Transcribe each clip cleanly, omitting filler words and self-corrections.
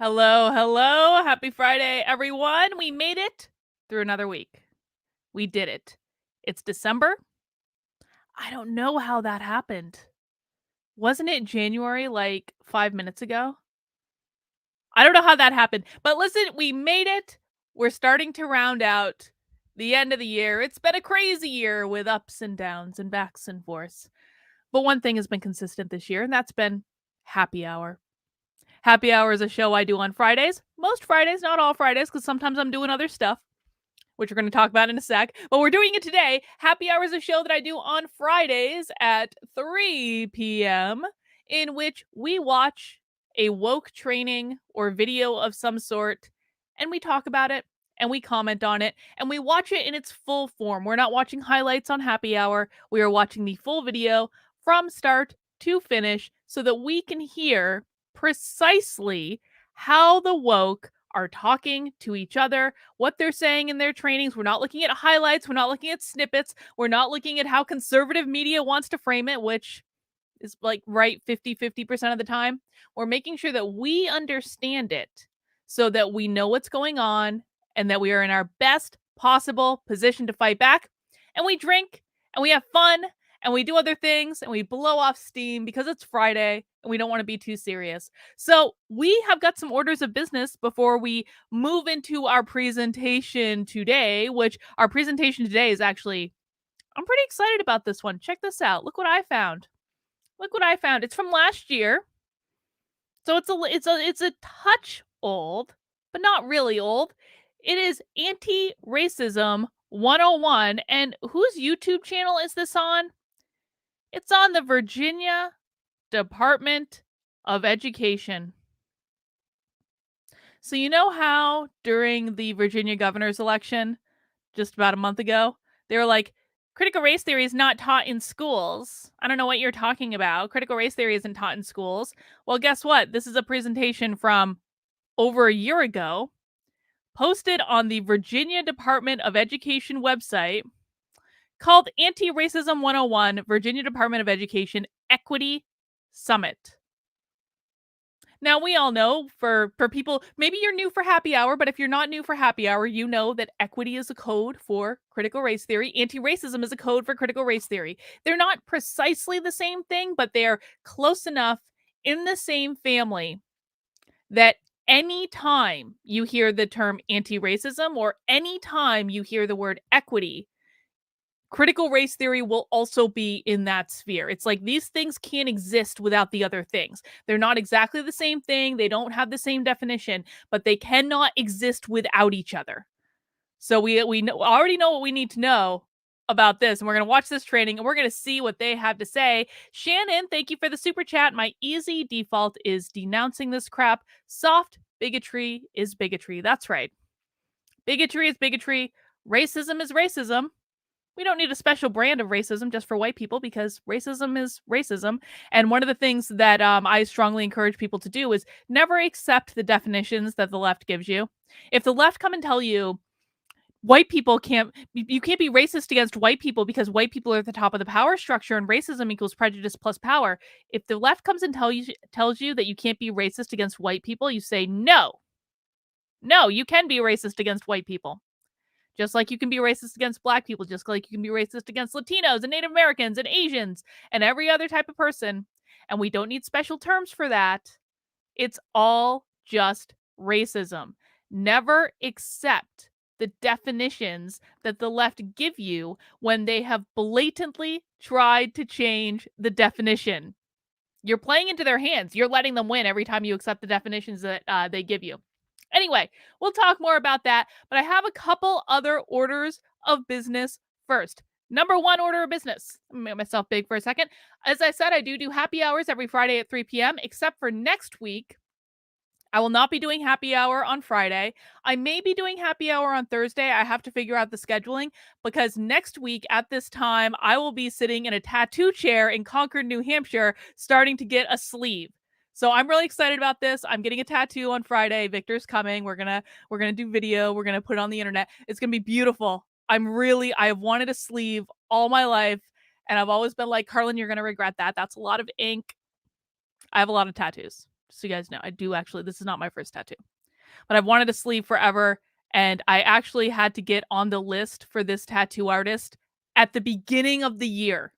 Hello, hello. Happy Friday, everyone. We made it through another week. We did it. It's December. I don't know how that happened. Wasn't it January like 5 minutes ago? I don't know how that happened. But listen, we made it. We're starting to round out the end of the year. It's been a crazy year with ups and downs and backs and forths. But one thing has been consistent this year, and that's been happy hour. Happy Hour is a show I do on Fridays. Most Fridays, not all Fridays, because sometimes I'm doing other stuff, which we're going to talk about in a sec. But we're doing it today. Happy Hour is a show that I do on Fridays at 3 p.m., in which we watch a woke training or video of some sort, and we talk about it, and we comment on it, and we watch it in its full form. We're not watching highlights on Happy Hour. We are watching the full video from start to finish so that we can hear precisely how the woke are talking to each other, what they're saying in their trainings. We're not looking at highlights. We're not looking at snippets. We're not looking at how conservative media wants to frame it, which is like right 50% of the time. We're making sure that we understand it so that we know what's going on and that we are in our best possible position to fight back. And we drink and we have fun and we do other things and we blow off steam because it's Friday and we don't want to be too serious. So we have got some orders of business before we move into our presentation today, which our presentation today is actually, I'm pretty excited about this one. Check this out. Look what I found. Look what I found. It's from last year. So it's a touch old, but not really old. It is Anti-Racism 101. And whose YouTube channel is this on? It's on the Virginia Department of Education. So you know how during the Virginia governor's election just about a month ago, they were like, critical race theory is not taught in schools. I don't know what you're talking about. Critical race theory isn't taught in schools. Well, guess what? This is a presentation from over a year ago, posted on the Virginia Department of Education website, called Anti-Racism 101, Virginia Department of Education Equity Summit. Now, we all know for people, maybe you're new for Happy Hour, but if you're not new for Happy Hour, you know that equity is a code for critical race theory. Anti-racism is a code for critical race theory. They're not precisely the same thing, but they're close enough in the same family that anytime you hear the term anti-racism or anytime you hear the word equity, critical race theory will also be in that sphere. It's like these things can't exist without the other things. They're not exactly the same thing. They don't have the same definition, but they cannot exist without each other. So we already know what we need to know about this, and we're going to watch this training and we're going to see what they have to say. Shannon, thank you for the super chat. My easy default is denouncing this crap. Soft bigotry is bigotry. That's right. Bigotry is bigotry. Racism is racism. We don't need a special brand of racism just for white people because racism is racism. And one of the things that I strongly encourage people to do is never accept the definitions that the left gives you. If the left come and tell you white people you can't be racist against white people because white people are at the top of the power structure and racism equals prejudice plus power. If the left comes and tells you that you can't be racist against white people, you say no. No, you can be racist against white people. Just like you can be racist against black people, just like you can be racist against Latinos and Native Americans and Asians and every other type of person. And we don't need special terms for that. It's all just racism. Never accept the definitions that the left give you when they have blatantly tried to change the definition. You're playing into their hands. You're letting them win every time you accept the definitions that they give you. Anyway, we'll talk more about that, but I have a couple other orders of business first. Number one order of business. I'm gonna make myself big for a second. As I said, I do happy hours every Friday at 3 p.m., except for next week. I will not be doing happy hour on Friday. I may be doing happy hour on Thursday. I have to figure out the scheduling because next week at this time, I will be sitting in a tattoo chair in Concord, New Hampshire, starting to get a sleeve. So I'm really excited about this. I'm getting a tattoo on Friday. Victor's coming. We're gonna do video. We're gonna put it on the internet. It's gonna be beautiful. I have wanted a sleeve all my life, and I've always been like, Carlin, you're gonna regret that. That's a lot of ink. I have a lot of tattoos. so you guys know, I do actually, this is not my first tattoo, but I've wanted a sleeve forever. And I actually had to get on the list for this tattoo artist at the beginning of the year.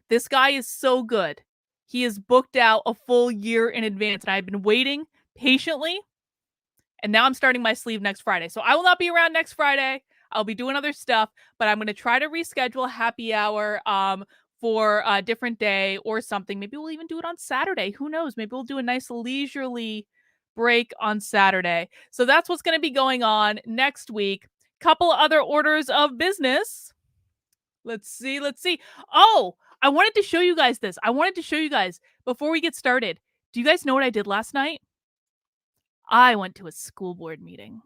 This guy is so good. He is booked out a full year in advance, and I've been waiting patiently. And now I'm starting my sleeve next Friday. So I will not be around next Friday. I'll be doing other stuff, but I'm going to try to reschedule happy hour for a different day or something. Maybe we'll even do it on Saturday. Who knows? Maybe we'll do a nice leisurely break on Saturday. So that's what's going to be going on next week. Couple other orders of business. Let's see. Oh, I wanted to show you guys this. I wanted to show you guys before we get started. Do you guys know what I did last night? I went to a school board meeting.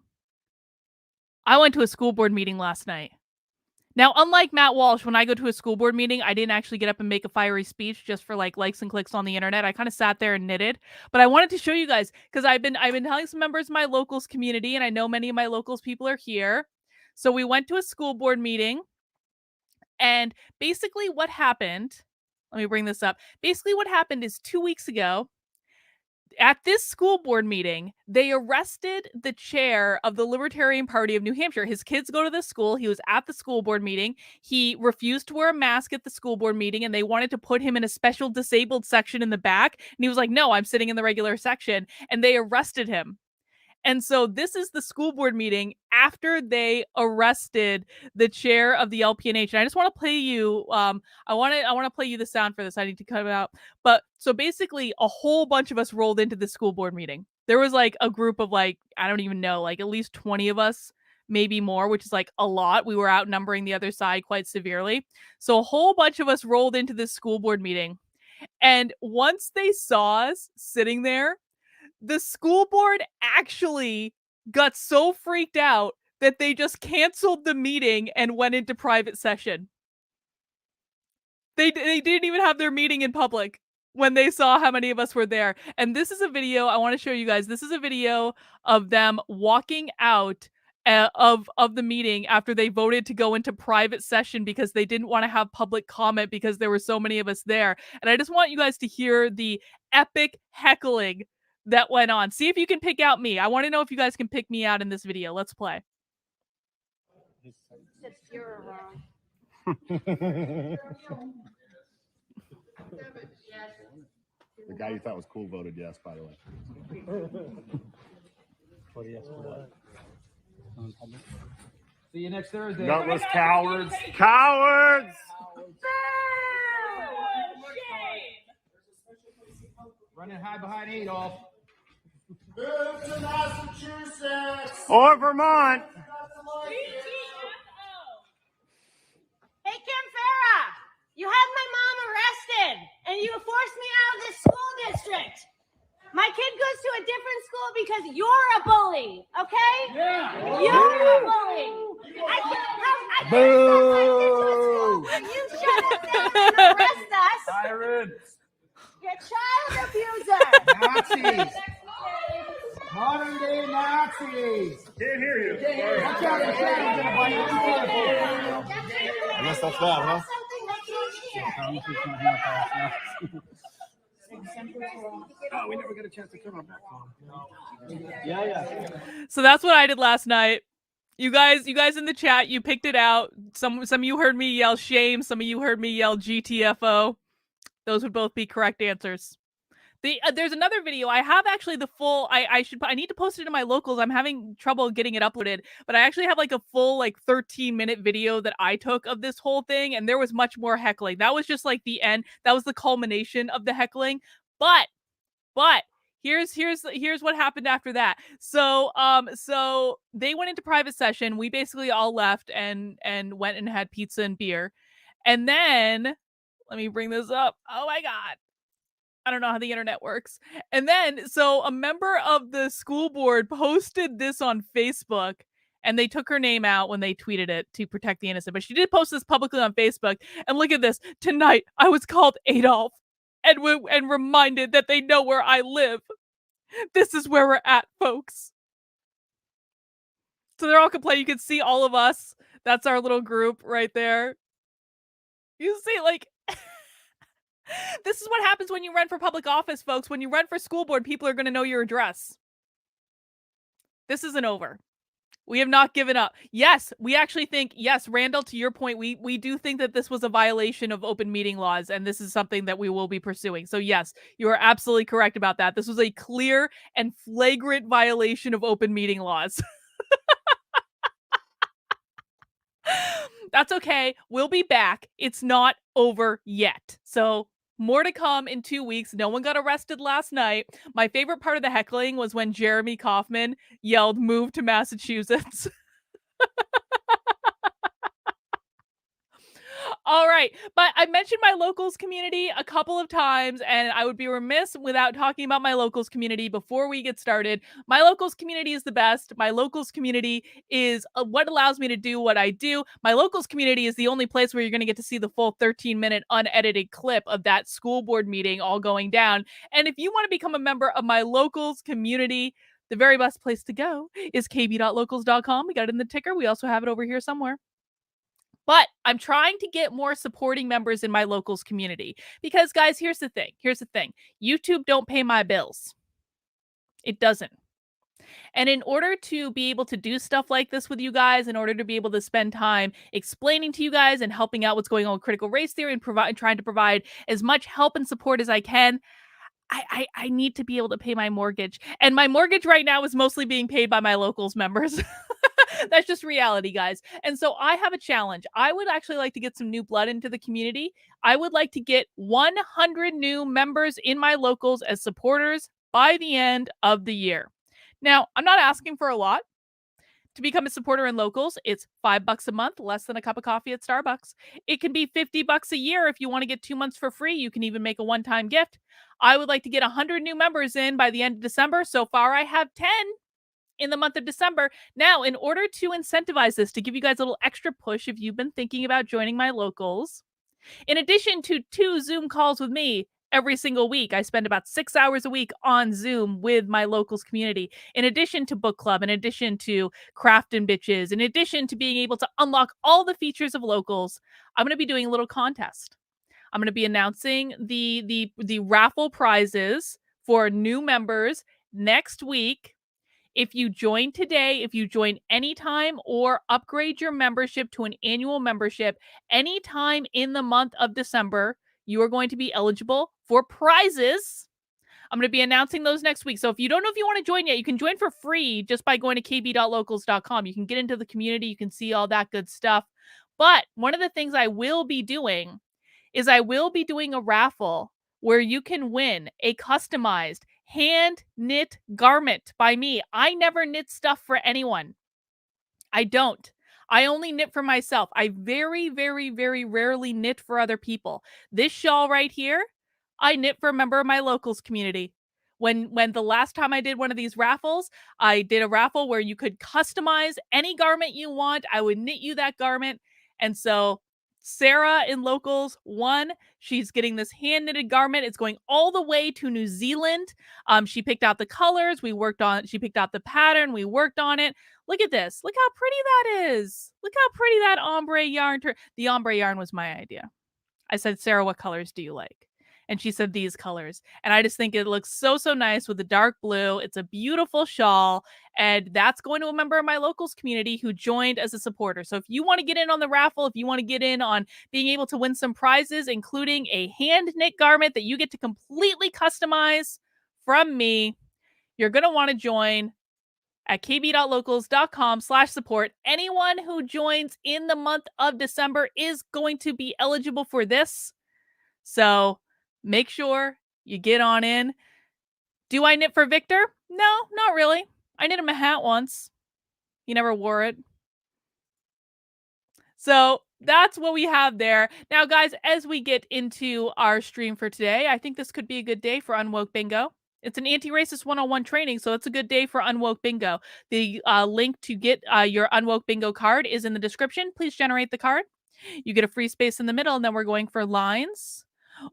Last night. Now, unlike Matt Walsh, when I go to a school board meeting, I didn't actually get up and make a fiery speech just for like likes and clicks on the internet. I kind of sat there and knitted. But I wanted to show you guys because I've been telling some members of my locals community, and I know many of my locals people are here. So we went to a school board meeting, and basically what happened, let me bring this up. Basically what happened is 2 weeks ago, at this school board meeting, they arrested the chair of the Libertarian Party of New Hampshire. His kids go to this school. He was at the school board meeting. He refused to wear a mask at the school board meeting, and they wanted to put him in a special disabled section in the back. And he was like, no, I'm sitting in the regular section. And they arrested him. And so this is the school board meeting after they arrested the chair of the LPNH. And I just want to play you. I want to play you the sound for this. I need to cut it out. But so basically, a whole bunch of us rolled into the school board meeting. There was like a group of like, I don't even know, like at least 20 of us, maybe more, which is like a lot. We were outnumbering the other side quite severely. So a whole bunch of us rolled into this school board meeting. And once they saw us sitting there, the school board actually got so freaked out that they just canceled the meeting and went into private session. They didn't even have their meeting in public when they saw how many of us were there. And this is a video I want to show you guys. This is a video of them walking out of the meeting after they voted to go into private session because they didn't want to have public comment because there were so many of us there. And I just want you guys to hear the epic heckling that went on. See if you can pick out me. I want to know if you guys can pick me out in this video. Let's play. You're wrong. The guy you thought was cool voted yes, by the way. See you next Thursday. Nutless cowards. Cowards! Running high behind Adolf. Move to Massachusetts! Or Vermont! Hey, Kim Farah, you had my mom arrested, and you forced me out of this school district. My kid goes to a different school because you're a bully, okay? Yeah. You're a bully. I can't send my kid to a school where you shut us down and arrest us. Sirens. You're a child abuser. Nazis. Modern day Nazis. Can't hear you. Watch out, the shadow's gonna bite you. I guess that's that, huh? Something I can't hear. Oh, we never got a chance to turn our back on. Yeah. So that's what I did last night. You guys in the chat, you picked it out. Some of you heard me yell shame. Some of you heard me yell GTFO. Those would both be correct answers. There's another video. I have actually the full. I need to post it in my locals. I'm having trouble getting it uploaded, but I actually have like a full like 13-minute video that I took of this whole thing, and there was much more heckling. That was just like the end. That was the culmination of the heckling. But here's what happened after that. So they went into private session. We basically all left and went and had pizza and beer, and then let me bring this up. Oh my god. I don't know how the internet works. And then, so a member of the school board posted this on Facebook, and they took her name out when they tweeted it to protect the innocent. But she did post this publicly on Facebook. And look at this. Tonight, I was called Adolf and reminded that they know where I live. This is where we're at, folks. So they're all complaining. You can see all of us. That's our little group right there. You see, like... This is what happens when you run for public office, folks. When you run for school board, people are going to know your address. This isn't over. We have not given up. Yes, we actually think, yes, Randall, to your point, we do think that this was a violation of open meeting laws, and this is something that we will be pursuing. So yes, you are absolutely correct about that. This was a clear and flagrant violation of open meeting laws. That's okay. We'll be back. It's not over yet. So more to come in 2 weeks. No one got arrested last night. My favorite part of the heckling was when Jeremy Kaufman yelled, "Move to Massachusetts." All right. But I mentioned my locals community a couple of times, and I would be remiss without talking about my locals community before we get started. My locals community is the best. My locals community is what allows me to do what I do. My locals community is the only place where you're going to get to see the full 13-minute unedited clip of that school board meeting all going down. And if you want to become a member of my locals community, the very best place to go is kb.locals.com. We got it in the ticker. We also have it over here somewhere. But I'm trying to get more supporting members in my locals community because, guys, here's the thing. YouTube don't pay my bills. It doesn't. And in order to be able to do stuff like this with you guys, in order to be able to spend time explaining to you guys and helping out what's going on with critical race theory and trying to provide as much help and support as I can, I need to be able to pay my mortgage. And my mortgage right now is mostly being paid by my locals members. That's just reality, guys. And so I have a challenge. I would actually like to get some new blood into the community. I would like to get 100 new members in my locals as supporters by the end of the year. Now, I'm not asking for a lot. To become a supporter in locals, it's $5 a month, less than a cup of coffee at Starbucks. It can be $50 a year if you want to get 2 months for free. You can even make a one-time gift. I would like to get 100 new members in by the end of December. So far, I have 10 in the month of December. Now, in order to incentivize this, to give you guys a little extra push if you've been thinking about joining my locals, in addition to 2 Zoom calls with me every single week, I spend about 6 hours a week on Zoom with my locals community, in addition to book club, in addition to craftin' bitches, in addition to being able to unlock all the features of locals. I'm going to be doing a little contest. I'm going to be announcing the raffle prizes for new members next week. If you join today, if you join anytime or upgrade your membership to an annual membership anytime in the month of December, you are going to be eligible for prizes. I'm going to be announcing those next week. So if you don't know if you want to join yet, you can join for free just by going to kb.locals.com. You can get into the community. You can see all that good stuff. But one of the things I will be doing is I will be doing a raffle where you can win a customized hand knit garment by me. I never knit stuff for anyone. I don't. I only knit for myself. I very, very, very rarely knit for other people. This shawl right here, I knit for a member of my locals community. When the last time I did one of these raffles, I did a raffle where you could customize any garment you want. I would knit you that garment. And so Sarah in locals won. She's getting this hand knitted garment. It's going all the way to New Zealand. She picked out the colors. She picked out the pattern. We worked on it. Look at this. Look how pretty that is. Look how pretty that ombre yarn. The ombre yarn was my idea. I said, Sarah, what colors do you like? And she said these colors. And I just think it looks so, so nice with the dark blue. It's a beautiful shawl. And that's going to a member of my locals community who joined as a supporter. So if you want to get in on the raffle, if you want to get in on being able to win some prizes, including a hand knit garment that you get to completely customize from me, you're going to want to join at kb.locals.com/support. Anyone who joins in the month of December is going to be eligible for this. So make sure you get on in. Do I knit for Victor? No, not really. I knit him a hat once. He never wore it. So that's what we have there. Now, guys, as we get into our stream for today, I think this could be a good day for Unwoke Bingo. It's an anti-racist 101 training, so it's a good day for Unwoke Bingo. The link to get your Unwoke Bingo card is in the description. Please generate the card. You get a free space in the middle, and then we're going for lines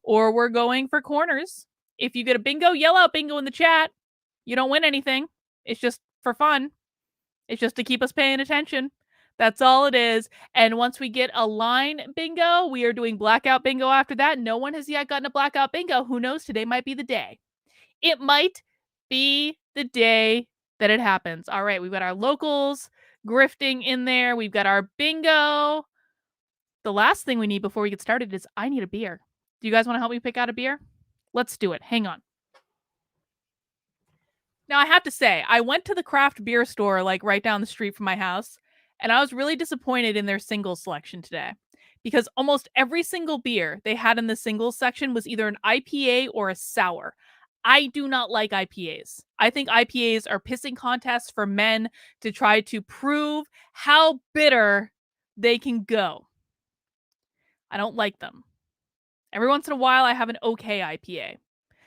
or we're going for corners. If you get a bingo, yell out bingo in the chat. You don't win anything. It's just for fun. It's just to keep us paying attention. That's all it is. And once we get a line bingo, we are doing blackout bingo after that. No one has yet gotten a blackout bingo. Who knows? Today might be the day. It might be the day that it happens. All right, we've got our locals grifting in there. We've got our bingo. The last thing we need before we get started is I need a beer. Do you guys want to help me pick out a beer? Let's do it. Hang on. Now, I have to say, I went to the craft beer store like right down the street from my house, and I was really disappointed in their singles selection today because almost every single beer they had in the singles section was either an IPA or a sour. I do not like IPAs. I think IPAs are pissing contests for men to try to prove how bitter they can go. I don't like them. Every once in a while, I have an okay IPA.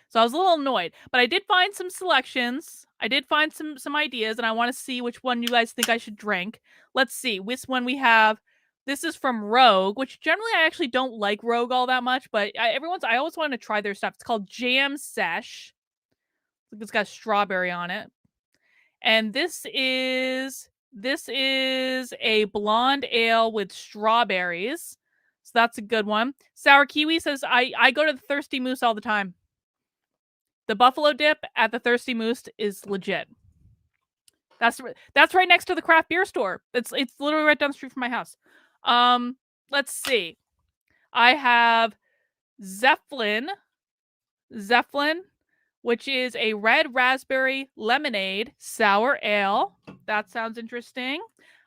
So I was a little annoyed, but I did find some selections. I did find some ideas, and I want to see which one you guys think I should drink. Let's see which one we have. This is from Rogue, which generally I actually don't like Rogue all that much, but I always want to try their stuff. It's called Jam Sesh. It's got strawberry on it, and this is a blonde ale with strawberries. So that's a good one. Sour Kiwi says I go to the Thirsty Moose all the time. The buffalo dip at the Thirsty Moose is legit. That's right next to the craft beer store. It's literally right down the street from my house. Let's see. I have Zeppelin, which is a red raspberry lemonade sour ale. That sounds interesting.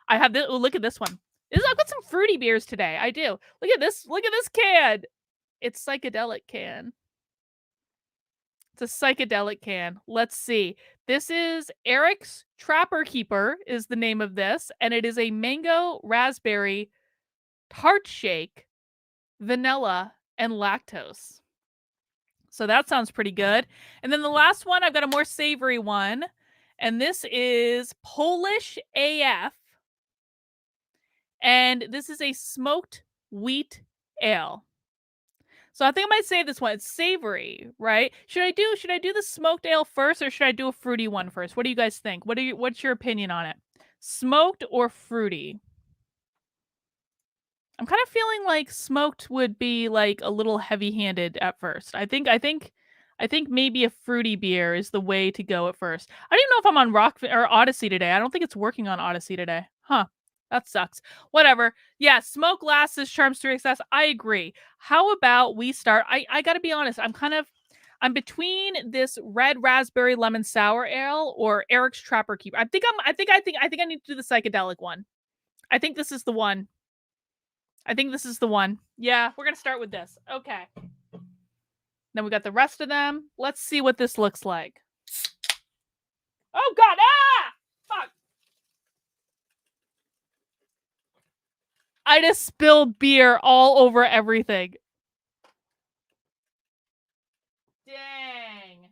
I have this. Oh, look at this one. I've got some fruity beers today. I do. Look at this. Look at this can. It's psychedelic can. It's a psychedelic can. Let's see. This is Eric's Trapper Keeper is the name of this, and it is a mango raspberry tart shake, vanilla, and lactose. So that sounds pretty good. And then the last one, I've got a more savory one, and this is Polish AF, and this is a smoked wheat ale. So I think I might save this one. It's savory, right? Should I do the smoked ale first, or should I do a fruity one first? What do you guys think? What's your opinion on it? Smoked or fruity? I'm kind of feeling like smoked would be like a little heavy-handed at first. I think maybe a fruity beer is the way to go at first. I don't even know if I'm on Rock or Odyssey today. I don't think it's working on Odyssey today. Huh. That sucks. Whatever. Yeah, smoke lasts charms to excess. I agree. How about we start? I gotta be honest. I'm between this red raspberry lemon sour ale or Eric's Trapper Keeper. I think I need to do the psychedelic one. I think this is the one. Yeah, we're gonna start with this. Okay. Then we got the rest of them. Let's see what this looks like. Oh God! Ah! Fuck! I just spilled beer all over everything. Dang.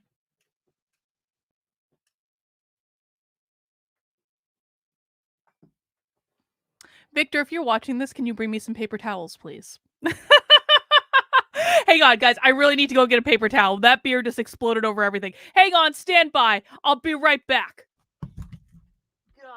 Victor, if you're watching this, can you bring me some paper towels, please? Hang on, guys. I really need to go get a paper towel. That beer just exploded over everything. Hang on, stand by. I'll be right back. God.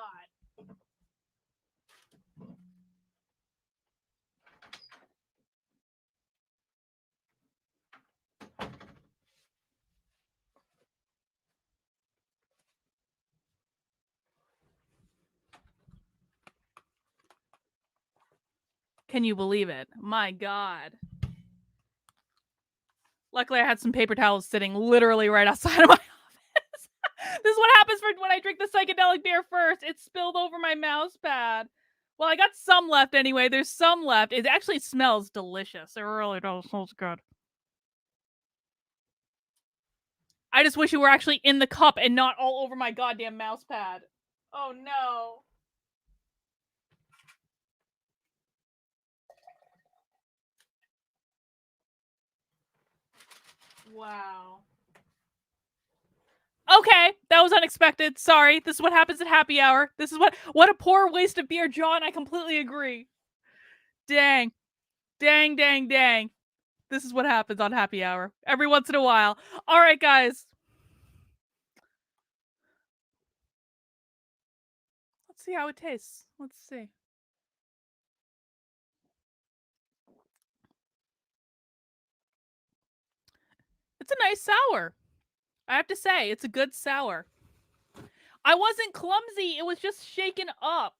Can you believe it? My God. Luckily, I had some paper towels sitting literally right outside of my office. This is what happens when I drink the psychedelic beer first. It spilled over my mouse pad. Well, I got some left anyway. There's some left. It actually smells delicious. It really does. Smells good. I just wish it were actually in the cup and not all over my goddamn mouse pad. Oh no. Wow. Okay, that was unexpected. Sorry. This is what happens at happy hour. This is what a poor waste of beer, John. I completely agree. Dang. Dang, dang, dang. This is what happens on happy hour. Every once in a while. All right, guys. Let's see how it tastes. Let's see. It's a nice sour. I have to say, it's a good sour. I wasn't clumsy. It was just shaken up.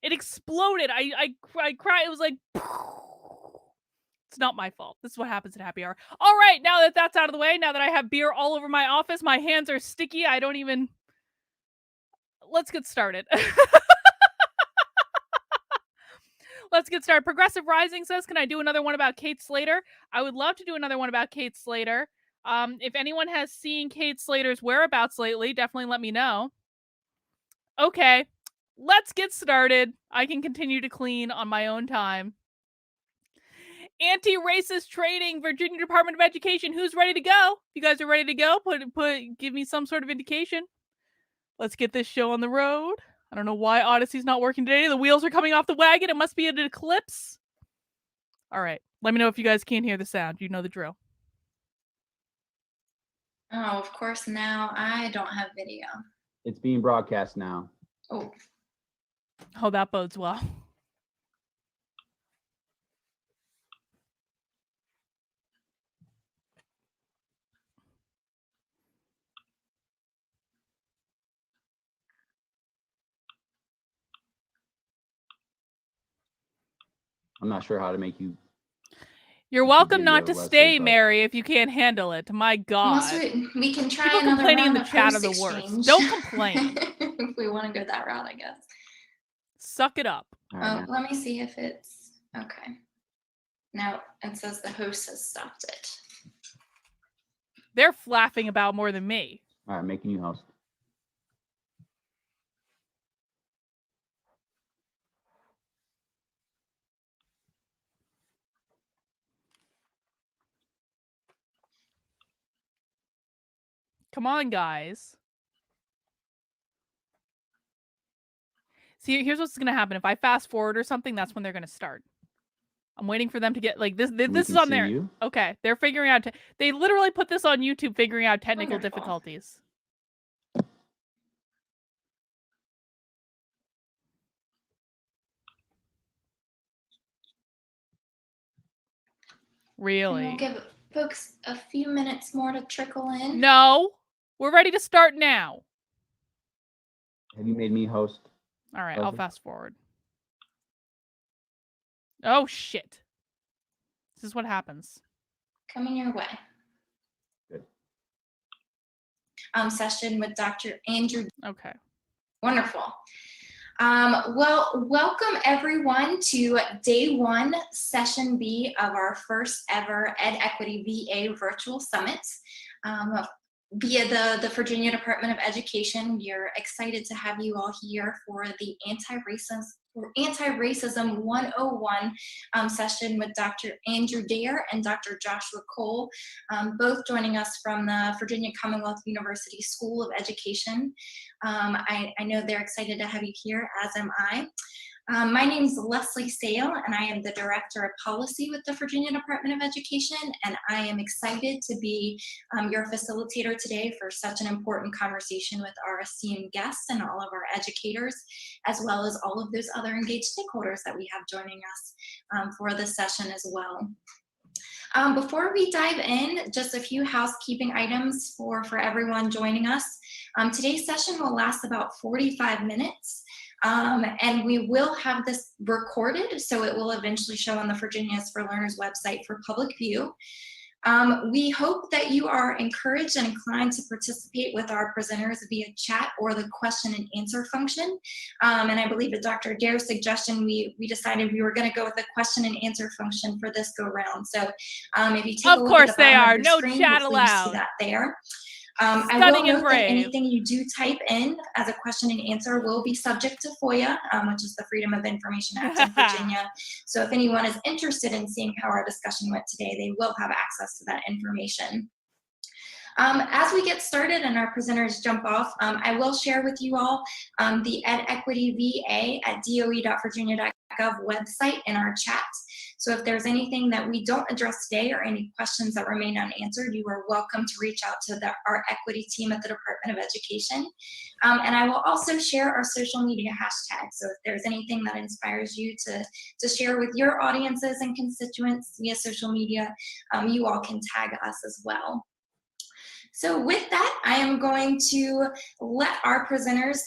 It exploded. I cried. It was like... It's not my fault. This is what happens at happy hour. All right, now that that's out of the way, now that I have beer all over my office, my hands are sticky. I don't even... Let's get started. Let's get started. Progressive Rising says, can I do another one about Kate Slater? I would love to do another one about Kate Slater. If anyone has seen Kate Slater's whereabouts lately, definitely let me know. Okay, let's get started. I can continue to clean on my own time. Anti-racist training, Virginia Department of Education. Who's ready to go? If you guys are ready to go, give me some sort of indication. Let's get this show on the road. I don't know why Odyssey's not working today. The wheels are coming off the wagon. It must be an eclipse. All right. Let me know if you guys can't hear the sound. You know the drill. Oh, of course, now I don't have video. It's being broadcast now. Oh. Oh, that bodes well. I'm not sure how to make you. You're welcome not to Leslie, stay, but- Mary, if you can't handle it. My God. Unless we can try People another complaining in round the of chat host are the worst. exchange. Don't complain. If we want to go that route, I guess. Suck it up. All right, Oh, let me see if it's okay. No, it says the host has stopped it. They're flapping about more than me. all right, making you host. Come on, guys. See, here's what's going to happen. If I fast forward or something, that's when they're going to start. I'm waiting for them to get like this. This is on there. You. Okay, they're figuring out. They literally put this on YouTube, figuring out technical Wonderful. difficulties. Really? And we'll give folks a few minutes more to trickle in. No, we're ready to start now. Have you made me host? All right, I'll Leslie? fast forward. Oh shit! This is what happens. Coming your way. Good. Session with Dr. Andrew. Okay. Wonderful. Well, welcome everyone to day one, session B of our first ever Ed Equity VA virtual summit. Via the Virginia Department of Education, we are excited to have you all here for the Anti-Racism 101 session with Dr. Andrew Dare and Dr. Joshua Cole, both joining us from the Virginia Commonwealth University School of Education. I know they're excited to have you here, as am I. My name is Leslie Sale, and I am the Director of Policy with the Virginia Department of Education, and I am excited to be your facilitator today for such an important conversation with our esteemed guests and all of our educators, as well as all of those other engaged stakeholders that we have joining us for this session as well. Before we dive in, just a few housekeeping items for everyone joining us. Today's session will last about 45 minutes. And we will have this recorded, so it will eventually show on the Virginia's for Learners website for public view. We hope that you are encouraged and inclined to participate with our presenters via chat or the question and answer function. And I believe at Dr. Dare's suggestion, we decided we were going to go with the question and answer function for this go round. So if you take a look at the bottom of your screen, chat hopefully you see allowed. that there. I will Stunning and note that brave. anything you do type in as a question and answer will be subject to FOIA, which is the Freedom of Information Act of Virginia. So if anyone is interested in seeing how our discussion went today, they will have access to that information. As we get started and our presenters jump off, I will share with you all the Ed Equity VA at doe.virginia.gov website in our chat. So if there's anything that we don't address today or any questions that remain unanswered, you are welcome to reach out to our equity team at the Department of Education. And I will also share our social media hashtags. So if there's anything that inspires you to share with your audiences and constituents via social media, you all can tag us as well. So with that, I am going to let our presenters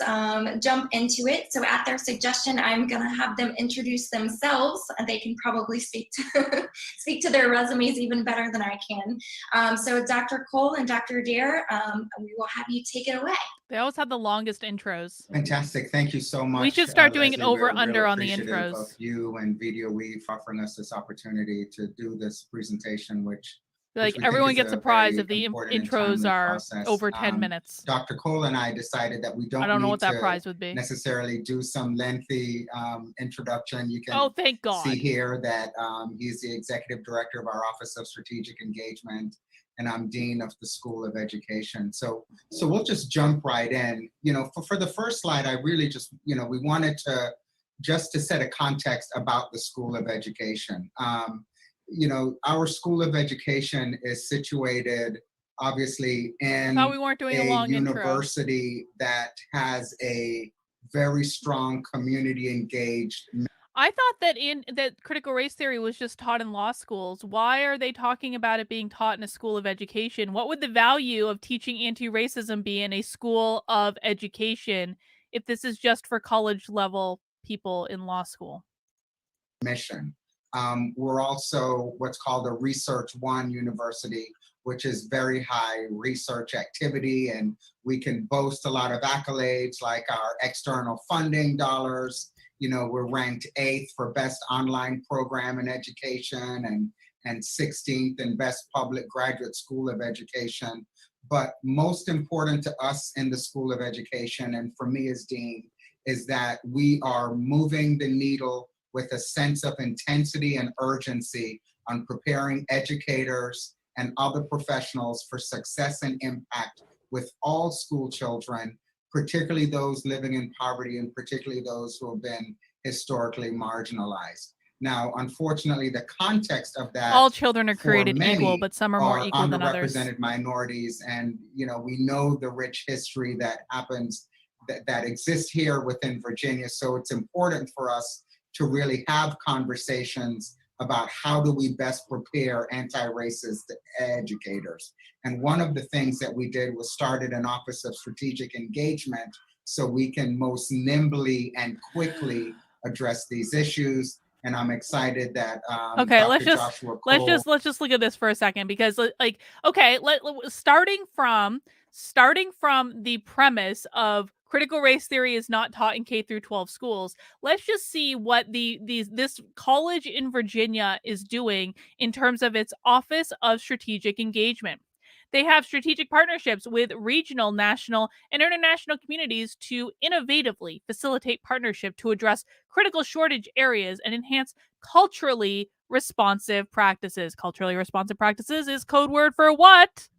jump into it. So at their suggestion, I'm going to have them introduce themselves. They can probably speak to their resumes even better than I can. So Dr. Cole and Dr. Dare, we will have you take it away. They always have the longest intros. Fantastic. Thank you so much. We should start doing Leslie. an over We're under real on the appreciative intros. Of you and Video Weave for offering us this opportunity to do this presentation, which Like we everyone think is gets a prize very if the important and intros timely are process. over 10 minutes. Dr. Cole and I decided that we I don't don't know need what that to prize would be. necessarily do some lengthy introduction. You can Oh, thank God. see here that he's the executive director of our Office of Strategic Engagement, and I'm dean of the School of Education. So we'll just jump right in. You know, for the first slide, I really just, you know, we wanted to just to set a context about the School of Education. You know, our School of Education is situated obviously in I thought we weren't doing a long university that has a very strong community engaged. I thought that critical race theory was just taught in law schools. Why are they talking about it being taught in a school of education? What would the value of teaching anti-racism be in a school of education if this is just for college level people in law school? Mission. We're also what's called a Research One University, which is very high research activity, and we can boast a lot of accolades like our external funding dollars. You know, we're ranked 8th for best online program in education and 16th in best public graduate school of education. But most important to us in the School of Education, and for me as dean, is that we are moving the needle with a sense of intensity and urgency on preparing educators and other professionals for success and impact with all school children, particularly those living in poverty and particularly those who have been historically marginalized. Now, unfortunately, the context of that, all children are created equal, but some are more equal than others. Underrepresented minorities, and you know, we know the rich history that happens that exists here within Virginia. So it's important for us to really have conversations about how do we best prepare anti-racist educators. And one of the things that we did was started an Office of Strategic Engagement so we can most nimbly and quickly address these issues. And I'm excited that okay, Dr. let's just look at this for a second, because like, okay, starting from the premise of critical race theory is not taught in K through 12 schools. Let's just see what this college in Virginia is doing in terms of its Office of Strategic Engagement. They have strategic partnerships with regional, national, and international communities to innovatively facilitate partnership to address critical shortage areas and enhance culturally responsive practices. Culturally responsive practices is code word for what?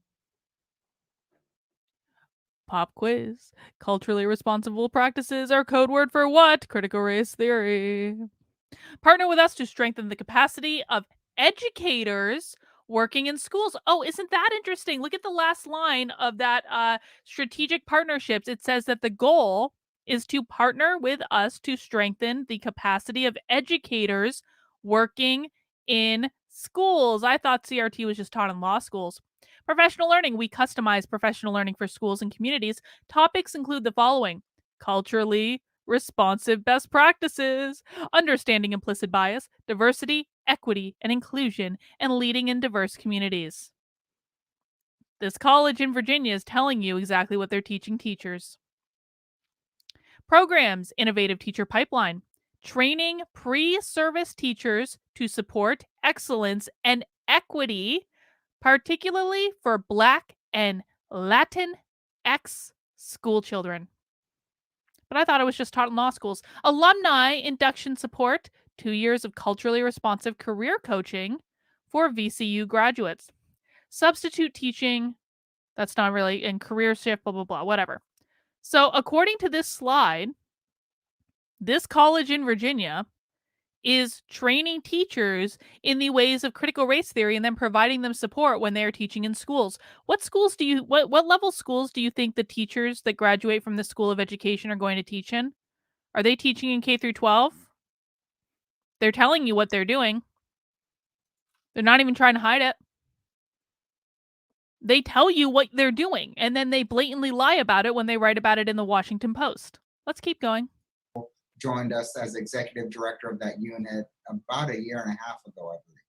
Pop quiz. Culturally responsible practices are code word for what? Critical race theory. Partner with us to strengthen the capacity of educators working in schools. Oh, isn't that interesting? Look at the last line of that strategic partnerships. It says that the goal is to partner with us to strengthen the capacity of educators working in schools. I thought CRT was just taught in law schools. Professional learning. We customize professional learning for schools and communities. Topics include the following: culturally responsive best practices, understanding implicit bias, diversity, equity, and inclusion, and leading in diverse communities. This college in Virginia is telling you exactly what they're teaching teachers. Programs: innovative teacher pipeline, training pre-service teachers to support excellence and equity, particularly for Black and Latinx school children. But I thought it was just taught in law schools. Alumni induction support, 2 years of culturally responsive career coaching for VCU graduates. Substitute teaching, that's not really, and career shift, blah, blah, blah, whatever. So according to this slide, this college in Virginia is training teachers in the ways of critical race theory and then providing them support when they are teaching in schools. What level schools do you think the teachers that graduate from the School of Education are going to teach in? Are they teaching in K through 12? They're telling you what they're doing. They're not even trying to hide it. They tell you what they're doing, and then they blatantly lie about it when they write about it in the Washington Post. Let's keep going. Joined us as executive director of that unit about a year and a half ago, I believe.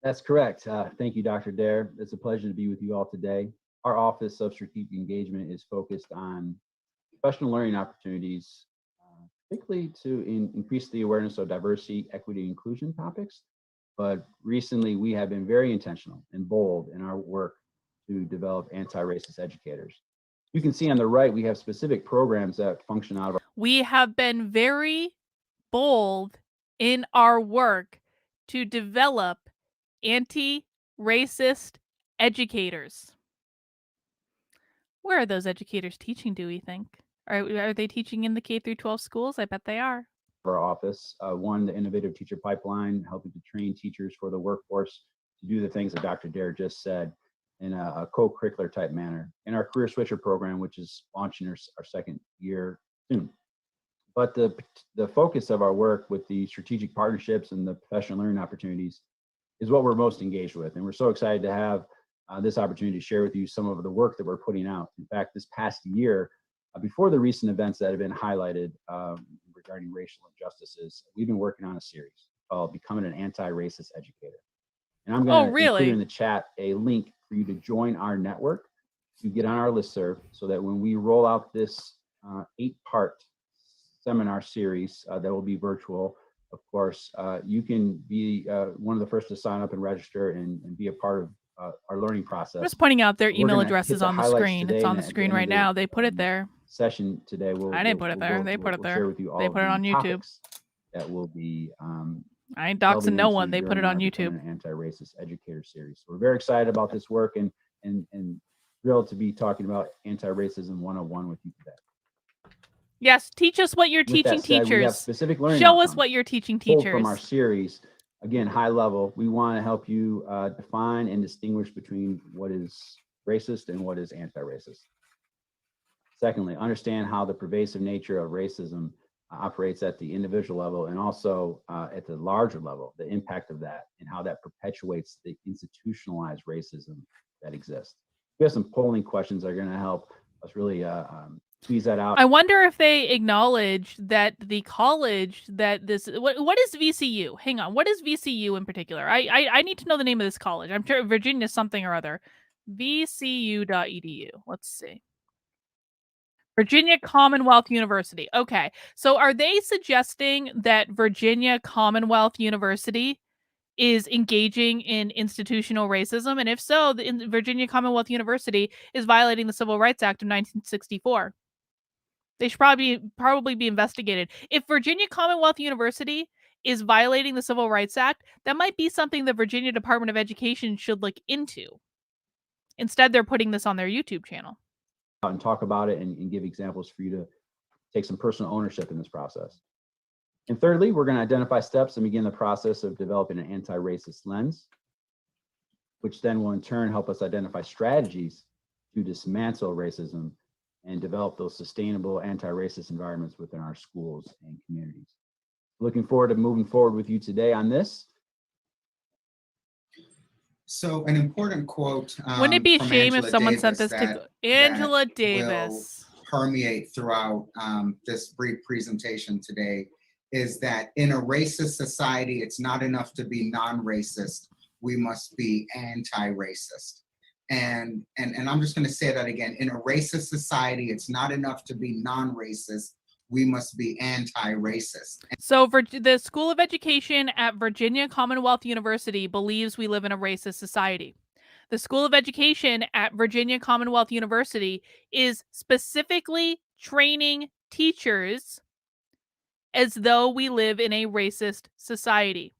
That's correct. Thank you, Dr. Dare. It's a pleasure to be with you all today. Our Office of Strategic Engagement is focused on professional learning opportunities, particularly to increase the awareness of diversity, equity, and inclusion topics. But recently, we have been very intentional and bold in our work to develop anti-racist educators. You can see on the right, we have specific programs that function out of We have been very bold in our work to develop anti-racist educators. Where are those educators teaching, do we think? Are they teaching in the K through 12 schools? I bet they are. our office. One, the Innovative Teacher Pipeline, helping to train teachers for the workforce to do the things that Dr. Dare just said in a co-curricular type manner. And our Career Switcher program, which is launching our second year soon. But the focus of our work with the strategic partnerships and the professional learning opportunities is what we're most engaged with. And we're so excited to have this opportunity to share with you some of the work that we're putting out. In fact, this past year, before the recent events that have been highlighted regarding racial injustices, we've been working on a series called Becoming an Anti-Racist Educator. And I'm going to include in the chat a link for you to join our network, to get on our listserv, so that when we roll out this 8-part seminar series that will be virtual, of course, you can be one of the first to sign up and register and be a part of our learning process. I'm just pointing out their email address is on the screen. It's on the screen right now. They put it there. Session today. I didn't put it there. They put it there. Share with you all they put it on YouTube. That will be. I ain't doxing no one. They put it on YouTube. An anti-racist educator series. So we're very excited about this work and thrilled to be talking about anti-racism 101 with you today. Yes, teach us what you're teaching teachers. We have specific learning Show us what you're teaching teachers. From our series, again, high level, we want to help you define and distinguish between what is racist and what is anti-racist. Secondly, understand how the pervasive nature of racism operates at the individual level and also at the larger level, the impact of that and how that perpetuates the institutionalized racism that exists. We have some polling questions that are going to help us really tease that out. I wonder if they acknowledge that the college that this, what is VCU? Hang on, what is VCU in particular? I need to know the name of this college. I'm sure Virginia something or other. VCU.edu. Let's see. Virginia Commonwealth University. Okay, so are they suggesting that Virginia Commonwealth University is engaging in institutional racism? And if so, the Virginia Commonwealth University is violating the Civil Rights Act of 1964. They should probably be investigated. If Virginia Commonwealth University is violating the Civil Rights Act, that might be something the Virginia Department of Education should look into. Instead, they're putting this on their YouTube channel. And talk about it and give examples for you to take some personal ownership in this process. And thirdly, we're going to identify steps and begin the process of developing an anti-racist lens, which then will in turn help us identify strategies to dismantle racism and develop those sustainable anti-racist environments within our schools and communities. Looking forward to moving forward with you today on this. So an important quote. Wouldn't it be a shame if someone sent this to Angela Davis? Permeate throughout this brief presentation today is that in a racist society, it's not enough to be non-racist. We must be anti-racist. And I'm just going to say that again. In a racist society, it's not enough to be non-racist. We must be anti-racist. So the School of Education at Virginia Commonwealth University believes we live in a racist society. The School of Education at Virginia Commonwealth University is specifically training teachers as though we live in a racist society.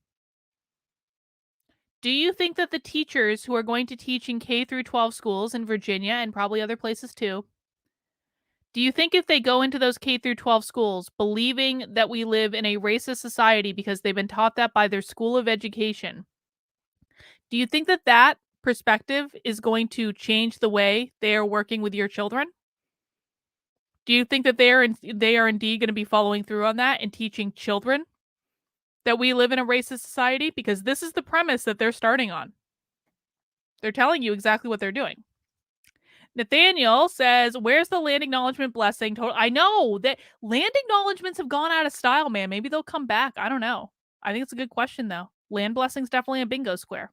Do you think that the teachers who are going to teach in K through 12 schools in Virginia and probably other places too, Do you think if they go into those K through 12 schools believing that we live in a racist society because they've been taught that by their school of education, do you think that that perspective is going to change the way they are working with your children? Do you think that they are indeed going to be following through on that and teaching children that we live in a racist society? Because this is the premise that they're starting on. They're telling you exactly what they're doing. Nathaniel says, where's the land acknowledgement blessing? I know that land acknowledgements have gone out of style, man. Maybe they'll come back. I don't know. I think it's a good question, though. Land blessing's definitely a bingo square.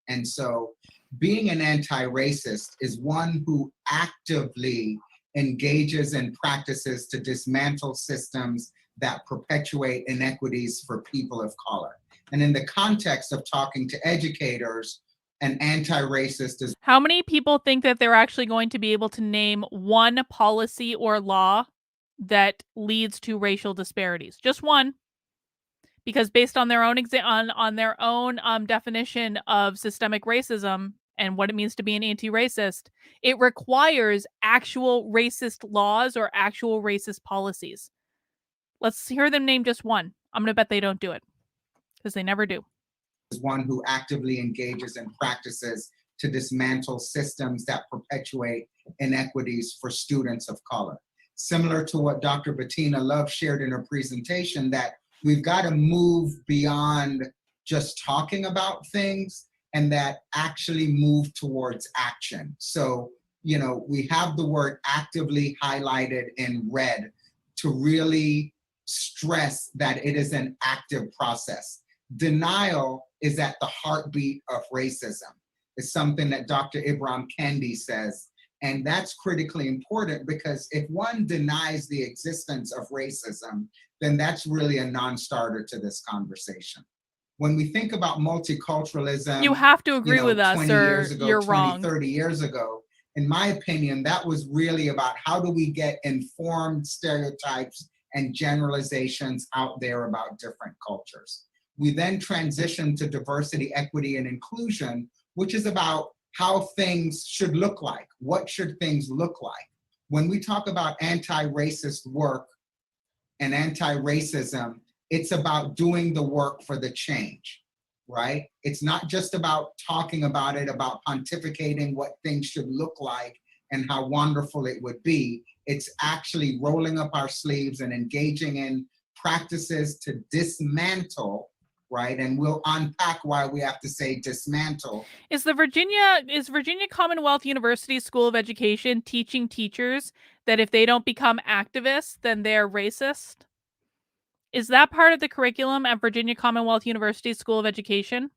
And so being an anti-racist is one who actively engages in practices to dismantle systems that perpetuate inequities for people of color. And in the context of talking to educators, an anti-racist is... How many people think that they're actually going to be able to name one policy or law that leads to racial disparities? Just one. Because based on their own definition of systemic racism and what it means to be an anti-racist, it requires actual racist laws or actual racist policies. Let's hear them name just one. I'm going to bet they don't do it because they never do. Is one who actively engages in practices to dismantle systems that perpetuate inequities for students of color. Similar to what Dr. Bettina Love shared in her presentation, that we've got to move beyond just talking about things and that actually move towards action. So, you know, we have the word actively highlighted in red to really stress that it is an active process. Denial is at the heartbeat of racism. It's something that Dr. Ibram Kendi says. And that's critically important because if one denies the existence of racism, then that's really a non-starter to this conversation. When we think about multiculturalism, you have to agree with us 20 or years ago, you're 20, wrong. 30 years ago, in my opinion, that was really about how do we get informed stereotypes and generalizations out there about different cultures. We then transitioned to diversity, equity, and inclusion, which is about how things should look like. What should things look like? When we talk about anti-racist work and anti-racism, it's about doing the work for the change, right? It's not just about talking about it, about pontificating what things should look like and how wonderful it would be. It's actually rolling up our sleeves and engaging in practices to dismantle, right? And we'll unpack why we have to say dismantle. Is Virginia Commonwealth University School of Education teaching teachers that if they don't become activists, then they're racist? Is that part of the curriculum at Virginia Commonwealth University School of Education?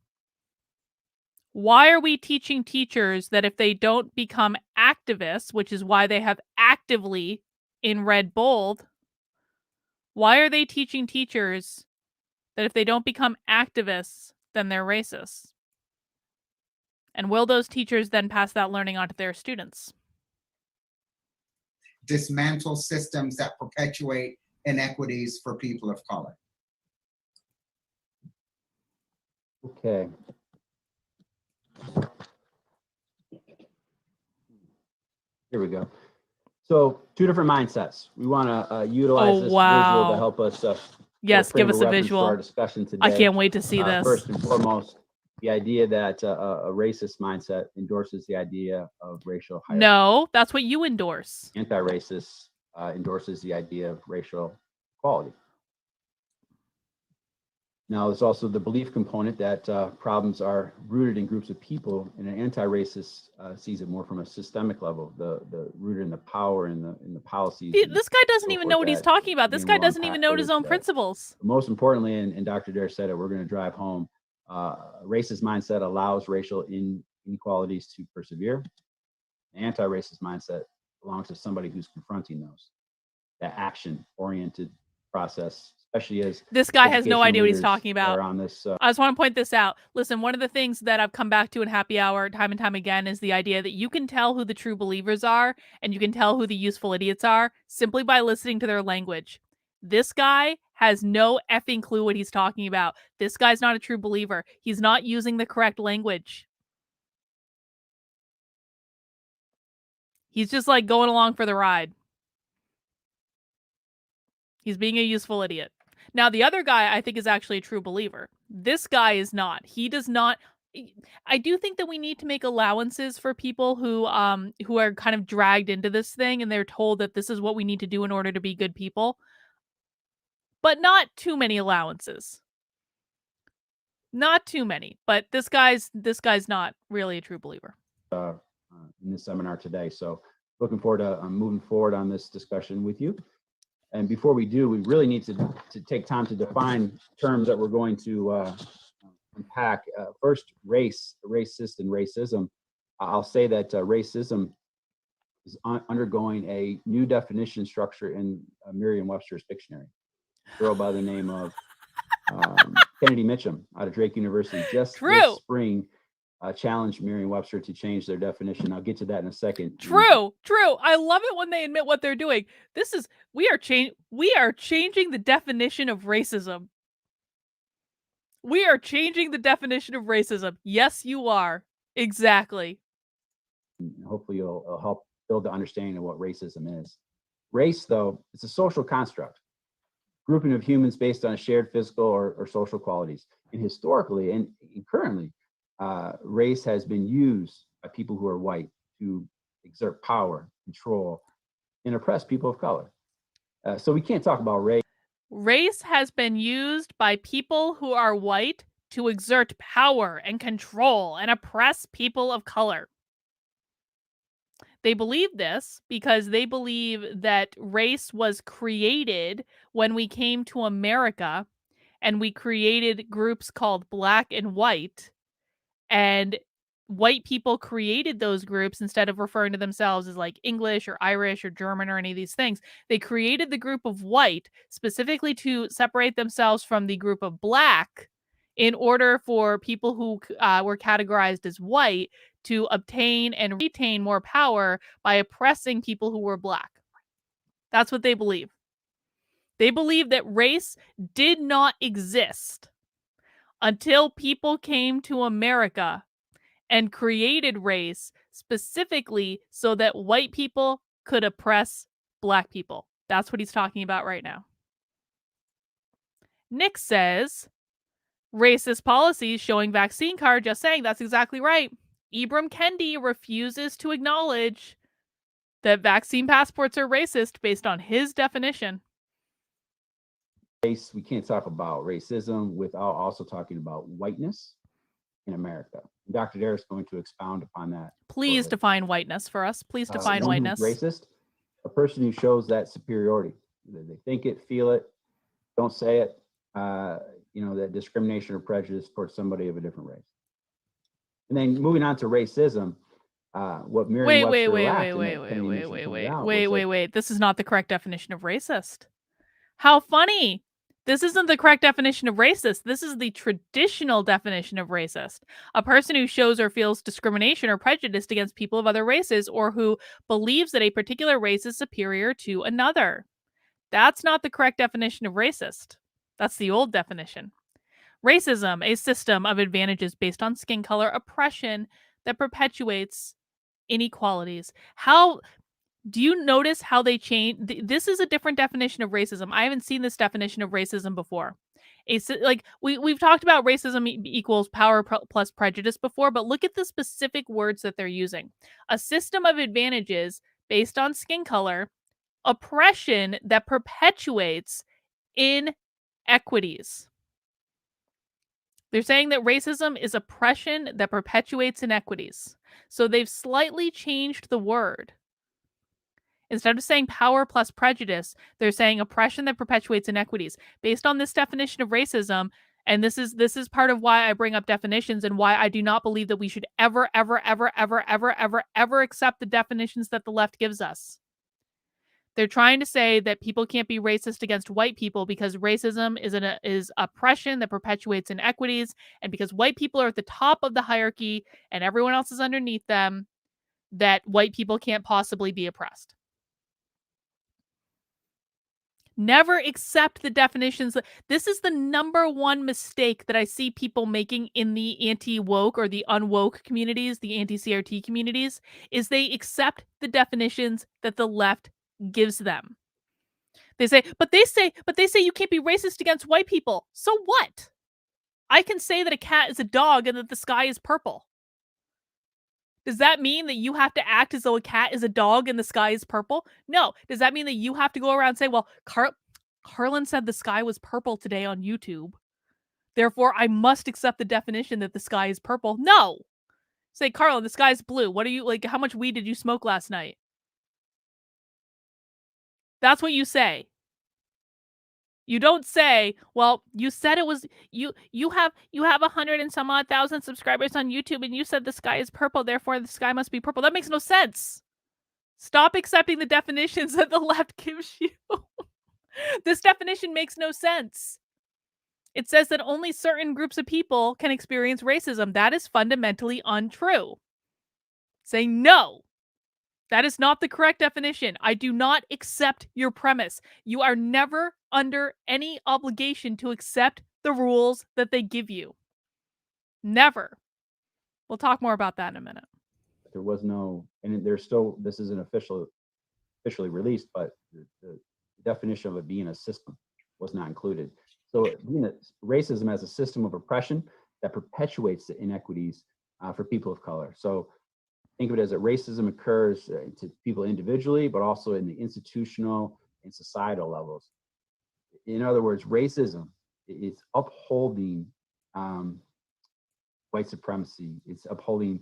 Why are we teaching teachers that if they don't become activists, which is why they have actively in red bold, why are they teaching teachers that if they don't become activists, then they're racist? And will those teachers then pass that learning on to their students? Dismantle systems that perpetuate inequities for people of color. Okay. Here we go. So 2 different mindsets. We want to utilize this visual to help us. Yes, give us a reference visual. For our discussion today. I can't wait to see this. First and foremost, the idea that a racist mindset endorses the idea of racial hierarchy. No, that's what you endorse. Anti-racist endorses the idea of racial equality. Now, there's also the belief component that problems are rooted in groups of people, and an anti-racist sees it more from a systemic level, the rooted in the power and the policies. This guy doesn't even know what he's talking about. This guy doesn't even know his own principles. Most importantly, and Dr. Dare said it, we're going to drive home, racist mindset allows racial inequalities to persevere. An anti-racist mindset belongs to somebody who's confronting those, that action-oriented process, especially as this guy has no idea what he's talking about. On this, I just want to point this out. Listen, one of the things that I've come back to in happy hour time and time again is the idea that you can tell who the true believers are and you can tell who the useful idiots are simply by listening to their language. This guy has no effing clue what he's talking about. This guy's not a true believer. He's not using the correct language. He's just like going along for the ride. He's being a useful idiot. Now, the other guy I think is actually a true believer. This guy is not. He does not. I do think that we need to make allowances for people who are kind of dragged into this thing and they're told that this is what we need to do in order to be good people. But not too many allowances. Not too many. But this guy's not really a true believer. In this seminar today. So looking forward to moving forward on this discussion with you. And before we do, we really need to take time to define terms that we're going to unpack. First, race, racist, and racism. I'll say that racism is undergoing a new definition structure in Merriam-Webster's dictionary. A girl by the name of Kennedy Mitchum out of Drake University just this spring challenged Merriam-Webster to change their definition. I'll get to that in a second. True. I love it when they admit what they're doing. We are changing the definition of racism. We are changing the definition of racism. Yes, you are. Exactly. Hopefully it'll help build the understanding of what racism is. Race, though, is a social construct, grouping of humans based on shared physical or social qualities. And historically and currently, race has been used by people who are white to exert power, control, and oppress people of color. So we can't talk about race. Race has been used by people who are white to exert power and control and oppress people of color. They believe this because they believe that race was created when we came to America and we created groups called black and white. And white people created those groups instead of referring to themselves as like English or Irish or German or any of these things. They created the group of white specifically to separate themselves from the group of black in order for people who were categorized as white to obtain and retain more power by oppressing people who were black. That's what they believe. They believe that race did not exist until people came to America and created race specifically so that white people could oppress black people. That's what he's talking about right now. Nick says, racist policies showing vaccine card, just saying, that's exactly right. Ibram Kendi refuses to acknowledge that vaccine passports are racist based on his definition. Race, we can't talk about racism without also talking about whiteness in America. Dr. Dare is going to expound upon that. Please define whiteness for us. Please define whiteness. Racist, a person who shows that superiority. They think it, feel it, don't say it. That discrimination or prejudice towards somebody of a different race. And then moving on to racism, what Merriam-Webster wait. This is not the correct definition of racist. How funny. This isn't the correct definition of racist. This is the traditional definition of racist. A person who shows or feels discrimination or prejudice against people of other races or who believes that a particular race is superior to another. That's not the correct definition of racist. That's the old definition. Racism, a system of advantages based on skin color, oppression that perpetuates inequalities. How do you notice how they change? This is a different definition of racism. I haven't seen this definition of racism before. We've talked about racism equals power plus prejudice before, but look at the specific words that they're using. A system of advantages based on skin color, oppression that perpetuates inequities. They're saying that racism is oppression that perpetuates inequities. So they've slightly changed the word. Instead of saying power plus prejudice, they're saying oppression that perpetuates inequities. Based on this definition of racism, and this is part of why I bring up definitions and why I do not believe that we should ever accept the definitions that the left gives us. They're trying to say that people can't be racist against white people because racism is oppression that perpetuates inequities, and because white people are at the top of the hierarchy and everyone else is underneath them, that white people can't possibly be oppressed. Never accept the definitions. This is the number one mistake that I see people making in the anti-woke or the unwoke communities, the anti-CRT communities, is they accept the definitions that the left gives them. They say you can't be racist against white people. So what? I can say that a cat is a dog and that the sky is purple. Does that mean that you have to act as though a cat is a dog and the sky is purple? No. Does that mean that you have to go around and say, well, Carlin said the sky was purple today on YouTube, therefore I must accept the definition that the sky is purple? No. Say, Carlin, the sky's blue. What are you, like, how much weed did you smoke last night? That's what you say. You don't say, well, you said it was you have 100 and some odd thousand subscribers on YouTube and you said the sky is purple, therefore the sky must be purple. That makes no sense. Stop accepting the definitions that the left gives you. This definition makes no sense. It says that only certain groups of people can experience racism. That is fundamentally untrue. Say no. That is not the correct definition. I do not accept your premise. You are never under any obligation to accept the rules that they give you. Never. We'll talk more about that in a minute. There was no, and there's still, this isn't officially released, but the definition of it being a system was not included. So racism as a system of oppression that perpetuates the inequities for people of color. So think of it as that racism occurs to people individually, but also in the institutional and societal levels. In other words, racism is upholding white supremacy. It's upholding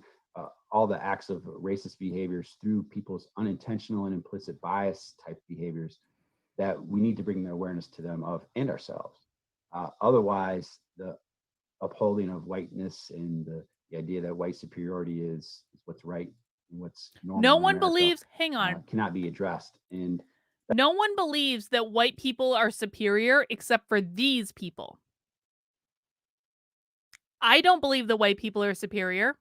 all the acts of racist behaviors through people's unintentional and implicit bias type behaviors that we need to bring the awareness to them of and ourselves. Otherwise, the upholding of whiteness and the idea that white superiority is what's right and what's normal. No one believes, hang on, cannot be addressed. And no one believes that white people are superior except for these people. I don't believe that white people are superior.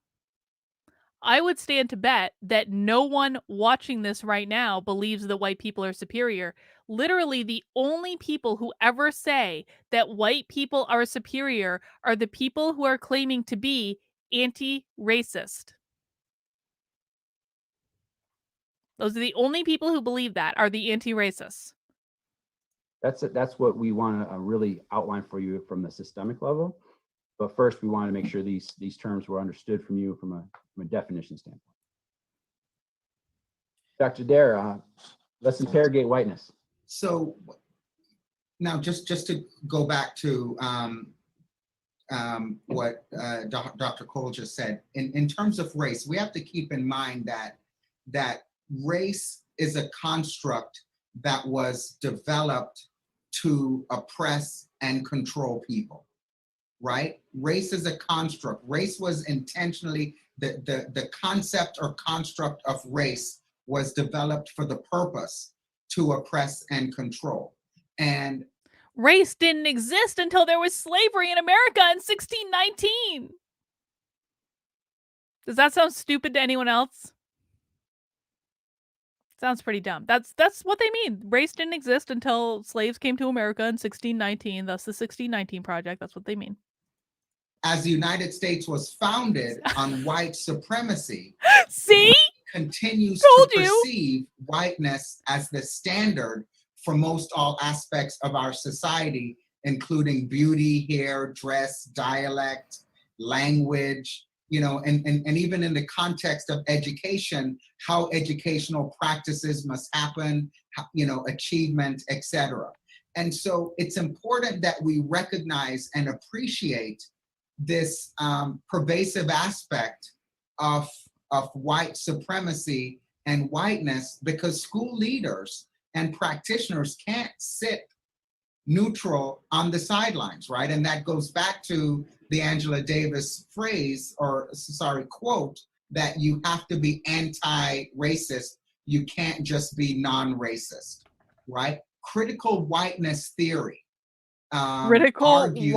I would stand to bet that no one watching this right now believes that white people are superior. Literally, the only people who ever say that white people are superior are the people who are claiming to be anti-racist. Those are the only people who believe that, are the anti-racists. That's what we want to really outline for you from the systemic level. But first, we want to make sure these terms were understood from you from a definition standpoint. Dr. Dare, let's interrogate whiteness. So now just to go back to what Dr. Cole just said, in terms of race, we have to keep in mind that race is a construct that was developed to oppress and control people, right? Race is a construct. Race was intentionally, the concept or construct of race was developed for the purpose to oppress and control. And race didn't exist until there was slavery in America in 1619. Does that sound stupid to anyone else? Sounds pretty dumb. That's what they mean. Race didn't exist until slaves came to America in 1619. Thus the 1619 Project. That's what they mean. As the United States was founded on white supremacy, see, continues Told to you. perceive whiteness as the standard for most all aspects of our society, including beauty, hair, dress, dialect, language, you know, and even in the context of education, how educational practices must happen, you know, achievement, etc. And so it's important that we recognize and appreciate this pervasive aspect of white supremacy and whiteness, because school leaders and practitioners can't sit neutral on the sidelines, right? And that goes back to the Angela Davis phrase, or sorry, quote, that you have to be anti-racist. You can't just be non-racist, right? Critical whiteness theory argues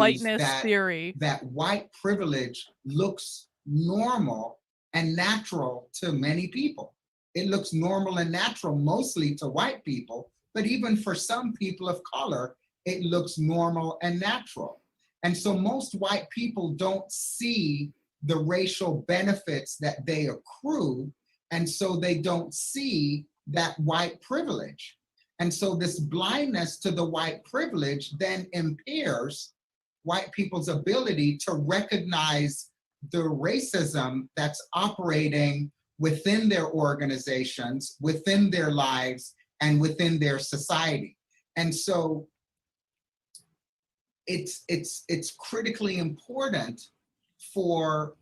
that white privilege looks normal and natural to many people. It looks normal and natural mostly to white people, but even for some people of color, it looks normal and natural. And so most white people don't see the racial benefits that they accrue, and so they don't see that white privilege. And so this blindness to the white privilege then impairs white people's ability to recognize the racism that's operating within their organizations, within their lives, and within their society. And so it's critically important for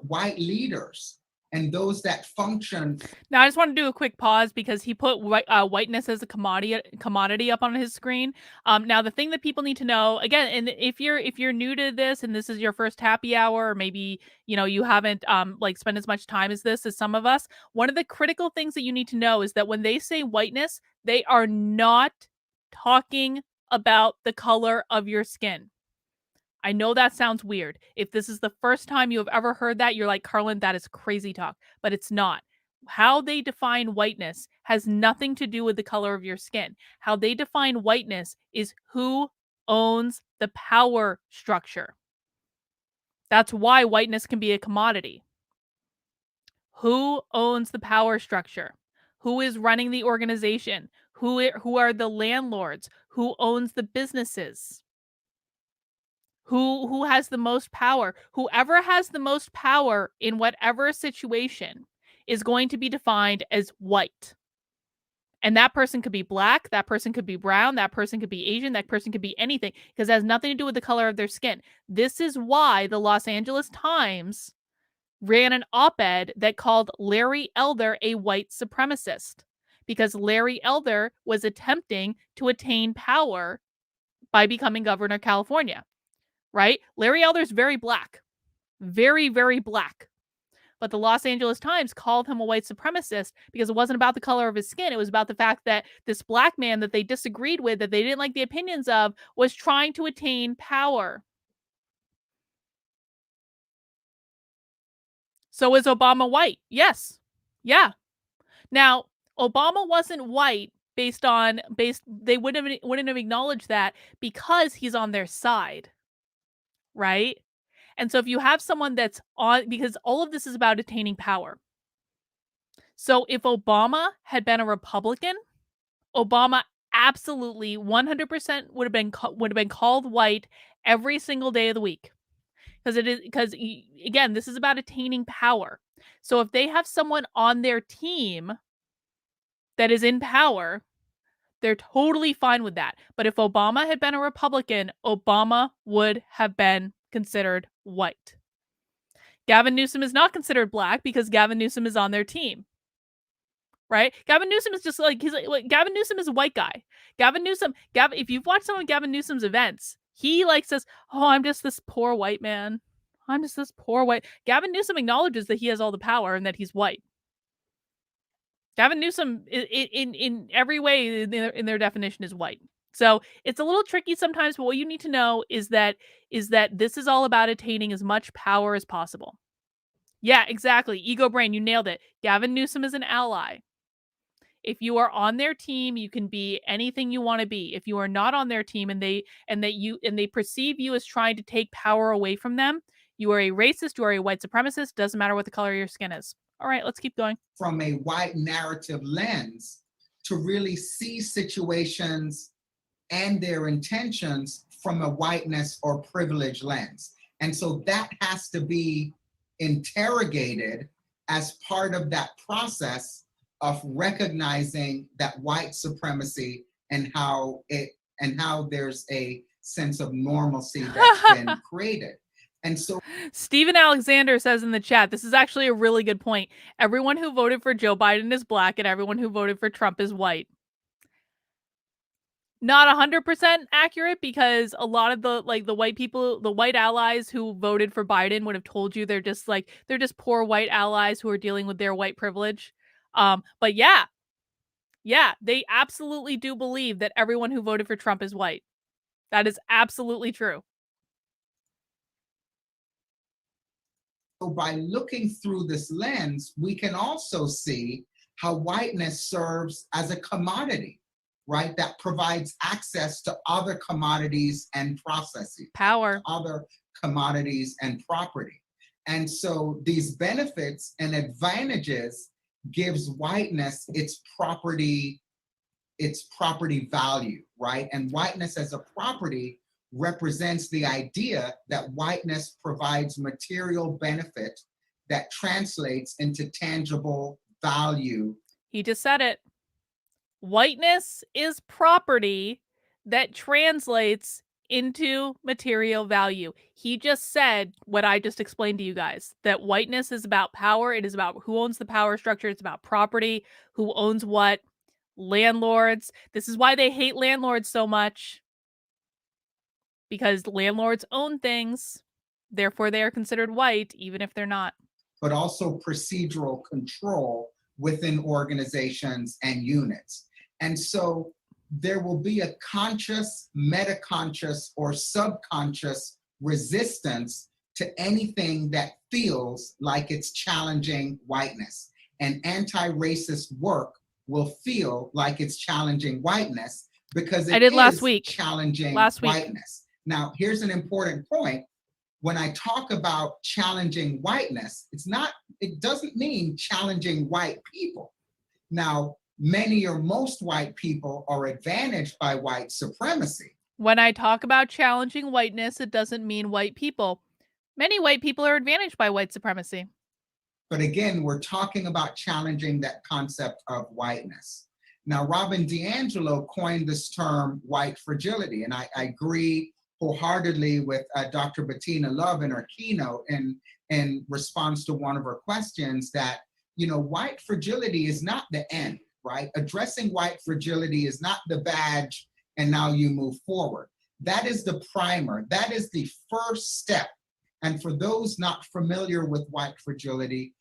white leaders and those that function. Now, I just want to do a quick pause because he put whiteness as a commodity up on his screen. Now, the thing that people need to know, again, and if you're new to this and this is your first happy hour, or maybe you haven't like spent as much time as this as some of us, one of the critical things that you need to know is that when they say whiteness, they are not talking about the color of your skin. I know that sounds weird. If this is the first time you have ever heard that, you're like, Carlin, that is crazy talk. But it's not. How they define whiteness has nothing to do with the color of your skin. How they define whiteness is who owns the power structure. That's why whiteness can be a commodity. Who owns the power structure? Who is running the organization? Who are the landlords? Who owns the businesses? Who has the most power? Whoever has the most power in whatever situation is going to be defined as white. And that person could be black, that person could be brown, that person could be Asian, that person could be anything, because it has nothing to do with the color of their skin. This is why the Los Angeles Times ran an op-ed that called Larry Elder a white supremacist, because Larry Elder was attempting to attain power by becoming governor of California. Right? Larry Elder's very black. Very, very black. But the Los Angeles Times called him a white supremacist because it wasn't about the color of his skin. It was about the fact that this black man that they disagreed with, that they didn't like the opinions of, was trying to attain power. So is Obama white? Yes. Yeah. Now, Obama wasn't white they wouldn't have acknowledged that because he's on their side. Right? And so if you have someone that's on, because all of this is about attaining power. So if Obama had been a Republican, Obama absolutely 100% would have been called white every single day of the week. Because again, this is about attaining power. So if they have someone on their team that is in power, they're totally fine with that. But if Obama had been a Republican, Obama would have been considered white. Gavin Newsom is not considered black because Gavin Newsom is on their team. Right? Gavin Newsom is just like, Gavin Newsom is a white guy. If you've watched some of Gavin Newsom's events, he says, oh, I'm just this poor white man. I'm just this poor white. Gavin Newsom acknowledges that he has all the power and that he's white. Gavin Newsom, in every way, in their definition, is white. So it's a little tricky sometimes, but what you need to know is that this is all about attaining as much power as possible. Yeah, exactly. Ego brain, you nailed it. Gavin Newsom is an ally. If you are on their team, you can be anything you want to be. If you are not on their team and they perceive you as trying to take power away from them, you are a racist, you are a white supremacist, doesn't matter what the color of your skin is. All right, let's keep going. From a white narrative lens to really see situations and their intentions from a whiteness or privilege lens. And so that has to be interrogated as part of that process of recognizing that white supremacy and how there's a sense of normalcy that's been created. And so Stephen Alexander says in the chat, this is actually a really good point. Everyone who voted for Joe Biden is black and everyone who voted for Trump is white. Not 100% accurate, because a lot of the white people, the white allies who voted for Biden would have told you they're just poor white allies who are dealing with their white privilege. But yeah, they absolutely do believe that everyone who voted for Trump is white. That is absolutely true. So by looking through this lens, we can also see how whiteness serves as a commodity. right, that provides access to other commodities and processes, Power. other commodities and property. And so these benefits and advantages gives whiteness its property value, right? And whiteness as a property represents the idea that whiteness provides material benefit that translates into tangible value. He just said it. Whiteness is property that translates into material value. He just said what I just explained to you guys, that whiteness is about power. It is about who owns the power structure. It's about property, who owns what, landlords. This is why they hate landlords so much, because landlords own things. Therefore, they are considered white, even if they're not. But also procedural control within organizations and units. And so there will be a conscious, metaconscious, or subconscious resistance to anything that feels like it's challenging whiteness. And anti-racist work will feel like it's challenging whiteness because it is challenging whiteness. Now, here's an important point. When I talk about challenging whiteness, it doesn't mean challenging white people. Now, many or most white people are advantaged by white supremacy. When I talk about challenging whiteness, it doesn't mean white people. Many white people are advantaged by white supremacy. But again, we're talking about challenging that concept of whiteness. Now, Robin DiAngelo coined this term white fragility, and I agree wholeheartedly with Dr. Bettina Love in her keynote in response to one of her questions that, white fragility is not the end, right? Addressing white fragility is not the badge and now you move forward. That is the primer. That is the first step. And for those not familiar with white fragility,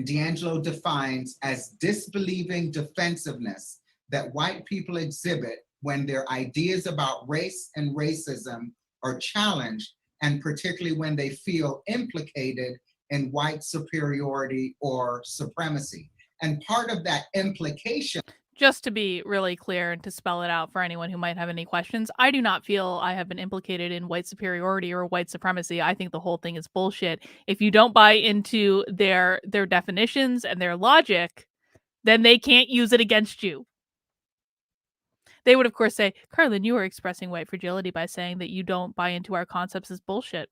DiAngelo defines as disbelieving defensiveness that white people exhibit when their ideas about race and racism are challenged, and particularly when they feel implicated in white superiority or supremacy. And part of that implication... Just to be really clear and to spell it out for anyone who might have any questions, I do not feel I have been implicated in white superiority or white supremacy. I think the whole thing is bullshit. If you don't buy into their definitions and their logic, then they can't use it against you. They would, of course, say, Carlin, you are expressing white fragility by saying that you don't buy into our concepts as bullshit.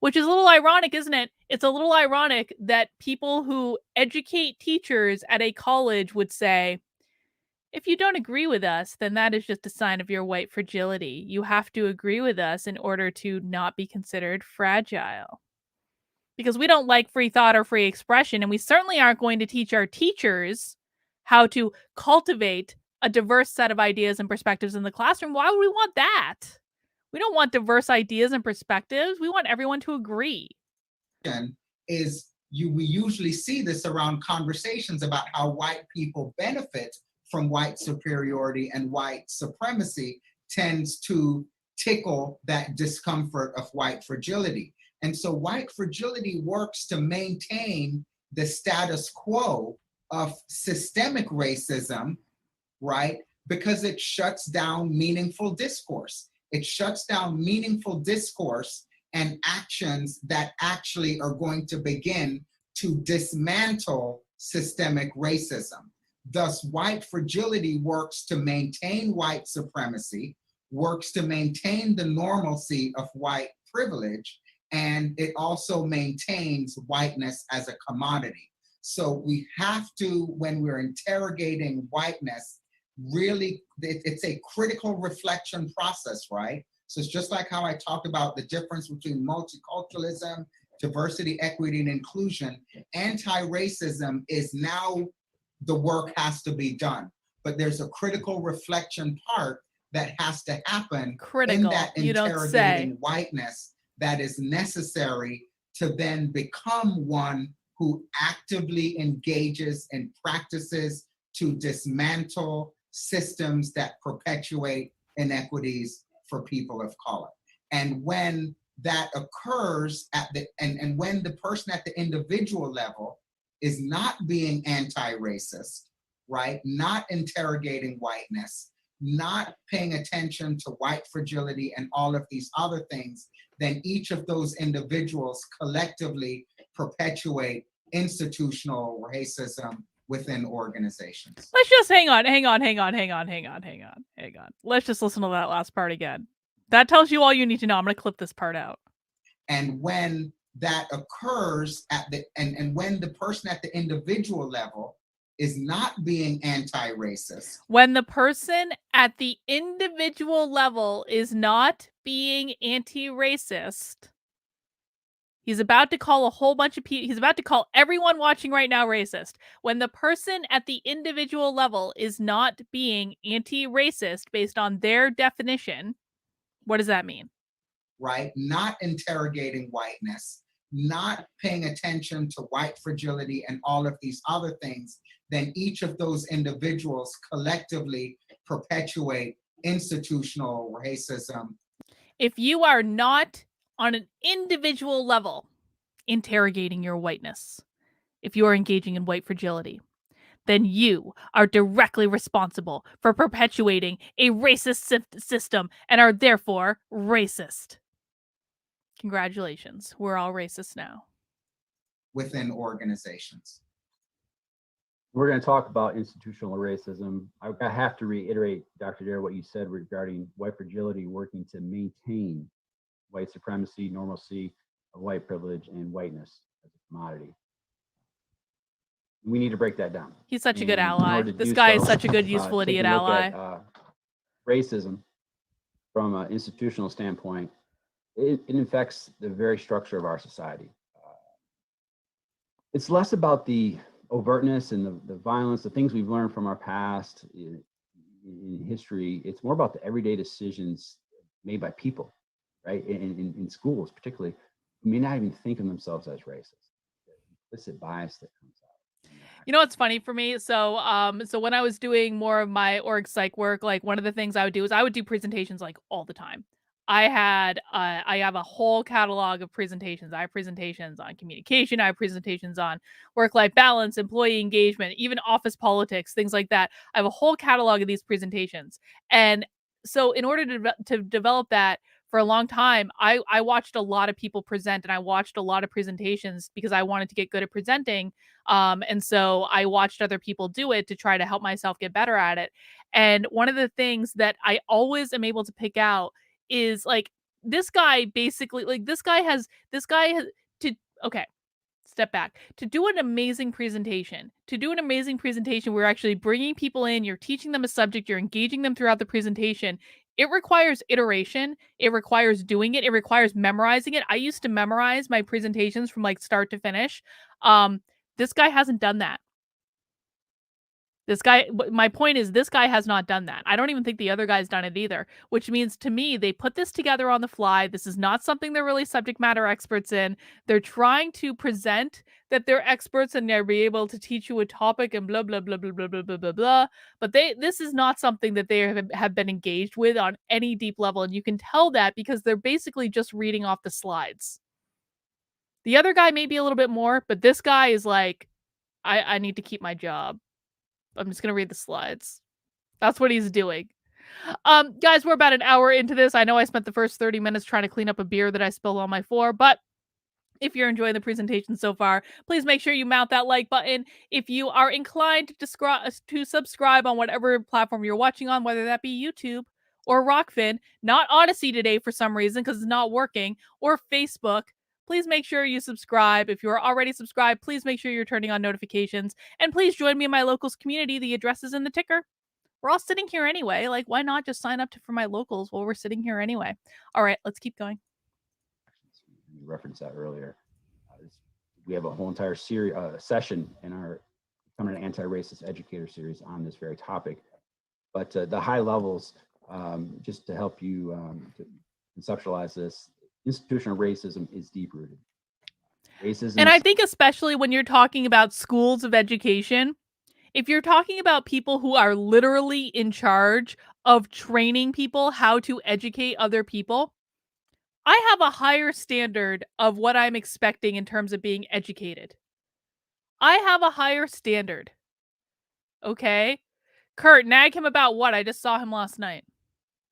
Which is a little ironic, isn't it? It's a little ironic that people who educate teachers at a college would say, if you don't agree with us, then that is just a sign of your white fragility. You have to agree with us in order to not be considered fragile. Because we don't like free thought or free expression, and we certainly aren't going to teach our teachers how to cultivate a diverse set of ideas and perspectives in the classroom. Why would we want that? We don't want diverse ideas and perspectives. We want everyone to agree. We usually see this around conversations about how white people benefit from white superiority and white supremacy tends to tickle that discomfort of white fragility. And so white fragility works to maintain the status quo of systemic racism, right? Because it shuts down meaningful discourse. It shuts down meaningful discourse and actions that actually are going to begin to dismantle systemic racism. Thus, white fragility works to maintain white supremacy, works to maintain the normalcy of white privilege, and it also maintains whiteness as a commodity. So we have to, when we're interrogating whiteness, really, it's a critical reflection process, right? So it's just like how I talked about the difference between multiculturalism, diversity, equity, and inclusion. Anti-racism is now, the work has to be done, but there's a critical reflection part that has to happen in that interrogating whiteness that is necessary to then become one who actively engages in practices to dismantle systems that perpetuate inequities for people of color. And when that occurs and when the person at the individual level is not being anti-racist, right? Not interrogating whiteness, not paying attention to white fragility and all of these other things, then each of those individuals collectively perpetuate institutional racism within organizations. Let's just hang on. Let's just listen to that last part again. That tells you all you need to know. I'm going to clip this part out. And when that occurs and when the person at the individual level is not being anti-racist. When the person at the individual level is not being anti-racist, he's about to call a whole bunch of people, he's about to call everyone watching right now racist. When the person at the individual level is not being anti-racist based on their definition, what does that mean? Right? Not interrogating whiteness, not paying attention to white fragility and all of these other things, then each of those individuals collectively perpetuate institutional racism. If you are not on an individual level interrogating your whiteness, if you are engaging in white fragility, then you are directly responsible for perpetuating a racist system and are therefore racist. Congratulations. We're all racist now. Within organizations. We're going to talk about institutional racism. I have to reiterate, Dr. Dare, what you said regarding white fragility working to maintain white supremacy, normalcy, white privilege, and whiteness as a commodity. We need to break that down. He's such a good ally. This guy is such a good, useful idiot ally. Racism, from an institutional standpoint, it affects the very structure of our society. It's less about the overtness and the violence, the things we've learned from our past in history. It's more about the everyday decisions made by people, right? In schools, particularly, who may not even think of themselves as racist. The implicit bias that comes out. You know what's funny for me? So when I was doing more of my org psych work, like one of the things I would do is I would do presentations like all the time. I have a whole catalog of presentations. I have presentations on communication. I have presentations on work-life balance, employee engagement, even office politics, things like that. I have a whole catalog of these presentations. And so in order to develop that for a long time, I watched a lot of people present and I watched a lot of presentations because I wanted to get good at presenting. And so I watched other people do it to try to help myself get better at it. And one of the things that I always am able to pick out is like this guy basically like this guy has to okay, step back. To do an amazing presentation, we're actually bringing people in, you're teaching them a subject, you're engaging them throughout the presentation. It requires iteration, it requires doing it, it requires memorizing it. I used to memorize my presentations from like start to finish. This guy hasn't done that. My point is this guy has not done that. I don't even think the other guy's done it either, which means to me, they put this together on the fly. This is not something they're really subject matter experts in. They're trying to present that they're experts and they'll be able to teach you a topic and blah, blah, blah, blah, blah, blah, blah, blah, blah. But this is not something that they have been engaged with on any deep level. And you can tell that because they're basically just reading off the slides. The other guy may be a little bit more, but this guy is like, I need to keep my job. I'm just gonna read the slides. That's what he's doing. Guys, we're about an hour into this. I know I spent the first 30 minutes trying to clean up a beer that I spilled on my floor, but if you're enjoying the presentation so far, please make sure you mount that like button. If you are inclined to subscribe on whatever platform you're watching on, whether that be YouTube or Rockfin, not Odyssey today for some reason because it's not working, or Facebook, please make sure you subscribe. If you are already subscribed, please make sure you're turning on notifications. And please join me in my locals community. The address is in the ticker. We're all sitting here anyway. Like, why not just sign up for my locals while we're sitting here anyway? All right, let's keep going. You referenced that earlier. We have a whole entire series, session in our Becoming an Anti-Racist Educator series on this very topic. But the high levels, just to help you to conceptualize this, institutional racism is deep-rooted. Racism, and I think especially when you're talking about schools of education, if you're talking about people who are literally in charge of training people how to educate other people, I have a higher standard of what I'm expecting in terms of being educated. I have a higher standard. Okay. Kurt, nag him about what? I just saw him last night.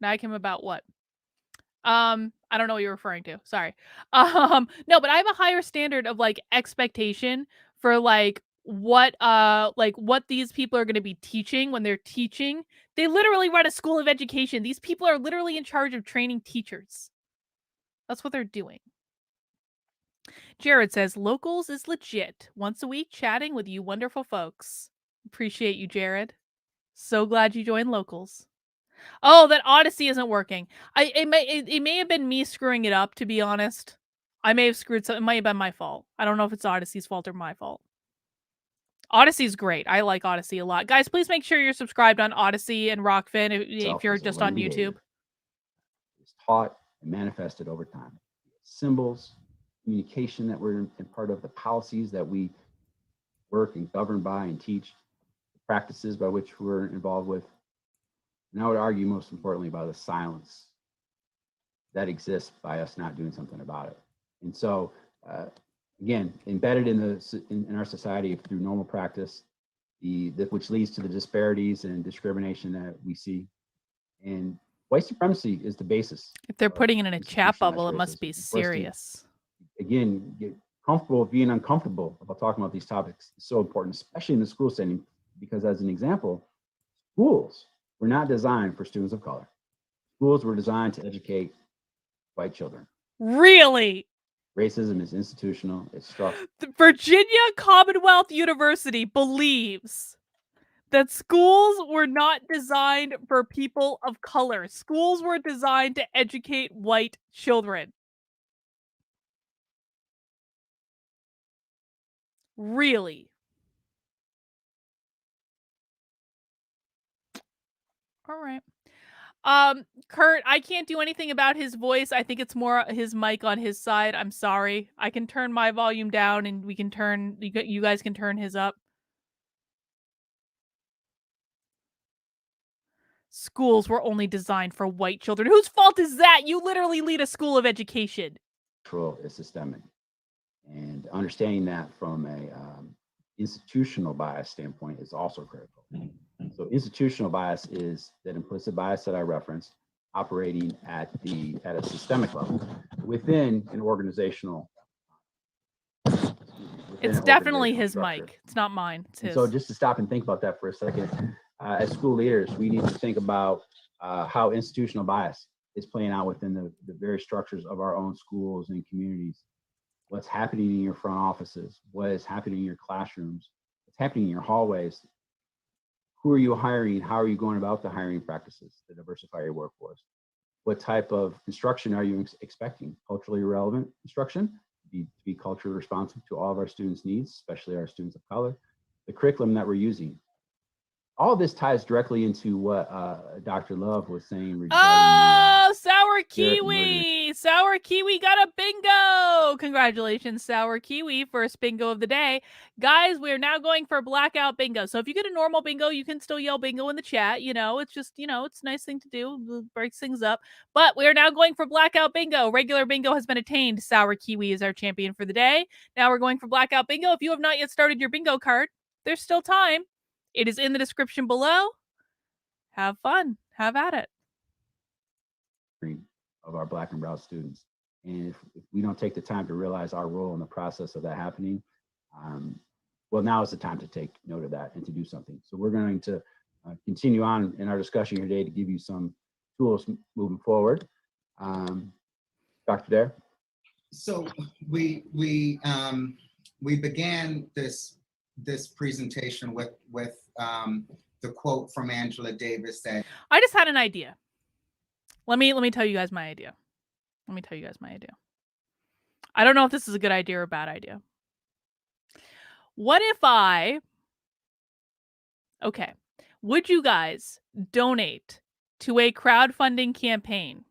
Nag him about what? I don't know what you're referring to. Sorry. No, but I have a higher standard of like expectation for like what these people are going to be teaching when they're teaching. They literally run a school of education. These people are literally in charge of training teachers. That's what they're doing. Jared says, Locals is legit. Once a week chatting with you wonderful folks. Appreciate you, Jared. So glad you joined Locals. Oh, that Odyssey isn't working. It may have been me screwing it up, to be honest. I may have screwed something. It might have been my fault. I don't know if it's Odyssey's fault or my fault. Odyssey's great. I like Odyssey a lot. Guys, please make sure you're subscribed on Odyssey and Rockfin if you're just on YouTube. It's taught and manifested over time. Symbols, communication that we're in part of, the policies that we work and govern by and teach, the practices by which we're involved with. And I would argue most importantly by the silence that exists by us not doing something about it. And so, again, embedded in our society through normal practice, which leads to the disparities and discrimination that we see. And white supremacy is the basis. If they're putting it in a chat bubble, it must be serious. Again, get comfortable with being uncomfortable about talking about these topics. It's so important, especially in the school setting, because as an example, schools were not designed for students of color. Schools were designed to educate white children. Really? Racism is institutional. It's structural. The Virginia Commonwealth University believes that schools were not designed for people of color. Schools were designed to educate white children. Really? All right. Kurt, I can't do anything about his voice. I think it's more his mic on his side. I'm sorry. I can turn my volume down and we can turn, you guys can turn his up. Schools were only designed for white children. Whose fault is that? You literally lead a school of education. Is systemic. And understanding that from a institutional bias standpoint is also critical. So institutional bias is that implicit bias that I referenced, operating at a systemic level within an organizational. It's definitely his mic. It's not mine. It's his. So just to stop and think about that for a second, as school leaders, we need to think about how institutional bias is playing out within the very structures of our own schools and communities. What's happening in your front offices, what is happening in your classrooms, what's happening in your hallways. Who are you hiring? How are you going about the hiring practices to diversify your workforce? What type of instruction are you expecting? Culturally relevant instruction, to be culturally responsive to all of our students' needs, especially our students of color. The curriculum that we're using. All of this ties directly into what Dr. Love was saying regarding Sour Kiwi! Sour Kiwi got a bingo! Congratulations, Sour Kiwi, first bingo of the day. Guys, we're now going for Blackout Bingo. So if you get a normal bingo, you can still yell bingo in the chat. You know, it's just, it's a nice thing to do. It breaks things up. But we are now going for Blackout Bingo. Regular bingo has been attained. Sour Kiwi is our champion for the day. Now we're going for Blackout Bingo. If you have not yet started your bingo card, there's still time. It is in the description below. Have fun. Have at it. Of our Black and Brown students. And if we don't take the time to realize our role in the process of that happening, well, now is the time to take note of that and to do something. So we're going to continue on in our discussion here today to give you some tools moving forward. Dr. Dare? So we began this presentation with the quote from Angela Davis that I just had an idea. Let me tell you guys my idea. I don't know if this is a good idea or a bad idea. What if would you guys donate to a crowdfunding campaign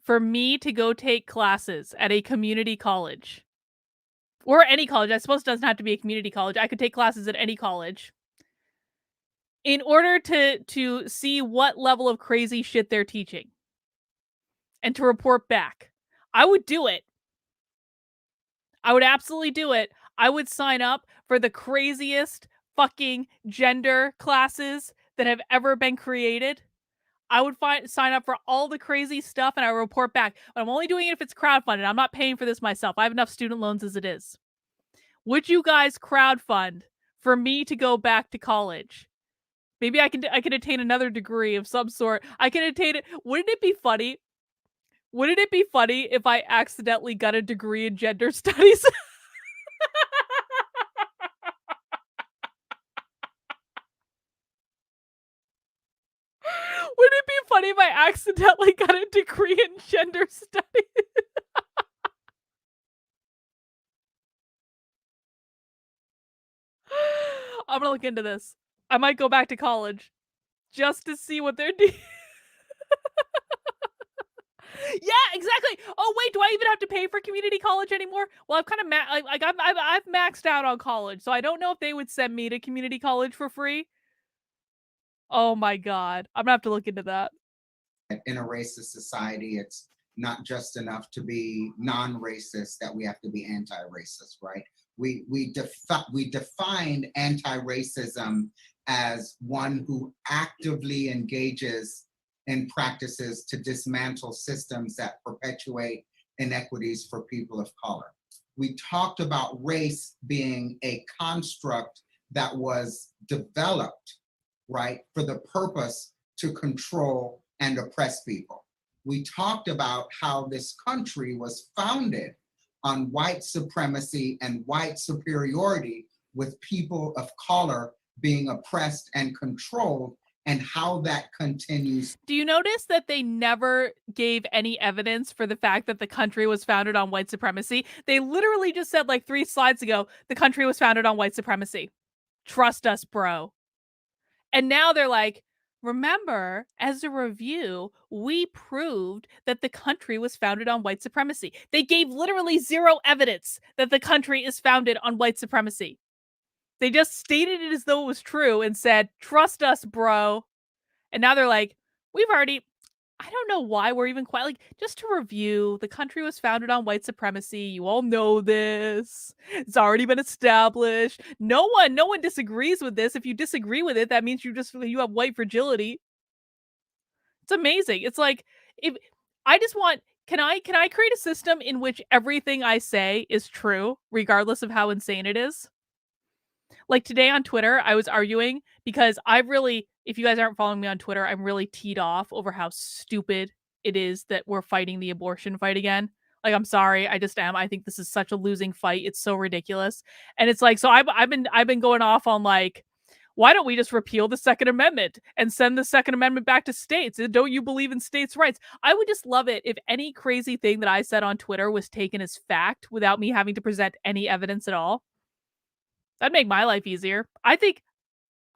for me to go take classes at a community college? Or any college. I suppose it doesn't have to be a community college. I could take classes at any college. In order to see what level of crazy shit they're teaching. And to report back. I would do it. I would absolutely do it. I would sign up for the craziest fucking gender classes that have ever been created. I would sign up for all the crazy stuff and I report back. But I'm only doing it if it's crowdfunded. I'm not paying for this myself. I have enough student loans as it is. Would you guys crowdfund for me to go back to college? Maybe I can attain another degree of some sort. I can attain it. Wouldn't it be funny? Wouldn't it be funny if I accidentally got a degree in gender studies? Wouldn't it be funny if I accidentally got a degree in gender studies? I'm gonna look into this. I might go back to college just to see what they're doing. Yeah, exactly. Oh wait, do I even have to pay for community college anymore? Well, I've kind of I've maxed out on college, so I don't know if they would send me to community college for free. Oh my god, I'm gonna have to look into that. In a racist society, it's not just enough to be non-racist, that we have to be anti-racist, right? We defined anti-racism as one who actively engages in practices to dismantle systems that perpetuate inequities for people of color. We talked about race being a construct that was developed, right, for the purpose to control and oppress people. We talked about how this country was founded on white supremacy and white superiority, with people of color being oppressed and controlled, and how that continues. Do you notice that they never gave any evidence for the fact that the country was founded on white supremacy? They literally just said like 3 slides ago, the country was founded on white supremacy. Trust us, bro. And now they're like, remember, as a review, we proved that the country was founded on white supremacy. They gave literally 0 evidence that the country is founded on white supremacy. They just stated it as though it was true and said, trust us, bro. And now they're like, we've already, I don't know why we're even quite like, just to review, the country was founded on white supremacy. You all know this. It's already been established. No one disagrees with this. If you disagree with it, that means you have white fragility. It's amazing. It's like, if I just want, can I create a system in which everything I say is true, regardless of how insane it is? Like today on Twitter, I was arguing because if you guys aren't following me on Twitter, I'm really teed off over how stupid it is that we're fighting the abortion fight again. Like, I'm sorry, I just am. I think this is such a losing fight. It's so ridiculous. And it's like, so I've been going off on like, why don't we just repeal the Second Amendment and send the Second Amendment back to states? Don't you believe in states' rights? I would just love it if any crazy thing that I said on Twitter was taken as fact without me having to present any evidence at all. That'd make my life easier. I think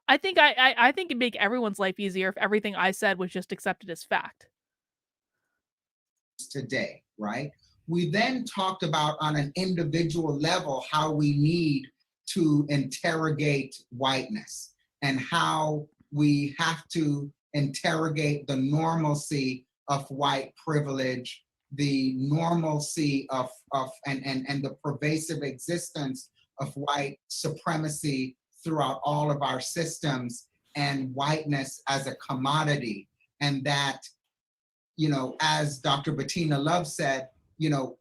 it'd make everyone's life easier if everything I said was just accepted as fact. Today, right? We then talked about on an individual level how we need to interrogate whiteness and how we have to interrogate the normalcy of white privilege, the normalcy of and the pervasive existence of white supremacy throughout all of our systems, and whiteness as a commodity. And that, you know, as Dr. Bettina Love said, you know,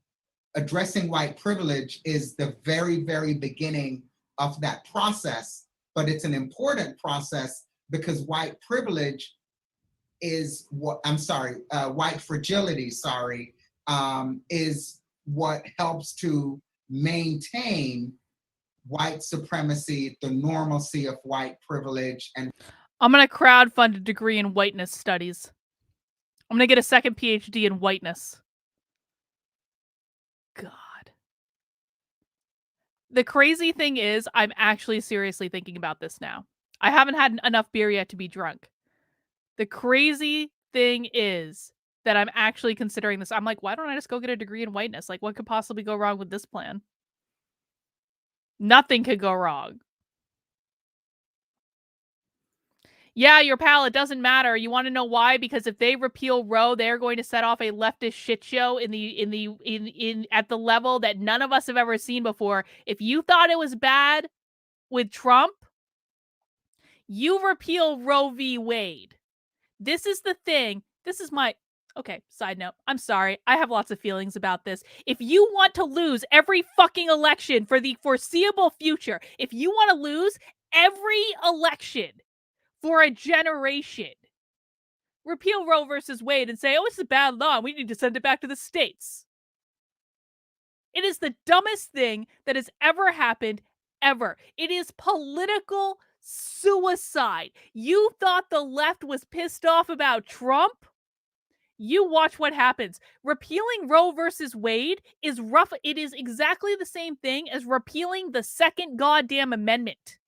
addressing white privilege is the very, very beginning of that process, but it's an important process because white privilege is what, white fragility, is what helps to maintain white supremacy, the normalcy of white privilege. And I'm going to crowdfund a degree in whiteness studies. I'm going to get a second PhD in whiteness. God. The crazy thing is, I'm actually seriously thinking about this now. I haven't had enough beer yet to be drunk. The crazy thing is that I'm actually considering this. I'm like, why don't I just go get a degree in whiteness? Like, what could possibly go wrong with this plan? Nothing could go wrong. Yeah, your pal, it doesn't matter. You want to know why? Because if they repeal Roe, they're going to set off a leftist shit show at the level that none of us have ever seen before. If you thought it was bad with Trump, You repeal Roe v. Wade. This is the thing. This is my... Okay, side note. I'm sorry. I have lots of feelings about this. If you want to lose every fucking election for the foreseeable future, if you want to lose every election for a generation, repeal Roe versus Wade and say, oh, it's a bad law. We need to send it back to the states. It is the dumbest thing that has ever happened, ever. It is political suicide. You thought the left was pissed off about Trump? You watch what happens. Repealing Roe versus Wade is rough. It is exactly the same thing as repealing the second goddamn amendment.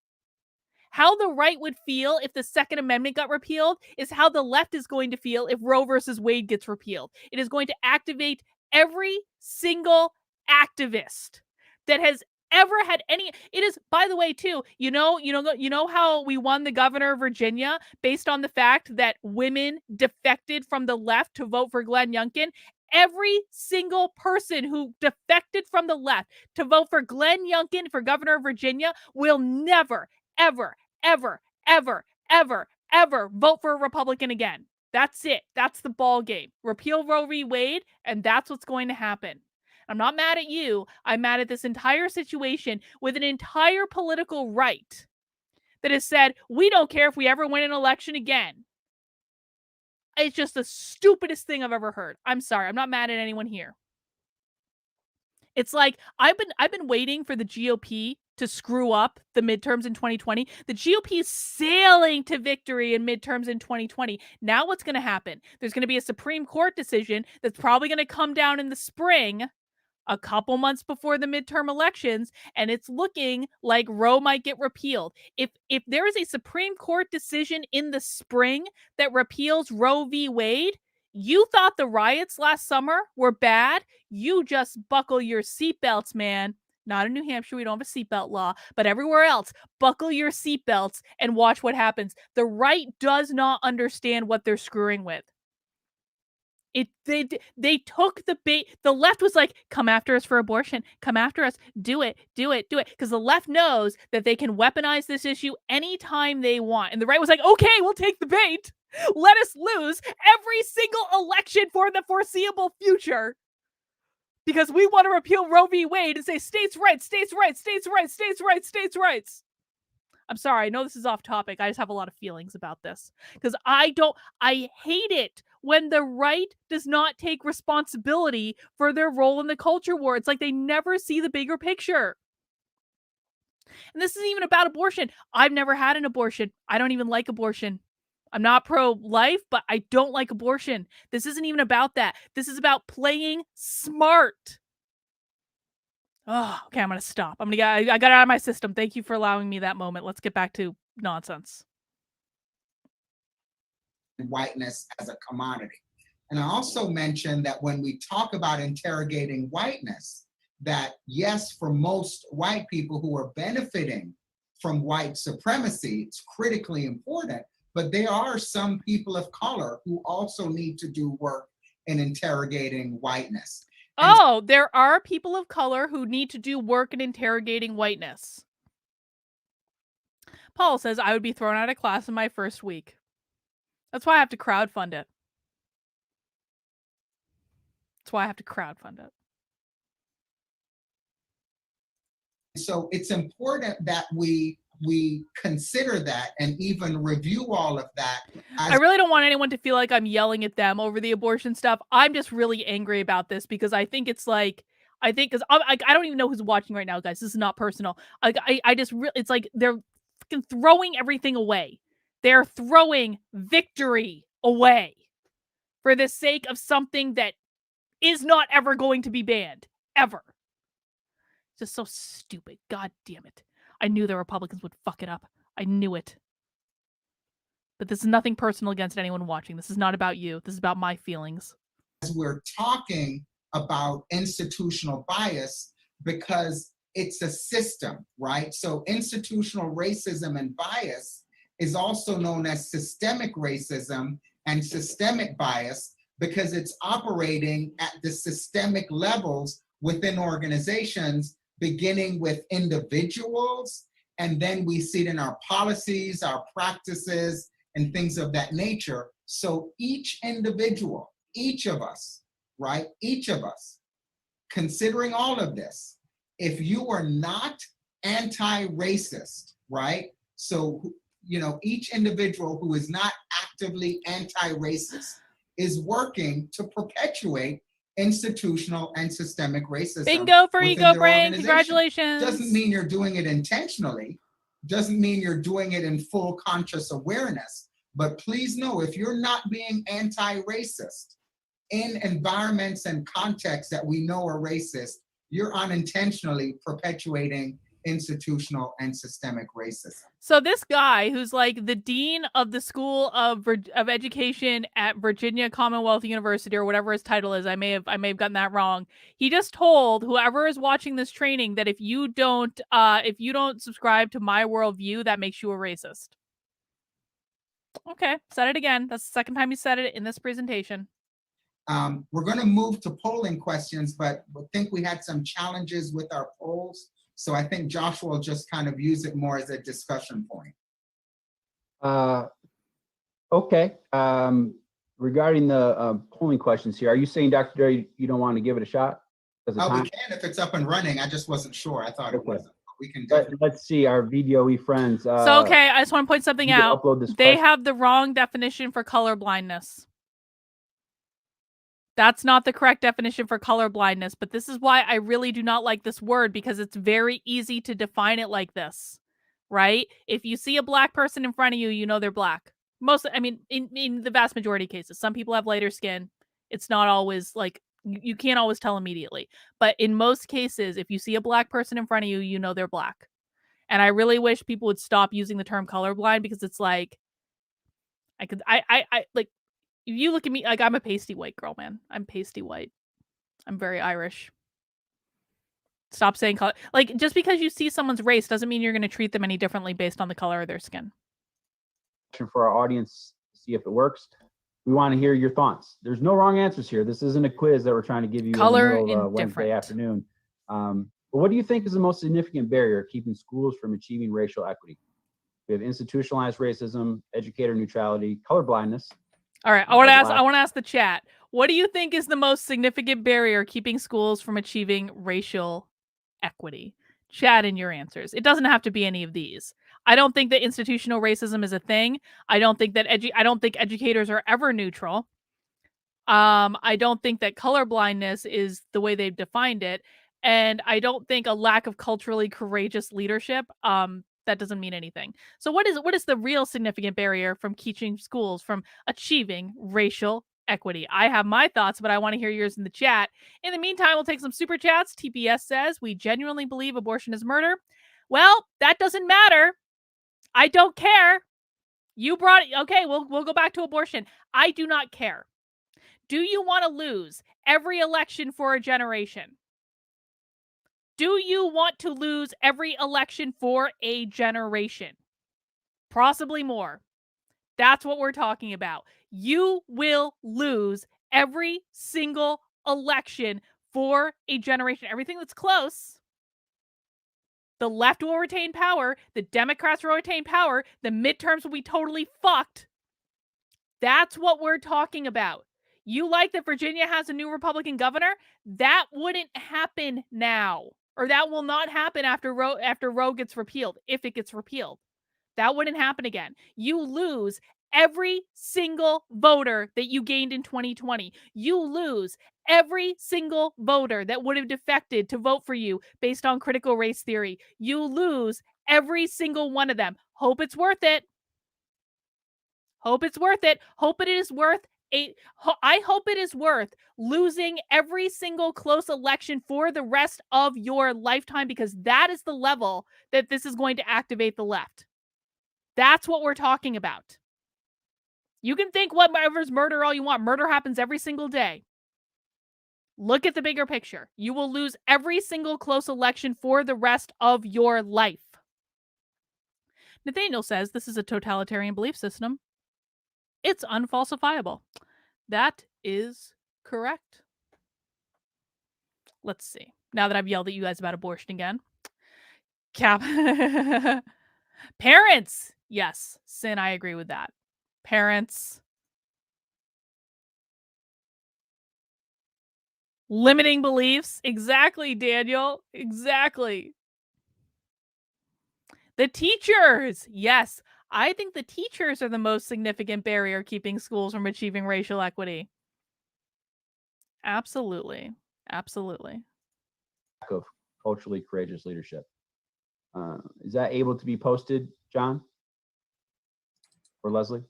How the right would feel if the Second Amendment got repealed is how the left is going to feel if Roe versus Wade gets repealed. It is going to activate every single activist that has ever had any... It is, by the way, too, you know how we won the governor of Virginia based on the fact that women defected from the left to vote for Glenn Youngkin? Every single person who defected from the left to vote for Glenn Youngkin for governor of Virginia will never, ever, ever, ever, ever, ever vote for a Republican again. That's it. That's the ball game. Repeal Roe v. Wade, and that's what's going to happen. I'm not mad at you. I'm mad at this entire situation with an entire political right that has said, we don't care if we ever win an election again. It's just the stupidest thing I've ever heard. I'm sorry. I'm not mad at anyone here. It's like, I've been waiting for the GOP to screw up the midterms in 2020. The GOP is sailing to victory in midterms in 2020. Now what's going to happen? There's going to be a Supreme Court decision that's probably going to come down in the spring, a couple months before the midterm elections, and it's looking like Roe might get repealed. If there is a Supreme Court decision in the spring that repeals Roe v. Wade, you thought the riots last summer were bad? You just buckle your seatbelts, man. Not in New Hampshire, we don't have a seatbelt law, but everywhere else, buckle your seatbelts and watch what happens. The right does not understand what they're screwing with. They took the bait. The left was like, come after us for abortion. Come after us. Do it. Do it. Do it. Because the left knows that they can weaponize this issue anytime they want. And the right was like, okay, we'll take the bait. Let us lose every single election for the foreseeable future. Because we want to repeal Roe v. Wade and say states' rights, states' rights, states' rights, states' rights, states' rights. I'm sorry, I know this is off topic. I just have a lot of feelings about this. Because I hate it when the right does not take responsibility for their role in the culture war. It's like they never see the bigger picture. And this isn't even about abortion. I've never had an abortion. I don't even like abortion. I'm not pro-life, but I don't like abortion. This isn't even about that. This is about playing smart. Oh, okay, I'm going to stop. I got it out of my system. Thank you for allowing me that moment. Let's get back to nonsense. Whiteness as a commodity. And I also mentioned that when we talk about interrogating whiteness, that yes, for most white people who are benefiting from white supremacy, it's critically important, but there are some people of color who also need to do work in interrogating whiteness. Oh, there are people of color who need to do work in interrogating whiteness. Paul says, I would be thrown out of class in my first week. That's why I have to crowdfund it. That's why I have to crowdfund it. So it's important that we consider that and even review all of that. I really don't want anyone to feel like I'm yelling at them over the abortion stuff. I'm just really angry about this because I think it's like, because I don't even know who's watching right now, guys. This is not personal. I just really, it's like they're fucking throwing everything away. They're throwing victory away for the sake of something that is not ever going to be banned. Ever. It's just so stupid. God damn it. I knew the Republicans would fuck it up. I knew it. But this is nothing personal against anyone watching. This is not about you. This is about my feelings. As we're talking about institutional bias, because it's a system, right? So institutional racism and bias is also known as systemic racism and systemic bias because it's operating at the systemic levels within organizations, beginning with individuals and then we see it in our policies, our practices, and things of that nature. So each individual, each of us, right? Each of us, considering all of this, if you are not anti-racist, right? So, you know, each individual who is not actively anti-racist is working to perpetuate institutional and systemic racism. Bingo for within ego their brain. organization. Congratulations. Doesn't mean you're doing it intentionally. Doesn't mean you're doing it in full conscious awareness. But please know, if you're not being anti-racist in environments and contexts that we know are racist, you're unintentionally perpetuating institutional and systemic racism. So this guy, who's like the dean of the School of Education at Virginia Commonwealth University, or whatever his title is, I may have gotten that wrong. He just told whoever is watching this training that if you don't subscribe to my worldview, that makes you a racist. Okay, said it again. That's the second time he said it in this presentation. We're going to move to polling questions, but I think we had some challenges with our polls. So I think Joshua will just kind of use it more as a discussion point. Okay. Regarding the polling questions here, are you saying, Dr. Dare, you don't want to give it a shot? We can if it's up and running. I just wasn't sure. I thought it wasn't. We can Let's see our VDOE friends. So, okay, I just want to point something out. They have the wrong definition for color blindness. That's not the correct definition for color blindness, but this is why I really do not like this word, because it's very easy to define it like this, right? If you see a black person in front of you, you know they're black. In the vast majority of cases. Some people have lighter skin. It's not always like, you can't always tell immediately. But in most cases, if you see a black person in front of you, you know they're black. And I really wish people would stop using the term colorblind, because it's like, like, if you look at me, like, I'm a pasty white girl, man. I'm pasty white. I'm very Irish. Stop saying color. Like, just because you see someone's race doesn't mean you're going to treat them any differently based on the color of their skin. For our audience, see if it works. We want to hear your thoughts. There's no wrong answers here. This isn't a quiz that we're trying to give you Color in the middle of Wednesday afternoon. But what do you think is the most significant barrier keeping schools from achieving racial equity? We have institutionalized racism, educator neutrality, color blindness. All right, I want to ask the chat. What do you think is the most significant barrier keeping schools from achieving racial equity? Chat in your answers. It doesn't have to be any of these. I don't think that institutional racism is a thing. I don't think that educators are ever neutral. I don't think that color blindness is the way they've defined it, and I don't think a lack of culturally courageous leadership. That doesn't mean anything. So what is the real significant barrier from teaching schools from achieving racial equity? I have my thoughts, but I want to hear yours in the chat. In the meantime, we'll take some super chats. TPS says, we genuinely believe abortion is murder. Well, that doesn't matter. I don't care. You brought it. Okay, we'll go back to abortion. I do not care. Do you want to lose every election for a generation? Do you want to lose every election for a generation? Possibly more. That's what we're talking about. You will lose every single election for a generation. Everything that's close. The left will retain power. The Democrats will retain power. The midterms will be totally fucked. That's what we're talking about. You like that Virginia has a new Republican governor? That wouldn't happen now. Or that will not happen after Roe gets repealed, if it gets repealed. That wouldn't happen again. You lose every single voter that you gained in 2020. You lose every single voter that would have defected to vote for you based on critical race theory. You lose every single one of them. Hope it's worth it. Hope it's worth it. Hope it is worth I hope it is worth losing every single close election for the rest of your lifetime, because that is the level that this is going to activate the left. That's what we're talking about. You can think whatever's murder all you want. Murder happens every single day. Look at the bigger picture. You will lose every single close election for the rest of your life. Nathaniel says this is a totalitarian belief system. It's unfalsifiable. That is correct. Let's see. Now that I've yelled at you guys about abortion again. Parents. Yes. Sin, I agree with that. Parents. Limiting beliefs. Exactly, Daniel. Exactly. The teachers. Yes. I think the teachers are the most significant barrier keeping schools from achieving racial equity. Absolutely. Absolutely. Of culturally courageous leadership. Is that able to be posted, John or Leslie?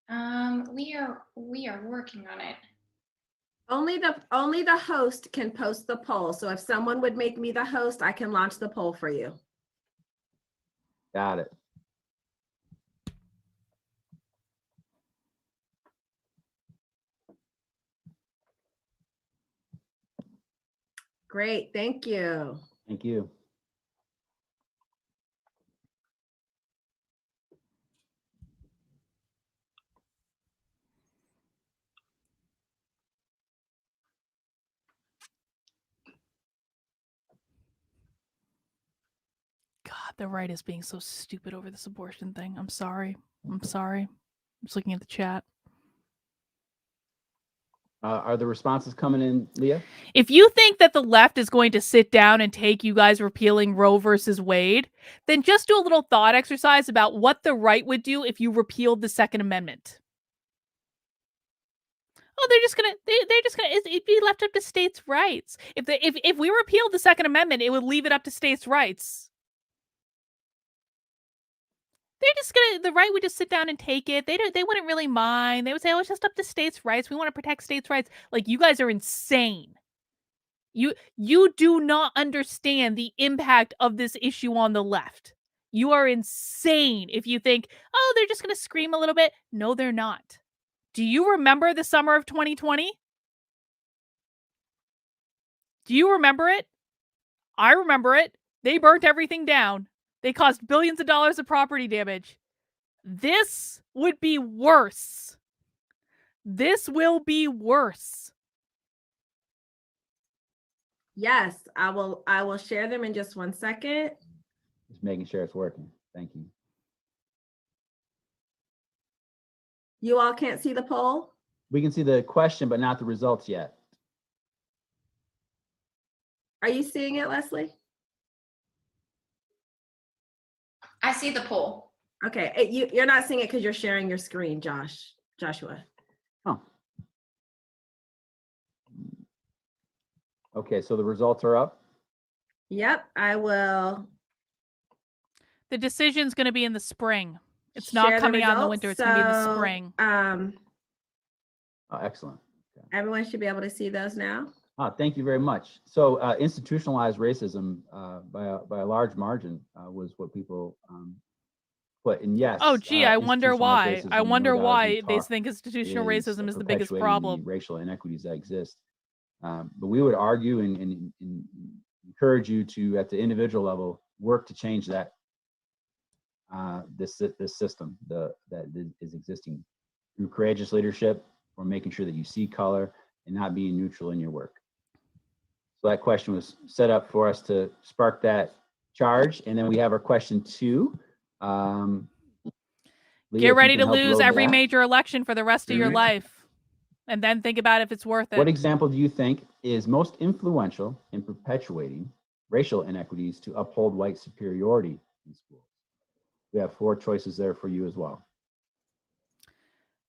We are working on it. Only the host can post the poll. So if someone would make me the host, I can launch the poll for you. Got it. Great, thank you. Thank you. God, the right is being so stupid over this abortion thing. I'm sorry. I'm sorry. I'm just looking at the chat. Are the responses coming in, Leah? If you think that the left is going to sit down and take you guys repealing Roe versus Wade, then just do a little thought exercise about what the right would do if you repealed the Second Amendment. Oh, it'd be left up to states' rights. If we repealed the Second Amendment, it would leave it up to states' rights. The right would just sit down and take it. They wouldn't really mind. They would say, oh, it's just up to states' rights. We want to protect states' rights. Like, you guys are insane. You do not understand the impact of this issue on the left. You are insane if you think, oh, they're just going to scream a little bit. No, they're not. Do you remember the summer of 2020? Do you remember it? I remember it. They burnt everything down. They caused billions of dollars of property damage. This would be worse. This will be worse. Yes, I will share them in just 1 second. Just making sure it's working. Thank you. You all can't see the poll? We can see the question, but not the results yet. Are you seeing it, Leslie? I see the poll. Okay, you're not seeing it because you're sharing your screen, Joshua. Oh. Okay, so the results are up. Yep, I will. The decision's going to be in the spring. It's not share coming out in the winter. It's going to be in the So, spring. Oh, excellent. Okay. Everyone should be able to see those now. Thank you very much. So institutionalized racism by a large margin was what people put. And yes. Oh, gee, I wonder why. institutionalized I racism, wonder no doubt, as why we they talk, think institutional racism is the biggest perpetuating problem. the racial inequities that exist. But we would argue and encourage you to, at the individual level, work to change that. This system that is existing through courageous leadership, or making sure that you see color and not being neutral in your work. So that question was set up for us to spark that charge, and then we have our question 2. Leah, Get ready to lose every major election for the rest of your Mhm. life, and then think about if it's worth it. What example do you think is most influential in perpetuating racial inequities to uphold white superiority in schools? We have 4 choices there for you as well.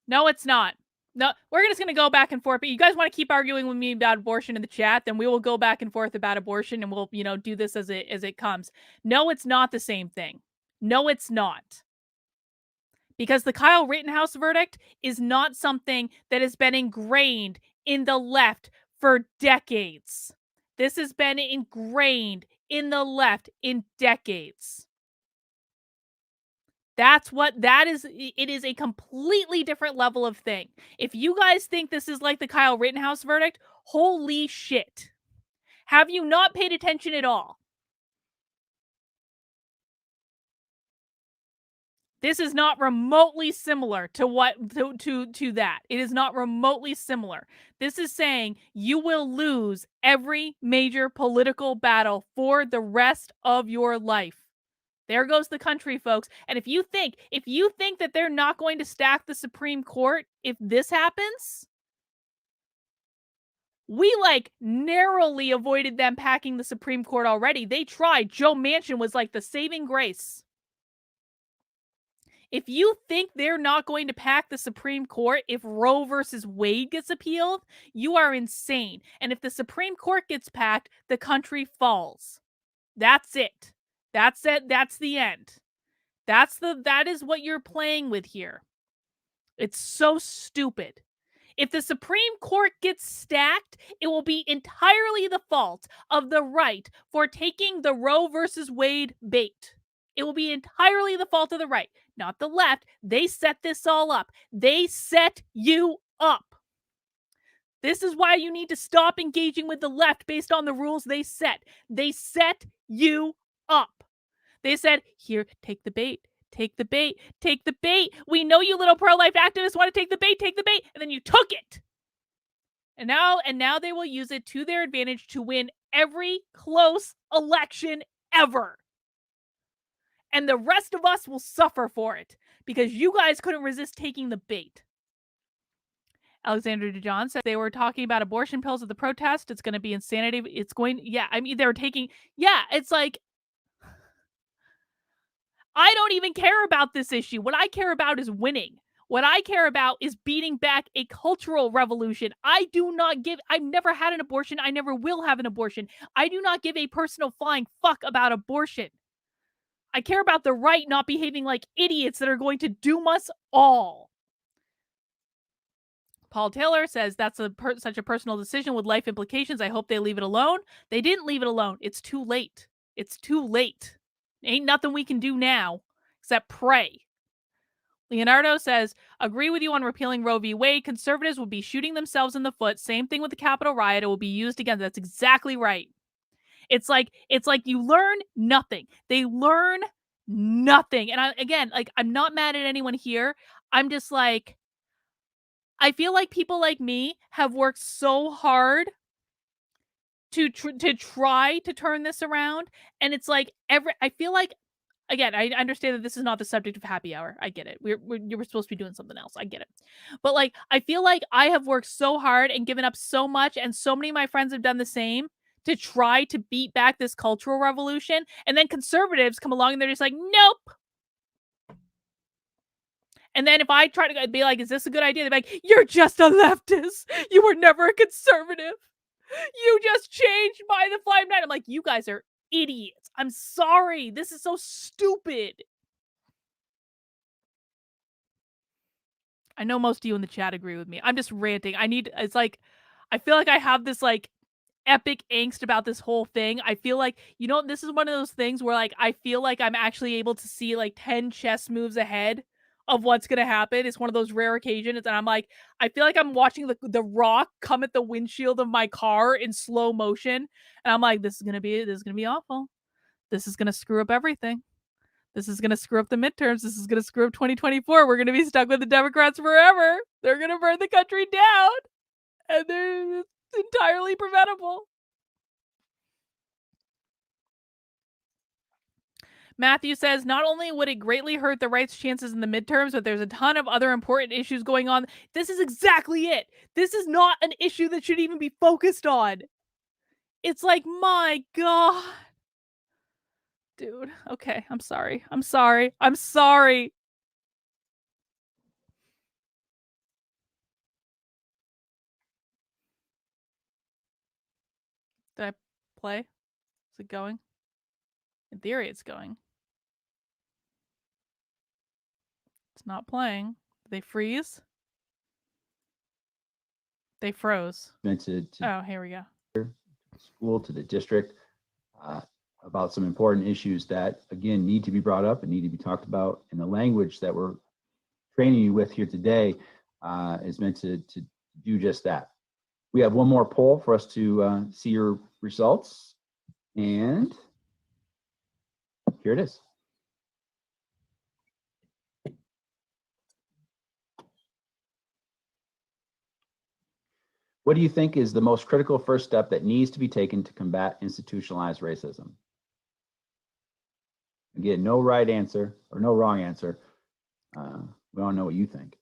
No, it's not. No, we're just going to go back and forth. But you guys want to keep arguing with me about abortion in the chat, then we will go back and forth about abortion, and we'll, do this as it comes. No, it's not the same thing. No, it's not. Because the Kyle Rittenhouse verdict is not something that has been ingrained in the left for decades. This has been ingrained in the left in decades. That is. It is a completely different level of thing. If you guys think this is like the Kyle Rittenhouse verdict, holy shit. Have you not paid attention at all? This is not remotely similar to that. It is not remotely similar. This is saying you will lose every major political battle for the rest of your life. There goes the country, folks. And if you think that they're not going to stack the Supreme Court if this happens, we like narrowly avoided them packing the Supreme Court already. They tried. Joe Manchin was like the saving grace. If you think they're not going to pack the Supreme Court if Roe versus Wade gets appealed, you are insane. And if the Supreme Court gets packed, the country falls. That's it. That's it. That's the end. That is what you're playing with here. It's so stupid. If the Supreme Court gets stacked, it will be entirely the fault of the right for taking the Roe versus Wade bait. It will be entirely the fault of the right, not the left. They set this all up. They set you up. This is why you need to stop engaging with the left based on the rules they set. They set you up. They said, here, take the bait. Take the bait. Take the bait. We know you little pro-life activists want to take the bait. Take the bait. And then you took it. And now they will use it to their advantage to win every close election ever. And the rest of us will suffer for it because you guys couldn't resist taking the bait. Alexander DeJohn said they were talking about abortion pills at the protest. It's going to be insanity. It's going, yeah, I mean, they were taking, yeah, it's like, I don't even care about this issue. What I care about is winning. What I care about is beating back a cultural revolution. I've never had an abortion. I never will have an abortion. I do not give a personal flying fuck about abortion. I care about the right not behaving like idiots that are going to doom us all. Paul Taylor says that's such a personal decision with life implications. I hope they leave it alone. They didn't leave it alone. It's too late. It's too late. Ain't nothing we can do now except pray. Leonardo says, agree with you on repealing Roe v. Wade. Conservatives will be shooting themselves in the foot. Same thing with the Capitol riot. It will be used again. That's exactly right. It's like you learn nothing. They learn nothing. And I'm not mad at anyone here. I'm just like, I feel like people like me have worked so hard to try to turn this around. And it's like I feel like, again, I understand that this is not the subject of happy hour. I get it. You were supposed to be doing something else. I get it. But like, I feel like I have worked so hard and given up so much, and so many of my friends have done the same to try to beat back this cultural revolution. And then conservatives come along and they're just like, nope. And then if I try to be like, is this a good idea? They're like, you're just a leftist. You were never a conservative. You just changed by the fly of night. I'm like, you guys are idiots. I'm sorry. This is so stupid. I know most of you in the chat agree with me. I'm just ranting. It's like, I feel like I have this like epic angst about this whole thing. I feel like, this is one of those things where like, I feel like I'm actually able to see like 10 chess moves ahead of what's going to happen. It's one of those rare occasions. And I'm like, I feel like I'm watching the rock come at the windshield of my car in slow motion. And I'm like, this is going to be awful. This is going to screw up everything. This is going to screw up the midterms. This is going to screw up 2024. We're going to be stuck with the Democrats forever. They're going to burn the country down. And it's entirely preventable. Matthew says, not only would it greatly hurt the right's chances in the midterms, but there's a ton of other important issues going on. This is exactly it. This is not an issue that should even be focused on. It's like, my God. Dude, okay, I'm sorry. I'm sorry. I'm sorry. Did I play? Is it going? In theory, it's going. It's not playing. Did they freeze? They froze. Oh, here we go. School to the district about some important issues that, again, need to be brought up and need to be talked about. And the language that we're training you with here today is meant to do just that. We have one more poll for us to see your results. And here it is. What do you think is the most critical first step that needs to be taken to combat institutionalized racism? Again, no right answer or no wrong answer. We all know what you think.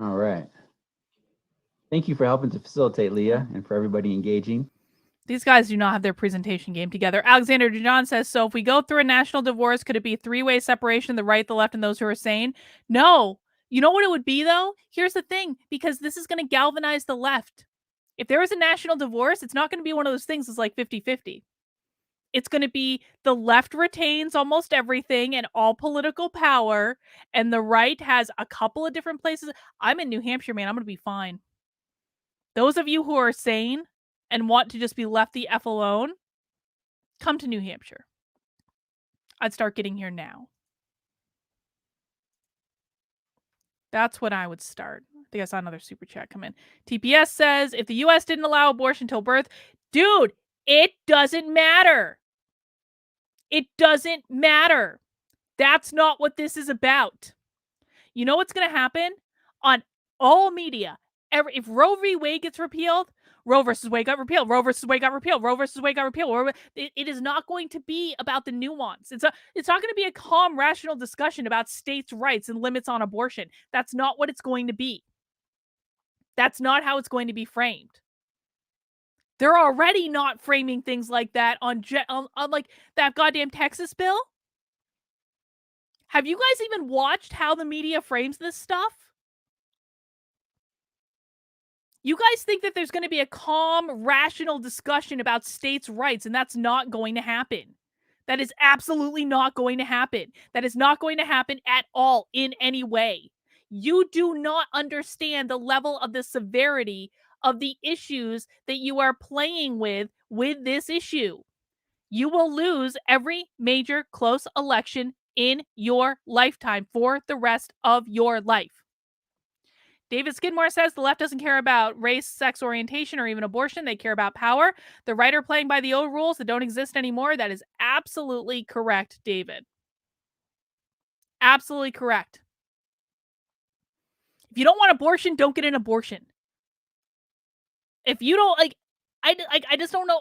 All right. Thank you for helping to facilitate, Leah, and for everybody engaging. These guys do not have their presentation game together. Alexander DeJohn says, so if we go through a national divorce, could it be three-way separation, the right, the left, and those who are sane? No. You know what it would be, though? Here's the thing, because this is going to galvanize the left. If there is a national divorce, it's not going to be one of those things that's like 50-50. It's going to be the left retains almost everything and all political power, and the right has a couple of different places. I'm in New Hampshire, man. I'm going to be fine. Those of you who are sane and want to just be left the F alone, come to New Hampshire. I'd start getting here now. That's when I would start. I think I saw another super chat come in. TPS says, if the U.S. didn't allow abortion till birth, dude, it doesn't matter. It doesn't matter. That's not what this is about. You know what's going to happen? On all media, if Roe v. Wade gets repealed, Roe versus Wade got repealed, Roe versus Wade got repealed, Roe versus Wade got repealed. It is not going to be about the nuance. It's not going to be a calm, rational discussion about states' rights and limits on abortion. That's not what it's going to be. That's not how it's going to be framed. They're already not framing things like that on like that goddamn Texas bill. Have you guys even watched how the media frames this stuff? You guys think that there's going to be a calm, rational discussion about states' rights, and that's not going to happen. That is absolutely not going to happen. That is not going to happen at all in any way. You do not understand the level of the severity of the issues that you are playing with this issue. You will lose every major close election in your lifetime for the rest of your life. David Skidmore says the left doesn't care about race, sex orientation, or even abortion. They care about power. The right are playing by the old rules that don't exist anymore. That is absolutely correct, David. Absolutely correct. If you don't want abortion, don't get an abortion. If you don't like, I just don't know.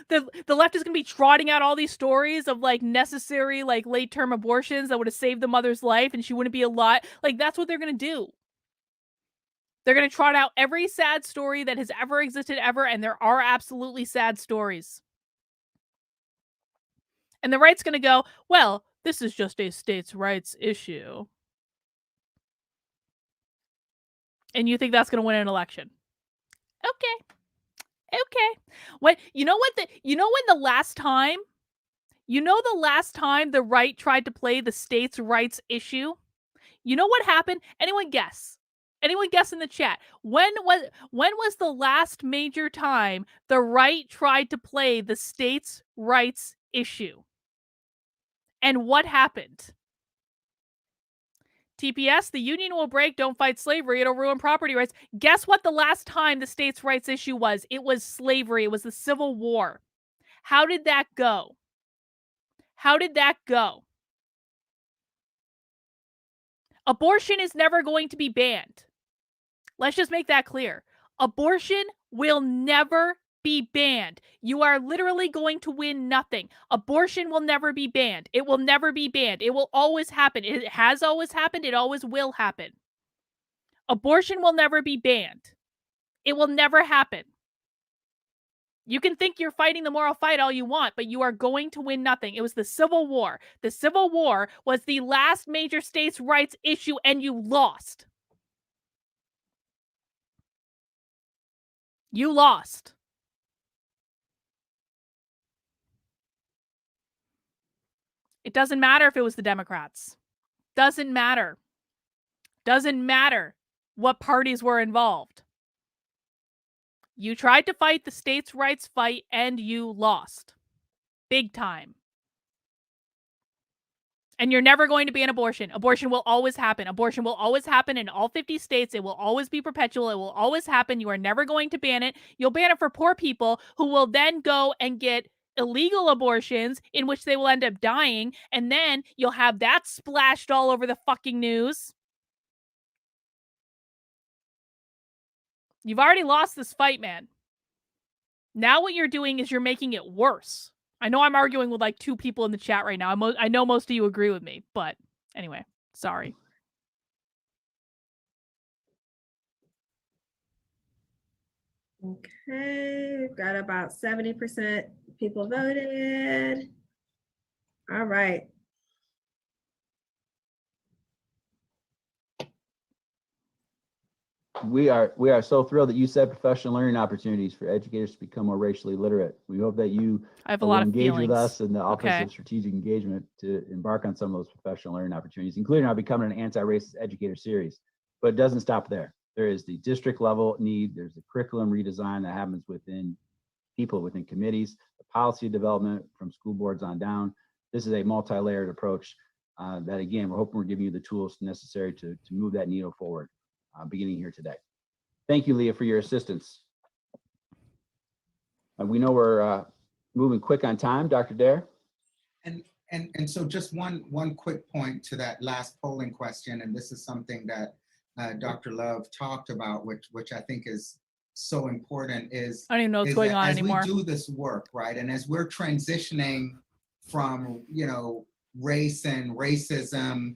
The left is going to be trotting out all these stories of like necessary like late term abortions that would have saved the mother's life and she wouldn't be alive. Like that's what they're going to do. They're going to trot out every sad story that has ever existed ever, and there are absolutely sad stories. And the right's going to go, well, this is just a states' rights issue. And you think that's going to win an election? Okay. When the last time the right tried to play the states' rights issue? You know what happened? Anyone guess? Anyone guess in the chat? When was the last major time the right tried to play the states' rights issue? And what happened? TPS, the union will break, don't fight slavery, it'll ruin property rights. Guess what the last time the states' rights issue was? It was slavery. It was the Civil War. How did that go? How did that go? Abortion is never going to be banned. Let's just make that clear. Abortion will never be banned. You are literally going to win nothing. Abortion will never be banned. It will never be banned. It will always happen. It has always happened. It always will happen. Abortion will never be banned. It will never happen. You can think you're fighting the moral fight all you want, but you are going to win nothing. It was the Civil War. The Civil War was the last major states' rights issue, and you lost. You lost. It doesn't matter if it was the Democrats. Doesn't matter. Doesn't matter what parties were involved. You tried to fight the states' rights fight and you lost. Big time. And you're never going to ban abortion. Abortion will always happen. Abortion will always happen in all 50 states. It will always be perpetual. It will always happen. You are never going to ban it. You'll ban it for poor people who will then go and get illegal abortions in which they will end up dying. And then you'll have that splashed all over the fucking news. You've already lost this fight, man. Now what you're doing is you're making it worse. I know I'm arguing with like 2 people in the chat right now. I know most of you agree with me, but anyway, sorry. Okay, we've got about 70% people voted. All right. We are so thrilled that you set professional learning opportunities for educators to become more racially literate. We hope that you I have a will lot of engage feelings with us in the Office Okay. of Strategic Engagement to embark on some of those professional learning opportunities, including our Becoming an Anti-Racist Educator series. But it doesn't stop there. There is the district level need, there's the curriculum redesign that happens within people, within committees, the policy development from school boards on down. This is a multi-layered approach that, again, we're hoping we're giving you the tools necessary to move that needle forward beginning here today. Thank you, Leah, for your assistance. We know we're moving quick on time, Dr. Dare. And so just one quick point to that last polling question, and this is something that Dr. Love talked about, which I think is so important, is I don't even know what's going on anymore. As we do this work, right, and as we're transitioning from, race and racism,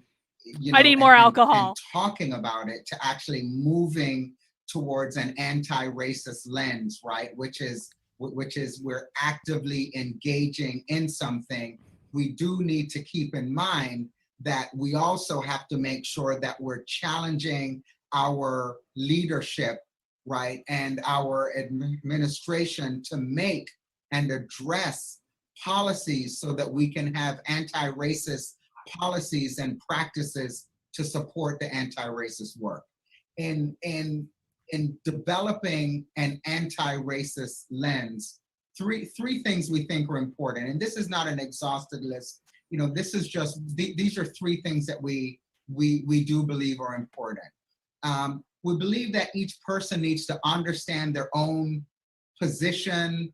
I need more alcohol. and talking about it, to actually moving towards an anti-racist lens, right, which is we're actively engaging in something. We do need to keep in mind that we also have to make sure that we're challenging our leadership, right, and our administration to make and address policies so that we can have anti-racist policies and practices to support the anti-racist work. In developing an anti-racist lens, three things we think are important, and this is not an exhaustive list. This is just these are 3 things that we do believe are important. We believe that each person needs to understand their own position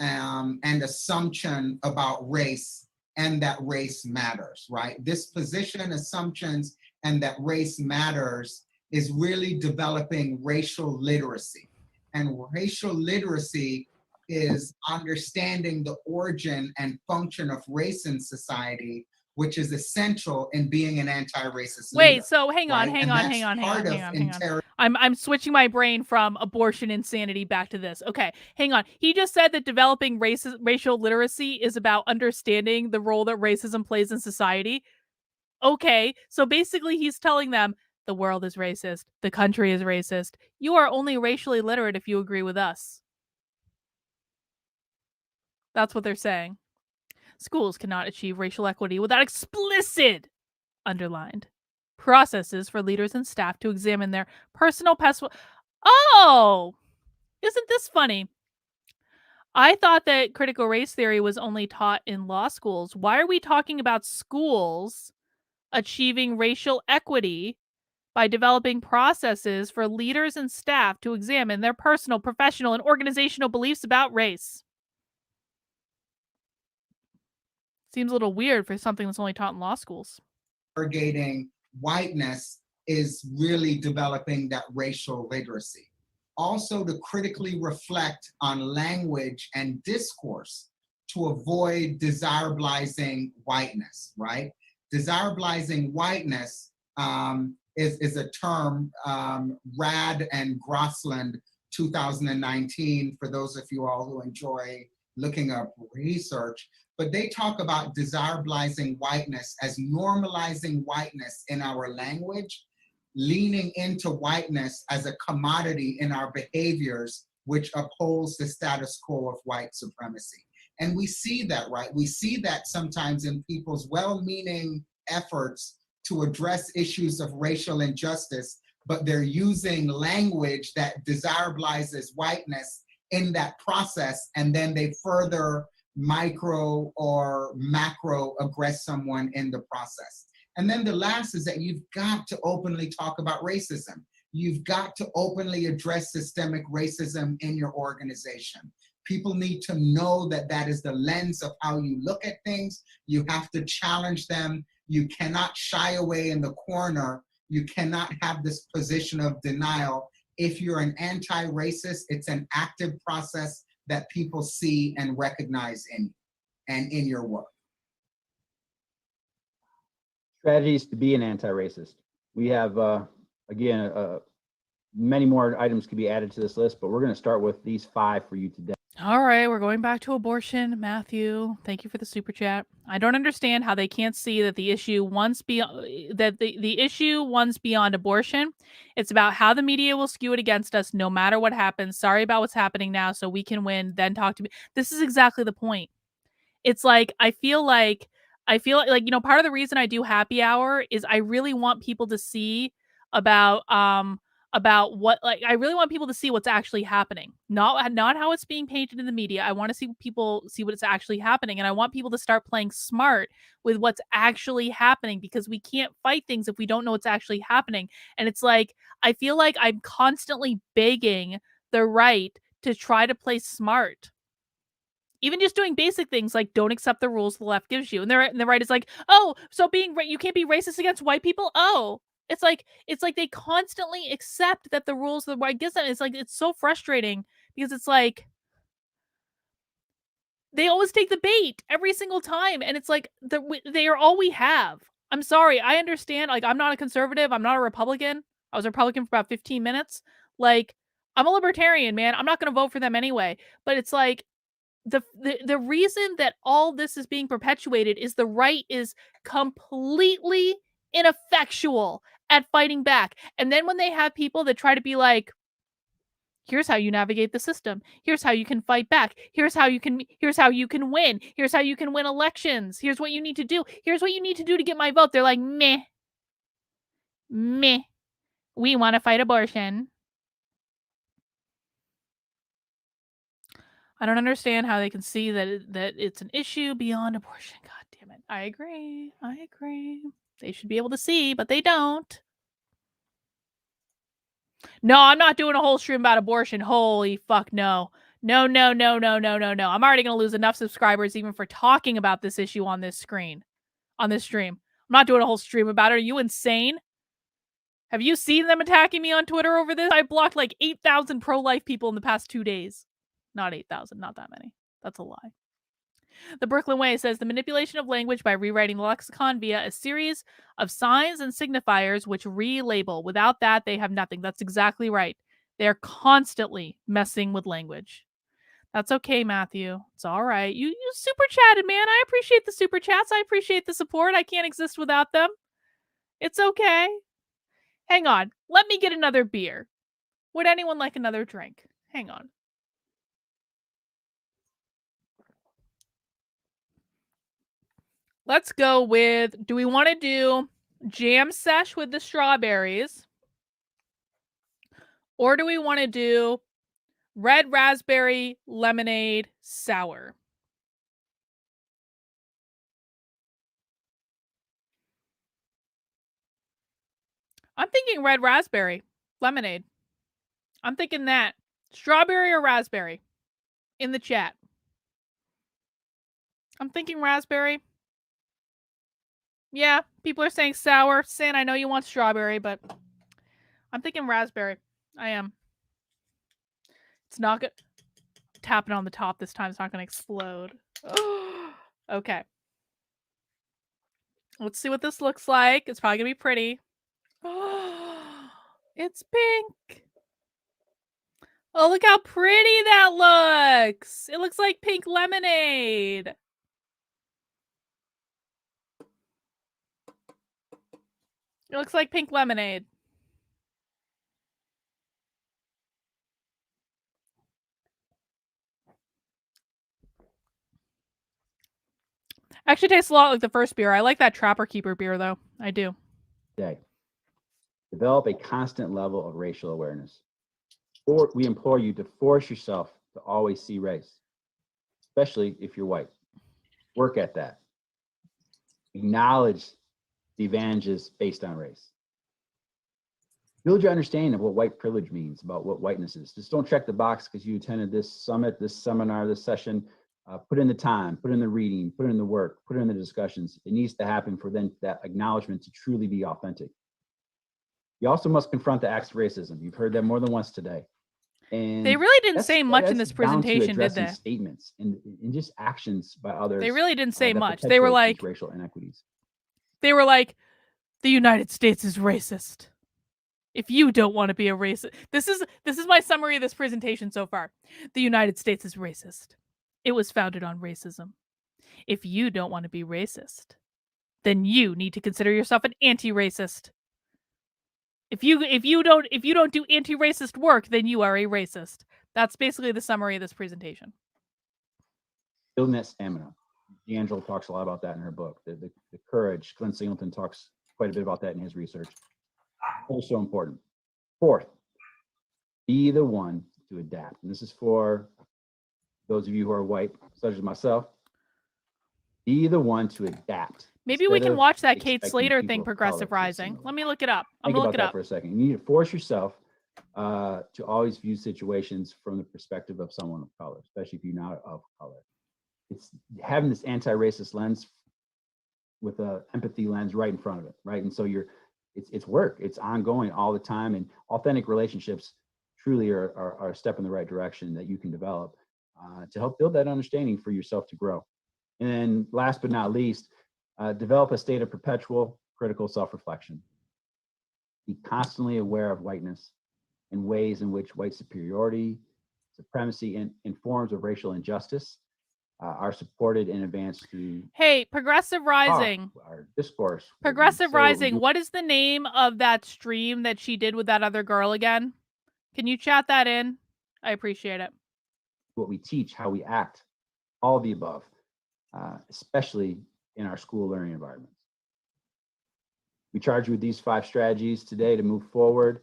and assumption about race, and that race matters, right? This position, assumptions, and that race matters is really developing racial literacy. And racial literacy is understanding the origin and function of race in society, which is essential in being an anti-racist leader. Wait, so hang on. I'm switching my brain from abortion insanity back to this. Okay, hang on. He just said that developing racial literacy is about understanding the role that racism plays in society. Okay, so basically he's telling them the world is racist, the country is racist. You are only racially literate if you agree with us. That's what they're saying. Schools cannot achieve racial equity without explicit, underlined, processes for leaders and staff to examine their personal past. Oh, isn't this funny? I thought that critical race theory was only taught in law schools. Why are we talking about schools achieving racial equity by developing processes for leaders and staff to examine their personal, professional, and organizational beliefs about race? Seems a little weird for something that's only taught in law schools. Interrogating whiteness is really developing that racial literacy. Also, to critically reflect on language and discourse to avoid desirabilizing whiteness, right? Desirabilizing whiteness is a term, Rad and Grossland, 2019, for those of you all who enjoy looking up research. But they talk about desirabilizing whiteness as normalizing whiteness in our language, leaning into whiteness as a commodity in our behaviors, which upholds the status quo of white supremacy. And we see that, right? We see that sometimes in people's well-meaning efforts to address issues of racial injustice, but they're using language that desirabilizes whiteness in that process, and then they further micro or macro aggress someone in the process. And then the last is that you've got to openly talk about racism. You've got to openly address systemic racism in your organization. People need to know that that is the lens of how you look at things. You have to challenge them. You cannot shy away in the corner. You cannot have this position of denial. If you're an anti-racist, it's an active process that people see and recognize in you and in your work. Strategies to be an anti-racist. We have, again, many more items could be added to this list, but we're going to start with these 5 for you today. All right, we're going back to abortion. Matthew, thank you for the super chat. I don't understand how they can't see that the issue once beyond the issue once beyond abortion. It's about how the media will skew it against us no matter what happens. Sorry about what's happening now, so we can win. Then talk to me. This is exactly the point. It's like I feel like you know, part of the reason I do happy hour is I really want people to see about what, like, I really want people to see what's actually happening. Not how it's being painted in the media. I want to see people see what's actually happening, and I want people to start playing smart with what's actually happening, because we can't fight things if we don't know what's actually happening. And it's like I feel like I'm constantly begging the right to try to play smart. Even just doing basic things like don't accept the rules the left gives you. And the right is like, oh, so you can't be racist against white people? Oh. It's like they constantly accept that the rules the right gives them. It's like, it's so frustrating because it's like they always take the bait every single time. And it's like they are all we have. I'm sorry. I understand. Like, I'm not a conservative. I'm not a Republican. I was a Republican for about 15 minutes. Like, I'm a libertarian, man. I'm not going to vote for them anyway. But it's like, the reason that all this is being perpetuated is the right is completely ineffectual at fighting back. And then when they have people that try to be like, here's how you navigate the system, here's how you can fight back, here's how you can win, here's how you can win elections, here's what you need to do, here's what you need to do to get my vote, they're like, meh, we want to fight abortion. I don't understand how they can see that it's an issue beyond abortion. God damn it. I agree. They should be able to see, but they don't. No, I'm not doing a whole stream about abortion. Holy fuck, no. No. I'm already going to lose enough subscribers even for talking about this issue on this stream. I'm not doing a whole stream about it. Are you insane? Have you seen them attacking me on Twitter over this? I blocked like 8,000 pro-life people in the past 2 days. Not 8,000, not that many. That's a lie. The Brooklyn Way says the manipulation of language by rewriting the lexicon via a series of signs and signifiers which relabel. Without that, they have nothing. That's exactly right. They're constantly messing with language. That's okay, Matthew. It's all right. You super chatted, man. I appreciate the super chats. I appreciate the support. I can't exist without them. It's okay. Hang on. Let me get another beer. Would anyone like another drink? Hang on. Let's go with, do we want to do jam sesh with the strawberries? Or do we want to do red raspberry lemonade sour? I'm thinking red raspberry lemonade. I'm thinking that. Strawberry or raspberry? In the chat. I'm thinking raspberry. Yeah, people are saying sour. Sin, I know you want strawberry, but I'm thinking raspberry. I am. It's not good. Tapping on the top this time. It's not going to explode. Okay. Let's see what this looks like. It's probably going to be pretty. It's pink. Oh, look how pretty that looks. It looks like pink lemonade. It looks like pink lemonade. Actually tastes a lot like the first beer. I like that Trapper Keeper beer, though. I do. Today. Develop a constant level of racial awareness. Or we implore you to force yourself to always see race. especially if you're white. Work at that. Acknowledge the advantages based on race. Build your understanding of what white privilege means, about what whiteness is. Just don't check the box because you attended this summit, this seminar, this session. Put in the time, put in the reading, put in the work, put in the discussions. It needs to happen for then that acknowledgement to truly be authentic. You also must confront the acts of racism. You've heard that more than once today. And They really didn't that's- say much in that's this down to presentation, did addressing they? statements and just actions by others. They really didn't say that much. They were perpetuate these like, racial inequities. the United States is racist. If you don't want to be a racist, this is my summary of this presentation so far. The United States is racist. It was founded on racism. If you don't want to be racist, then you need to consider yourself an anti-racist. If you don't do anti-racist work, then you are a racist. That's basically the summary of this presentation. Building that stamina. D'Angelo talks a lot about that in her book. The courage. Glenn Singleton talks quite a bit about that in his research. Also important. Fourth, be the one to adapt. And this is for those of you who are white, such as myself. Be the one to adapt. Maybe we instead can of watch that Kate expecting Slater people thing, of Progressive color to Rising. assimilate. Let me look it up. I'm Think gonna about look it that up. for a second. You need to force yourself to always view situations from the perspective of someone of color, especially if you're not of color. It's having this anti-racist lens with a empathy lens right in front of it, right? And so it's work. It's ongoing all the time, and authentic relationships truly are a step in the right direction that you can develop to help build that understanding for yourself to grow. And then last but not least, develop a state of perpetual critical self-reflection. Be constantly aware of whiteness and ways in which white superiority, supremacy, and forms of racial injustice are supported and advanced through Hey, Progressive Rising. our discourse. Progressive Rising, what is the name of that stream that she did with that other girl again? Can you chat that in? I appreciate it. What we teach, how we act, all of the above, especially in our school learning environments. We charge you with these 5 strategies today to move forward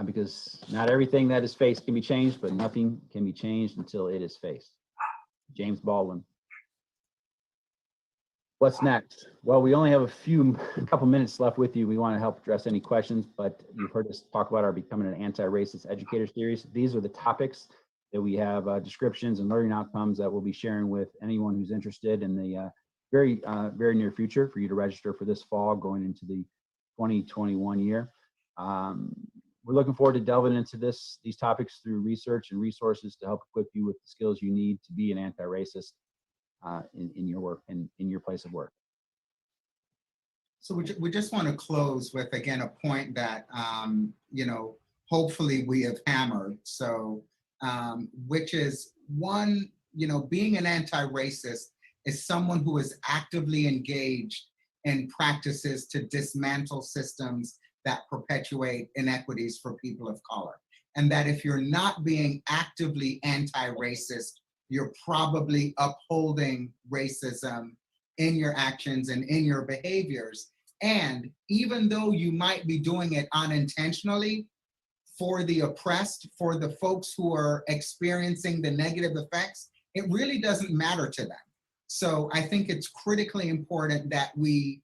because not everything that is faced can be changed, but nothing can be changed until it is faced. James Baldwin. What's next? Well, we only have a couple minutes left with you. We want to help address any questions, but you've heard us talk about our Becoming an Anti-Racist Educator series. These are the topics that we have descriptions and learning outcomes that we'll be sharing with anyone who's interested in the very near future for you to register for this fall going into the 2021 year. We're looking forward to delving into these topics through research and resources to help equip you with the skills you need to be an anti-racist in your work and in your place of work. So we just want to close with, again, a point that, hopefully we have hammered. So, which is one, being an anti-racist is someone who is actively engaged in practices to dismantle systems that perpetuate inequities for people of color. And that if you're not being actively anti-racist, you're probably upholding racism in your actions and in your behaviors. And even though you might be doing it unintentionally, for the oppressed, for the folks who are experiencing the negative effects, it really doesn't matter to them. So I think it's critically important that we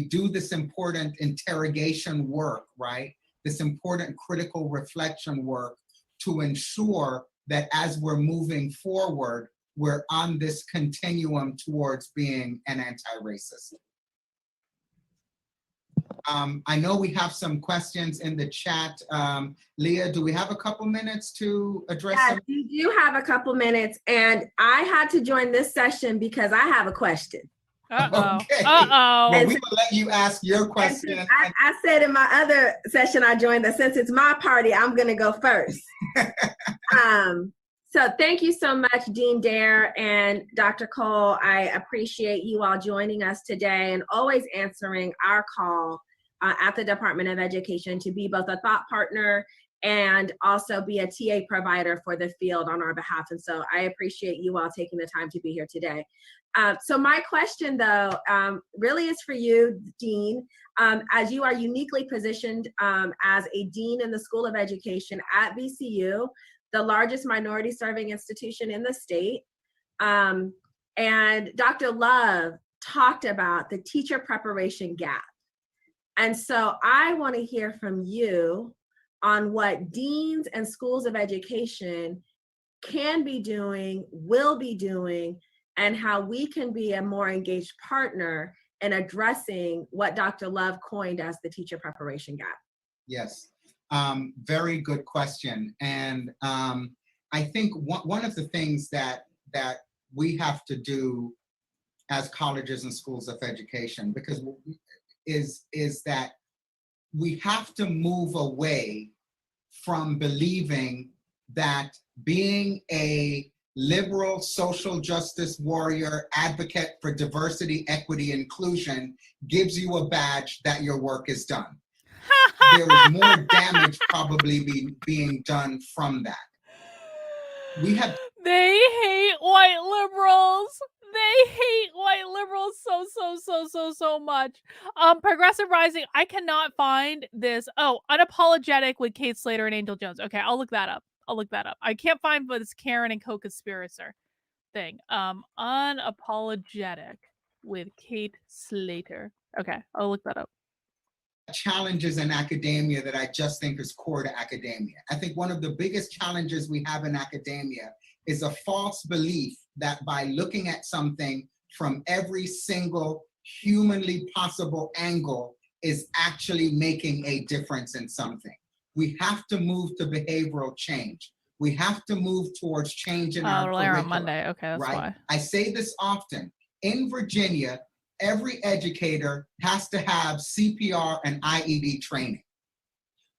do this important interrogation work, right? This important critical reflection work to ensure that as we're moving forward, we're on this continuum towards being an anti-racist. I know we have some questions in the chat. Leah, do we have a couple minutes to address Yes, some? you do have a couple minutes, and I had to join this session because I have a question. Uh-oh. Okay. Uh-oh. Well, we will let you ask your question. I said in my other session I joined that since it's my party, I'm going to go first. So thank you so much, Dean Dare and Dr. Cole. I appreciate you all joining us today and always answering our call at the Department of Education to be both a thought partner and also be a TA provider for the field on our behalf. And so I appreciate you all taking the time to be here today. So my question, though, really is for you, Dean, as you are uniquely positioned as a dean in the School of Education at VCU, the largest minority serving institution in the state. And Dr. Love talked about the teacher preparation gap. And so I want to hear from you on what deans and schools of education can be doing, will be doing, and how we can be a more engaged partner in addressing what Dr. Love coined as the teacher preparation gap. Yes, very good question. And I think one of the things that we have to do as colleges and schools of education, because is that we have to move away from believing that being a liberal social justice warrior advocate for diversity, equity, inclusion gives you a badge that your work is done. There is more damage probably being done from that. They hate white liberals. They hate white liberals so much. Progressive Rising, I cannot find this. Oh, Unapologetic with Kate Slater and Angel Jones. Okay, I'll look that up. I can't find this Karen and co-conspirator thing. Unapologetic with Kate Slater. Okay, I'll look that up. Challenges in academia that I just think is core to academia. I think one of the biggest challenges we have in academia is a false belief that by looking at something from every single humanly possible angle is actually making a difference in something. We have to move to behavioral change. We have to move towards change in our curriculum. On Monday. Okay, that's right? Why. I say this often. In Virginia, every educator has to have CPR and IED training.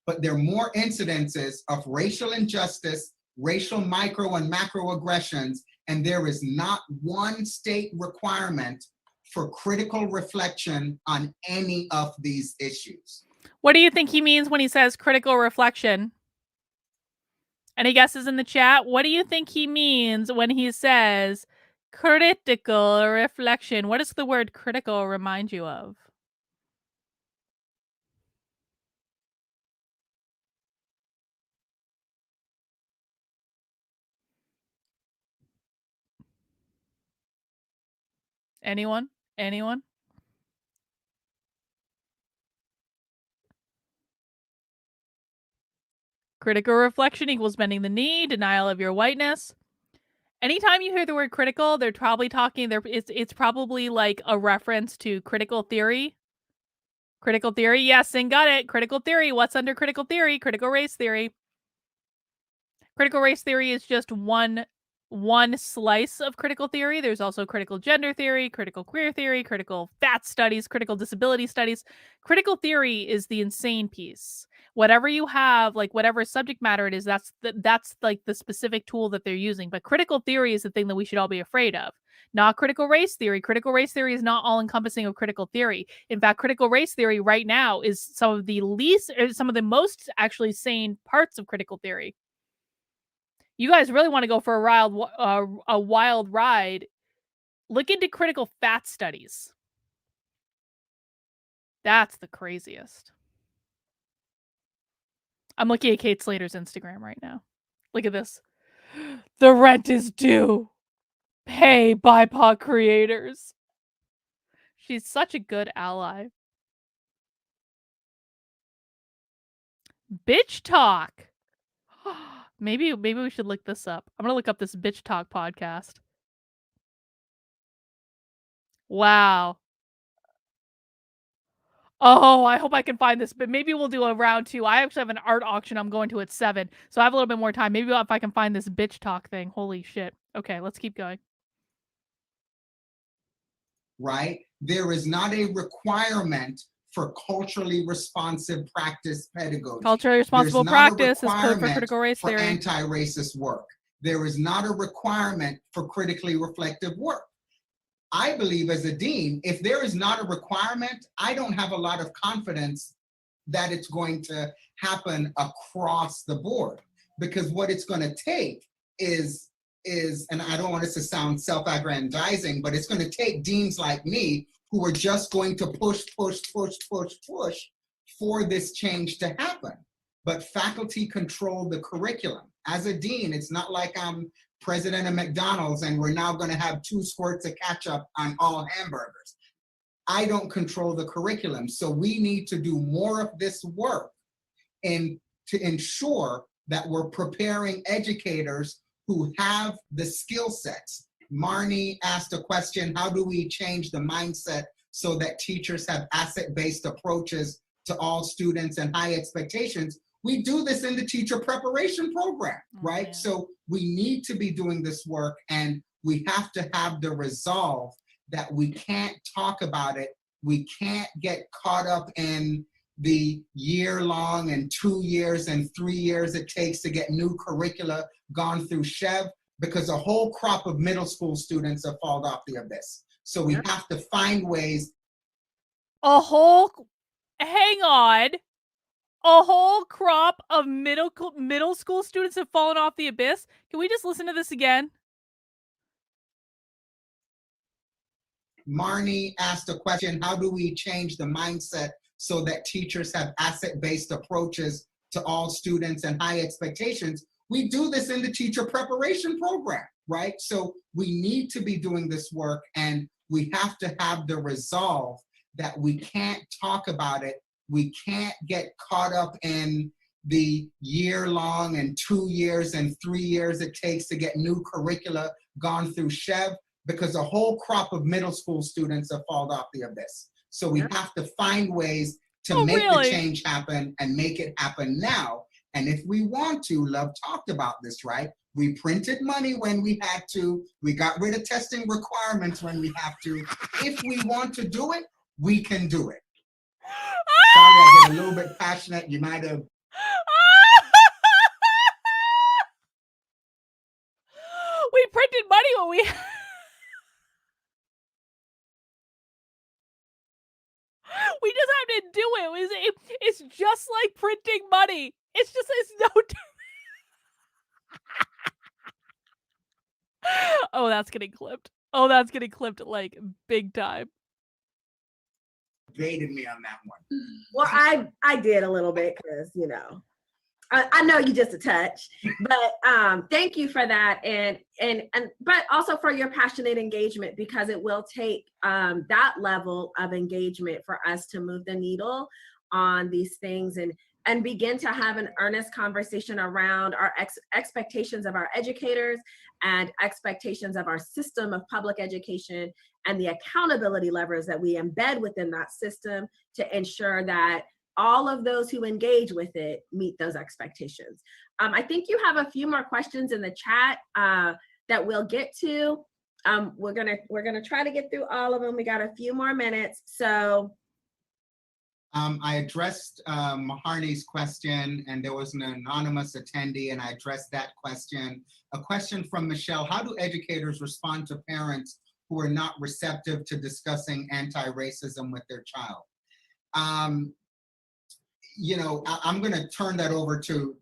But there are more incidences of racial injustice, racial micro and macroaggressions, and there is not one state requirement for critical reflection on any of these issues. What do you think he means when he says critical reflection? Any guesses in the chat? What do you think he means when he says critical reflection? What does the word critical remind you of? Anyone? Anyone? Critical reflection equals bending the knee, denial of your whiteness. Anytime you hear the word critical, they're probably talking there. It's probably like a reference to critical theory. Critical theory, yes, and got it. Critical theory. What's under critical theory? Critical race theory. Critical race theory is just one slice of critical theory. There's also critical gender theory, critical queer theory, critical fat studies, critical disability studies. Critical theory is the insane piece. Whatever you have, like whatever subject matter it is, that's like the specific tool that they're using. But critical theory is the thing that we should all be afraid of. Not critical race theory. Critical race theory is not all encompassing of critical theory. In fact, critical race theory right now is some of the most actually sane parts of critical theory. You guys really want to go for a wild ride, look into critical fat studies. That's the craziest. I'm looking at Kate Slater's Instagram right now. Look at this. The rent is due. Pay BIPOC creators. She's such a good ally. Bitch talk. Maybe we should look this up. I'm gonna look up this bitch talk podcast. Wow. Oh, I hope I can find this, but maybe we'll do a round 2. I actually have an art auction I'm going to at 7, so I have a little bit more time. Maybe if I can find this bitch talk thing. Holy shit. Okay, let's keep going. Right? There is not a requirement for culturally responsive practice pedagogy. Culturally responsible practice is code for critical race theory. For anti-racist work. There is not a requirement for critically reflective work. I believe as a dean, if there is not a requirement, I don't have a lot of confidence that it's going to happen across the board. Because what it's going to take is, and I don't want this to sound self-aggrandizing, but it's going to take deans like me who are just going to push for this change to happen. But faculty control the curriculum. As a dean, it's not like I'm president of McDonald's and we're now going to have 2 squirts of ketchup on all hamburgers. I don't control the curriculum. So we need to do more of this work and to ensure that we're preparing educators who have the skill sets. Marnie asked a question, how do we change the mindset so that teachers have asset-based approaches to all students and high expectations? We do this in the teacher preparation program, right? Yeah. So we need to be doing this work, and we have to have the resolve that we can't talk about it. We can't get caught up in the year-long and 2 years and 3 years it takes to get new curricula gone through Chev, because a whole crop of middle school students have fallen off the abyss. So we have to find ways. Hang on. A whole crop of middle school students have fallen off the abyss. Can we just listen to this again? Marnie asked a question, how do we change the mindset so that teachers have asset-based approaches to all students and high expectations? We do this in the teacher preparation program, right? So we need to be doing this work, and we have to have the resolve that we can't talk about it. We can't get caught up in the year-long and 2 years and 3 years it takes to get new curricula gone through Chev, because a whole crop of middle school students have fallen off the abyss. So we have to find ways to make the change happen and make it happen now. And if we want to, Love talked about this, right? We printed money when we had to. We got rid of testing requirements when we have to. If we want to do it, we can do it. Sorry, I get a little bit passionate. You might have. We printed money when we... We just have to do it. It's just like printing money. It's no... Oh, that's getting clipped. Oh, that's getting clipped like big time. Baited me on that one. Well, I did a little bit because, you know, I know you just a touch, but thank you for that, and but also for your passionate engagement, because it will take that level of engagement for us to move the needle on these things and begin to have an earnest conversation around our expectations of our educators and expectations of our system of public education and the accountability levers that we embed within that system to ensure that all of those who engage with it meet those expectations. I think you have a few more questions in the chat that we'll get to. We're gonna try to get through all of them. We got a few more minutes, so. I addressed Maharni's question, and there was an anonymous attendee, and I addressed that question. A question from Michelle: how do educators respond to parents who are not receptive to discussing anti-racism with their child? You know, I'm going to turn that over to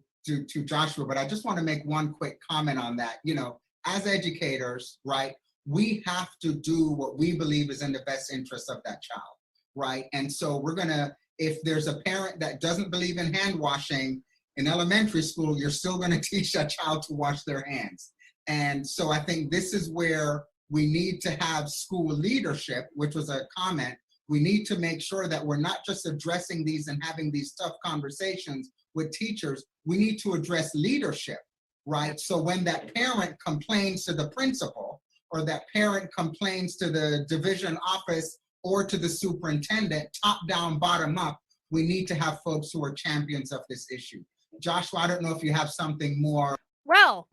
Joshua, but I just want to make one quick comment on that. You know, as educators, right, we have to do what we believe is in the best interest of that child, right? And so we're going to, if there's a parent that doesn't believe in hand washing in elementary school, you're still going to teach that child to wash their hands. And so I think this is where we need to have school leadership, which was a comment. We need to make sure that we're not just addressing these and having these tough conversations with teachers. We need to address leadership, right? So when that parent complains to the principal, or that parent complains to the division office or to the superintendent, top down, bottom up, we need to have folks who are champions of this issue. Joshua, I don't know if you have something more. Well,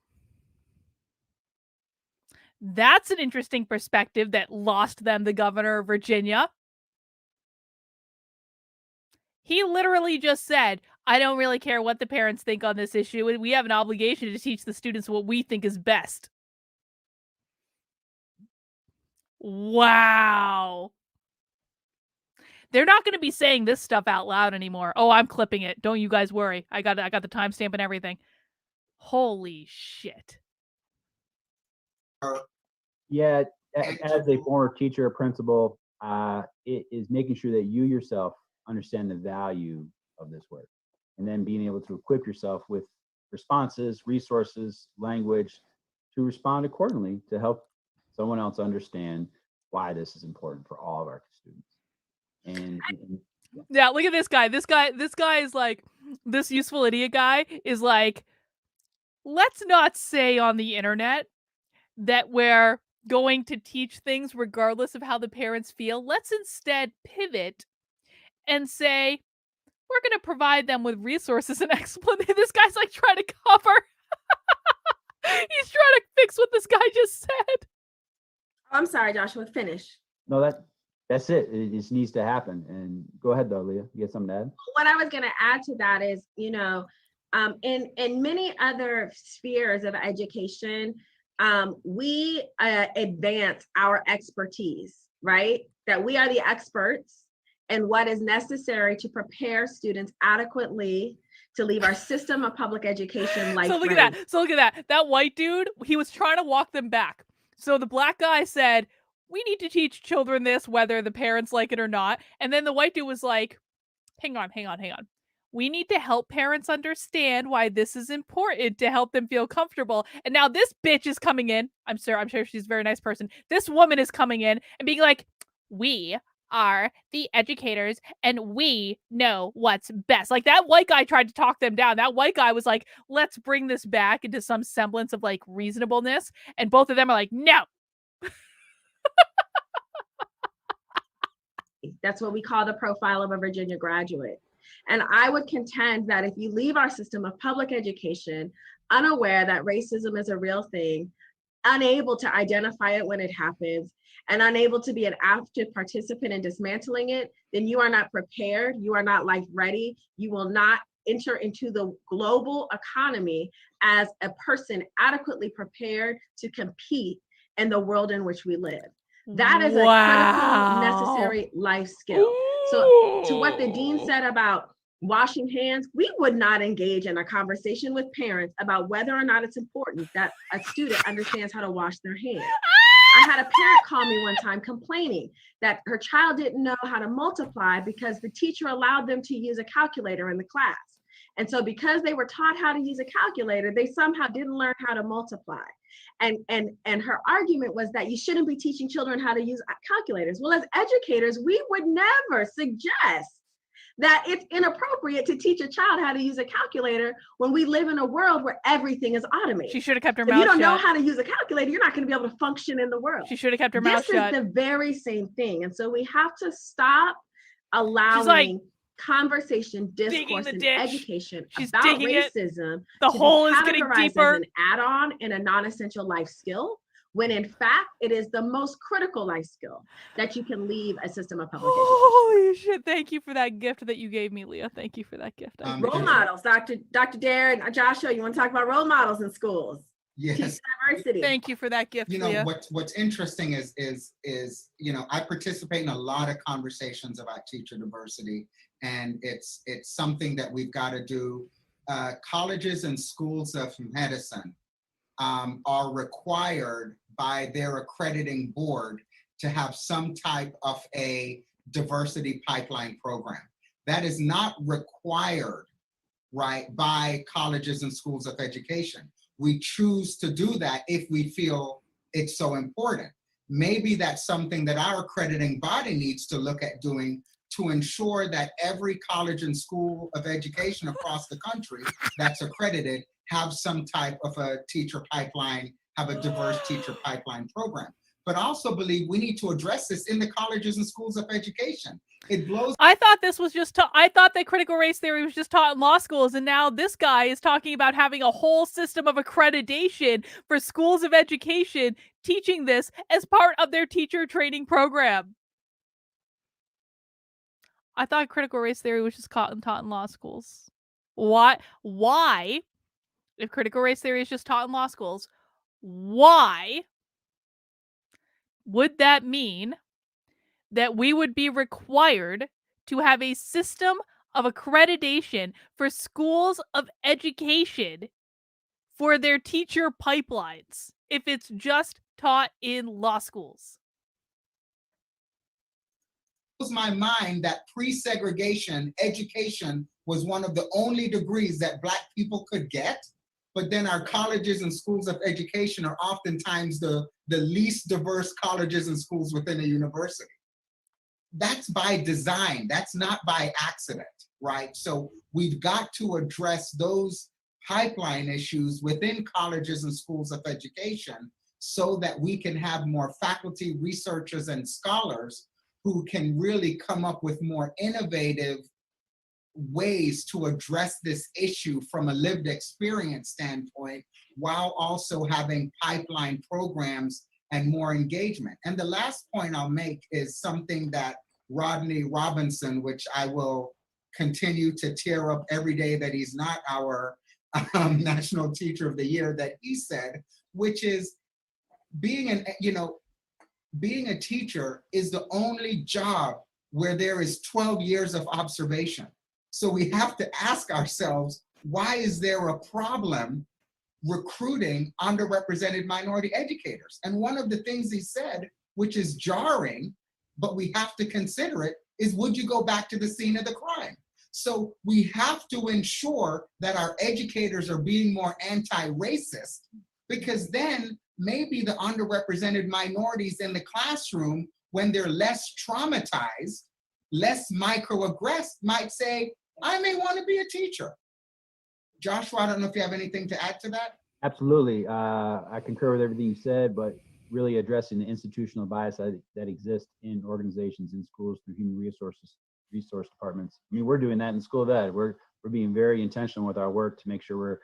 that's an interesting perspective that lost them the governor of Virginia. He literally just said, I don't really care what the parents think on this issue, and we have an obligation to teach the students what we think is best. Wow. They're not going to be saying this stuff out loud anymore. Oh, I'm clipping it. Don't you guys worry. I got the timestamp and everything. Holy shit. Yeah, as a former teacher or principal, it is making sure that you yourself understand the value of this work, and then being able to equip yourself with responses, resources, language to respond accordingly to help someone else understand why this is important for all of our students. And yeah, look at this guy. This guy is like, this useful idiot guy is like, let's not say on the internet that we're going to teach things regardless of how the parents feel. Let's instead pivot and say, we're going to provide them with resources and explanation. This guy's like trying to cover. He's trying to fix what this guy just said. I'm sorry, Joshua, finish. no, that's it. It just needs to happen. And go ahead though, Leah. You got something to add? What I was going to add to that is, you know, in many other spheres of education, we advance our expertise, right? That we are the experts and what is necessary to prepare students adequately to leave our system of public education life. So look at that. That white dude, he was trying to walk them back. So the black guy said, we need to teach children this, whether the parents like it or not. And then the white dude was like, hang on. We need to help parents understand why this is important to help them feel comfortable. And now this bitch is coming in. I'm sure she's a very nice person. This woman is coming in and being like, we are the educators and we know what's best. Like, that white guy tried to talk them down. That white guy was like, let's bring this back into some semblance of like reasonableness. And both of them are like, no. That's what we call the profile of a Virginia graduate. And I would contend that if you leave our system of public education unaware that racism is a real thing, unable to identify it when it happens, and unable to be an active participant in dismantling it, then you are not prepared, you are not life ready, you will not enter into the global economy as a person adequately prepared to compete in the world in which we live. That is a critical, necessary life skill. So to what the dean said about washing hands, we would not engage in a conversation with parents about whether or not it's important that a student understands how to wash their hands. I had a parent call me one time complaining that her child didn't know how to multiply because the teacher allowed them to use a calculator in the class. And so because they were taught how to use a calculator, they somehow didn't learn how to multiply. And her argument was that you shouldn't be teaching children how to use calculators. Well, as educators, we would never suggest that it's inappropriate to teach a child how to use a calculator when we live in a world where everything is automated. She should have kept her mouth shut. If you don't know how to use a calculator, you're not going to be able to function in the world. She should have kept her mouth shut. This is the very same thing. And so we have to stop allowing conversation, discourse, and education about racism. The hole is getting deeper. As an add-on and a non-essential life skill, when in fact it is the most critical life skill that you can leave a system of public education. Holy shit! Thank you for that gift that you gave me, Leah. Thank you for that gift. Role models, Dr. Dare and Joshua. You want to talk about role models in schools? Yes. Diversity. Thank you for that gift, Leah. What's interesting is I participate in a lot of conversations about teacher diversity, and it's something that we've got to do. Colleges and schools of medicine are required by their accrediting board to have some type of a diversity pipeline program. That is not required, right, by colleges and schools of education. We choose to do that if we feel it's so important. Maybe that's something that our accrediting body needs to look at doing to ensure that every college and school of education across the country that's accredited have some type of a teacher pipeline, have a diverse teacher pipeline program. But also believe we need to address this in the colleges and schools of education. It blows. I thought this was just, I thought that critical race theory was just taught in law schools. And now this guy is talking about having a whole system of accreditation for schools of education, teaching this as part of their teacher training program. I thought critical race theory was just taught in law schools. Why, if critical race theory is just taught in law schools, why would that mean that we would be required to have a system of accreditation for schools of education for their teacher pipelines if it's just taught in law schools? It blows my mind that pre-segregation education was one of the only degrees that Black people could get. but then our colleges and schools of education are oftentimes the least diverse colleges and schools within a university. That's by design, that's not by accident, right? So we've got to address those pipeline issues within colleges and schools of education so that we can have more faculty, researchers, and scholars who can really come up with more innovative ways to address this issue from a lived experience standpoint, while also having pipeline programs and more engagement. And the last point I'll make is something that Rodney Robinson, which I will continue to tear up every day that he's not our National Teacher of the Year, that he said, which is being a teacher is the only job where there is 12 years of observation. So we have to ask ourselves, why is there a problem recruiting underrepresented minority educators? And one of the things he said, which is jarring, but we have to consider it, is would you go back to the scene of the crime? So we have to ensure that our educators are being more anti-racist, because then maybe the underrepresented minorities in the classroom, when they're less traumatized, less microaggressed, might say, I may want to be a teacher. Joshua, I don't know if you have anything to add to that. Absolutely. I concur with everything you said, but really addressing the institutional bias that exists in organizations, in schools, through human resource departments. I mean, we're doing that in School of Ed. We're being very intentional with our work to make sure we're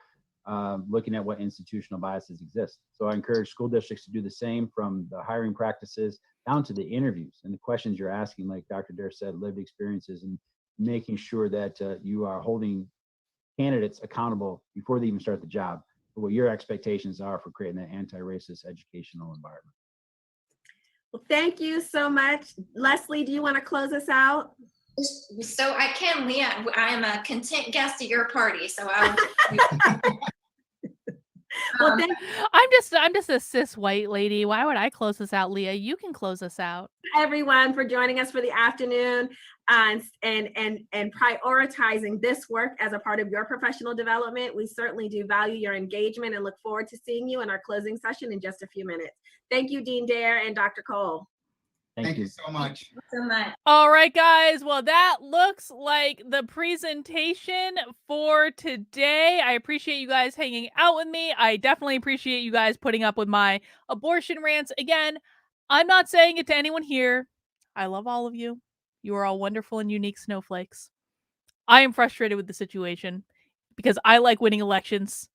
looking at what institutional biases exist. So I encourage school districts to do the same, from the hiring practices down to the interviews and the questions you're asking, like Dr. Dare said, lived experiences, and making sure that you are holding candidates accountable before they even start the job for what your expectations are for creating that anti-racist educational environment. Well, thank you so much. Leslie, do you want to close us out? So I can, Leah. I am a content guest at your party, so I'll. Well, I'm just a cis white lady. Why would I close this out, Leah? You can close us out. Everyone for joining us for the afternoon and prioritizing this work as a part of your professional development. We certainly do value your engagement and look forward to seeing you in our closing session in just a few minutes. Thank you, Dean Dare and Dr. Cole. Thank you so much. Thank you so much. All right, guys. Well, that looks like the presentation for today. I appreciate you guys hanging out with me. I definitely appreciate you guys putting up with my abortion rants. Again, I'm not saying it to anyone here. I love all of you. You are all wonderful and unique snowflakes. I am frustrated with the situation because I like winning elections.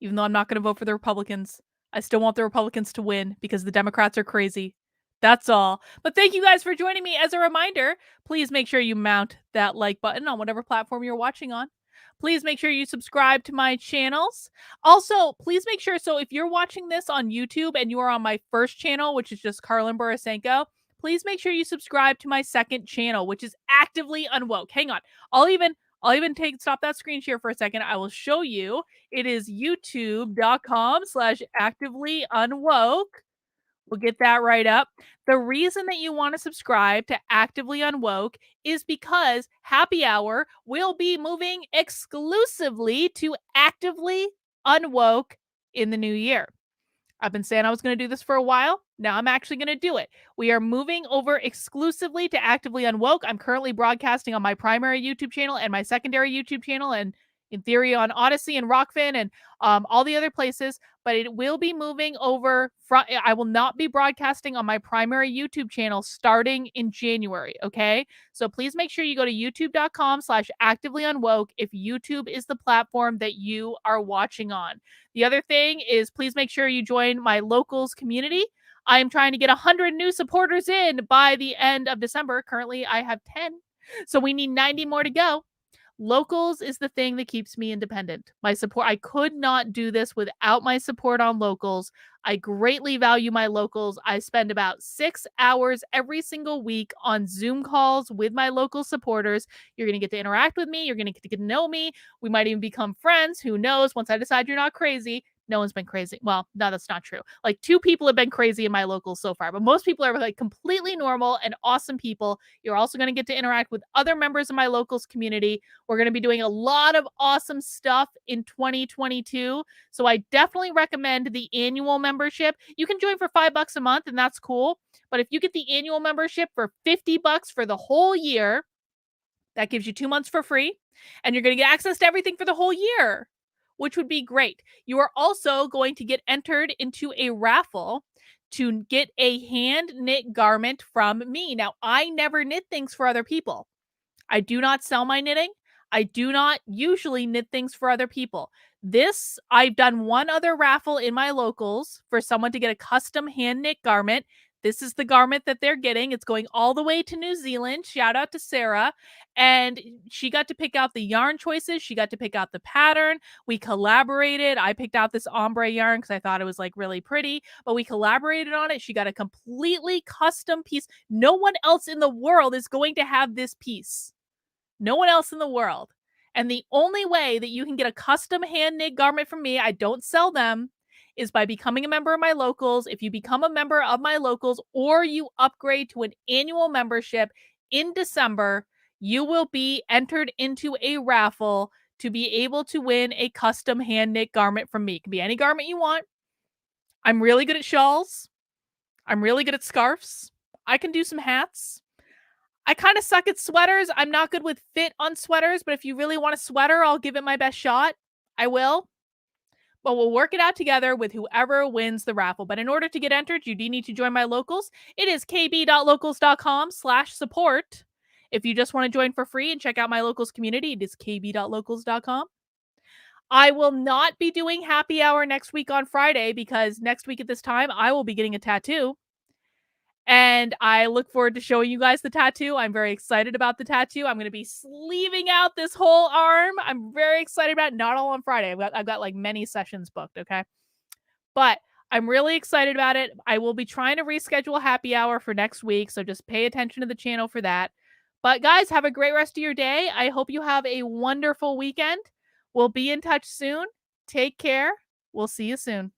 Even though I'm not going to vote for the Republicans, I still want the Republicans to win because the Democrats are crazy. That's all. But thank you guys for joining me. As a reminder, please make sure you mount that like button on whatever platform you're watching on. Please make sure you subscribe to my channels. Also, please make sure, so if you're watching this on YouTube and you are on my first channel, which is just Carlin Borisenko, please make sure you subscribe to my second channel, which is Actively Unwoke. Hang on. I'll even stop that screen share for a second. I will show you. It is youtube.com/activelyunwoke. We'll get that right up. The reason that you want to subscribe to Actively Unwoke is because Happy Hour will be moving exclusively to Actively Unwoke in the new year. I've been saying I was going to do this for a while. Now I'm actually going to do it. We are moving over exclusively to Actively Unwoke. I'm currently broadcasting on my primary YouTube channel and my secondary YouTube channel, and in theory on Odyssey and Rockfin and all the other places, but it will be moving over. I will not be broadcasting on my primary YouTube channel starting in January, okay? So please make sure you go to youtube.com/activelyunwoke if YouTube is the platform that you are watching on. The other thing is, please make sure you join my locals community. I am trying to get 100 new supporters in by the end of December. Currently, I have 10, so we need 90 more to go. Locals is the thing that keeps me independent. My support, I could not do this without my support on locals. I greatly value my locals. I spend about 6 hours every single week on Zoom calls with my local supporters. You're going to get to interact with me. You're going to get to know me. We might even become friends. Who knows? Once I decide you're not crazy, No one's been crazy. Well, no, that's not true. Like 2 people have been crazy in my locals so far, but most people are like completely normal and awesome people. You're also going to get to interact with other members of my locals community. We're going to be doing a lot of awesome stuff in 2022. So I definitely recommend the annual membership. You can join for $5 a month and that's cool. But if you get the annual membership for $50 for the whole year, that gives you 2 months for free and you're going to get access to everything for the whole year, which would be great. You are also going to get entered into a raffle to get a hand knit garment from me. Now, I never knit things for other people. I do not sell my knitting. I do not usually knit things for other people. This, I've done one other raffle in my locals for someone to get a custom hand knit garment. This is the garment that they're getting. It's going all the way to New Zealand. Shout out to Sarah. And she got to pick out the yarn choices. She got to pick out the pattern. We collaborated. I picked out this ombre yarn because I thought it was like really pretty, but we collaborated on it. She got a completely custom piece. No one else in the world is going to have this piece. No one else in the world. And the only way that you can get a custom hand knit garment from me, I don't sell them, is by becoming a member of my locals. If you become a member of my locals or you upgrade to an annual membership in December, you will be entered into a raffle to be able to win a custom hand knit garment from me. It can be any garment you want. I'm really good at shawls. I'm really good at scarves. I can do some hats. I kind of suck at sweaters. I'm not good with fit on sweaters, but if you really want a sweater, I'll give it my best shot. I will. But we'll work it out together with whoever wins the raffle. But in order to get entered, you do need to join my locals. It is kb.locals.com/support. If you just want to join for free and check out my locals community, it is kb.locals.com. I will not be doing happy hour next week on Friday because next week at this time, I will be getting a tattoo. And I look forward to showing you guys the tattoo. I'm very excited about the tattoo. I'm going to be sleeving out this whole arm. I'm very excited about it. Not all on Friday. I've got like many sessions booked, okay? But I'm really excited about it. I will be trying to reschedule happy hour for next week, so just pay attention to the channel for that. But guys, have a great rest of your day. I hope you have a wonderful weekend. We'll be in touch soon. Take care. We'll see you soon.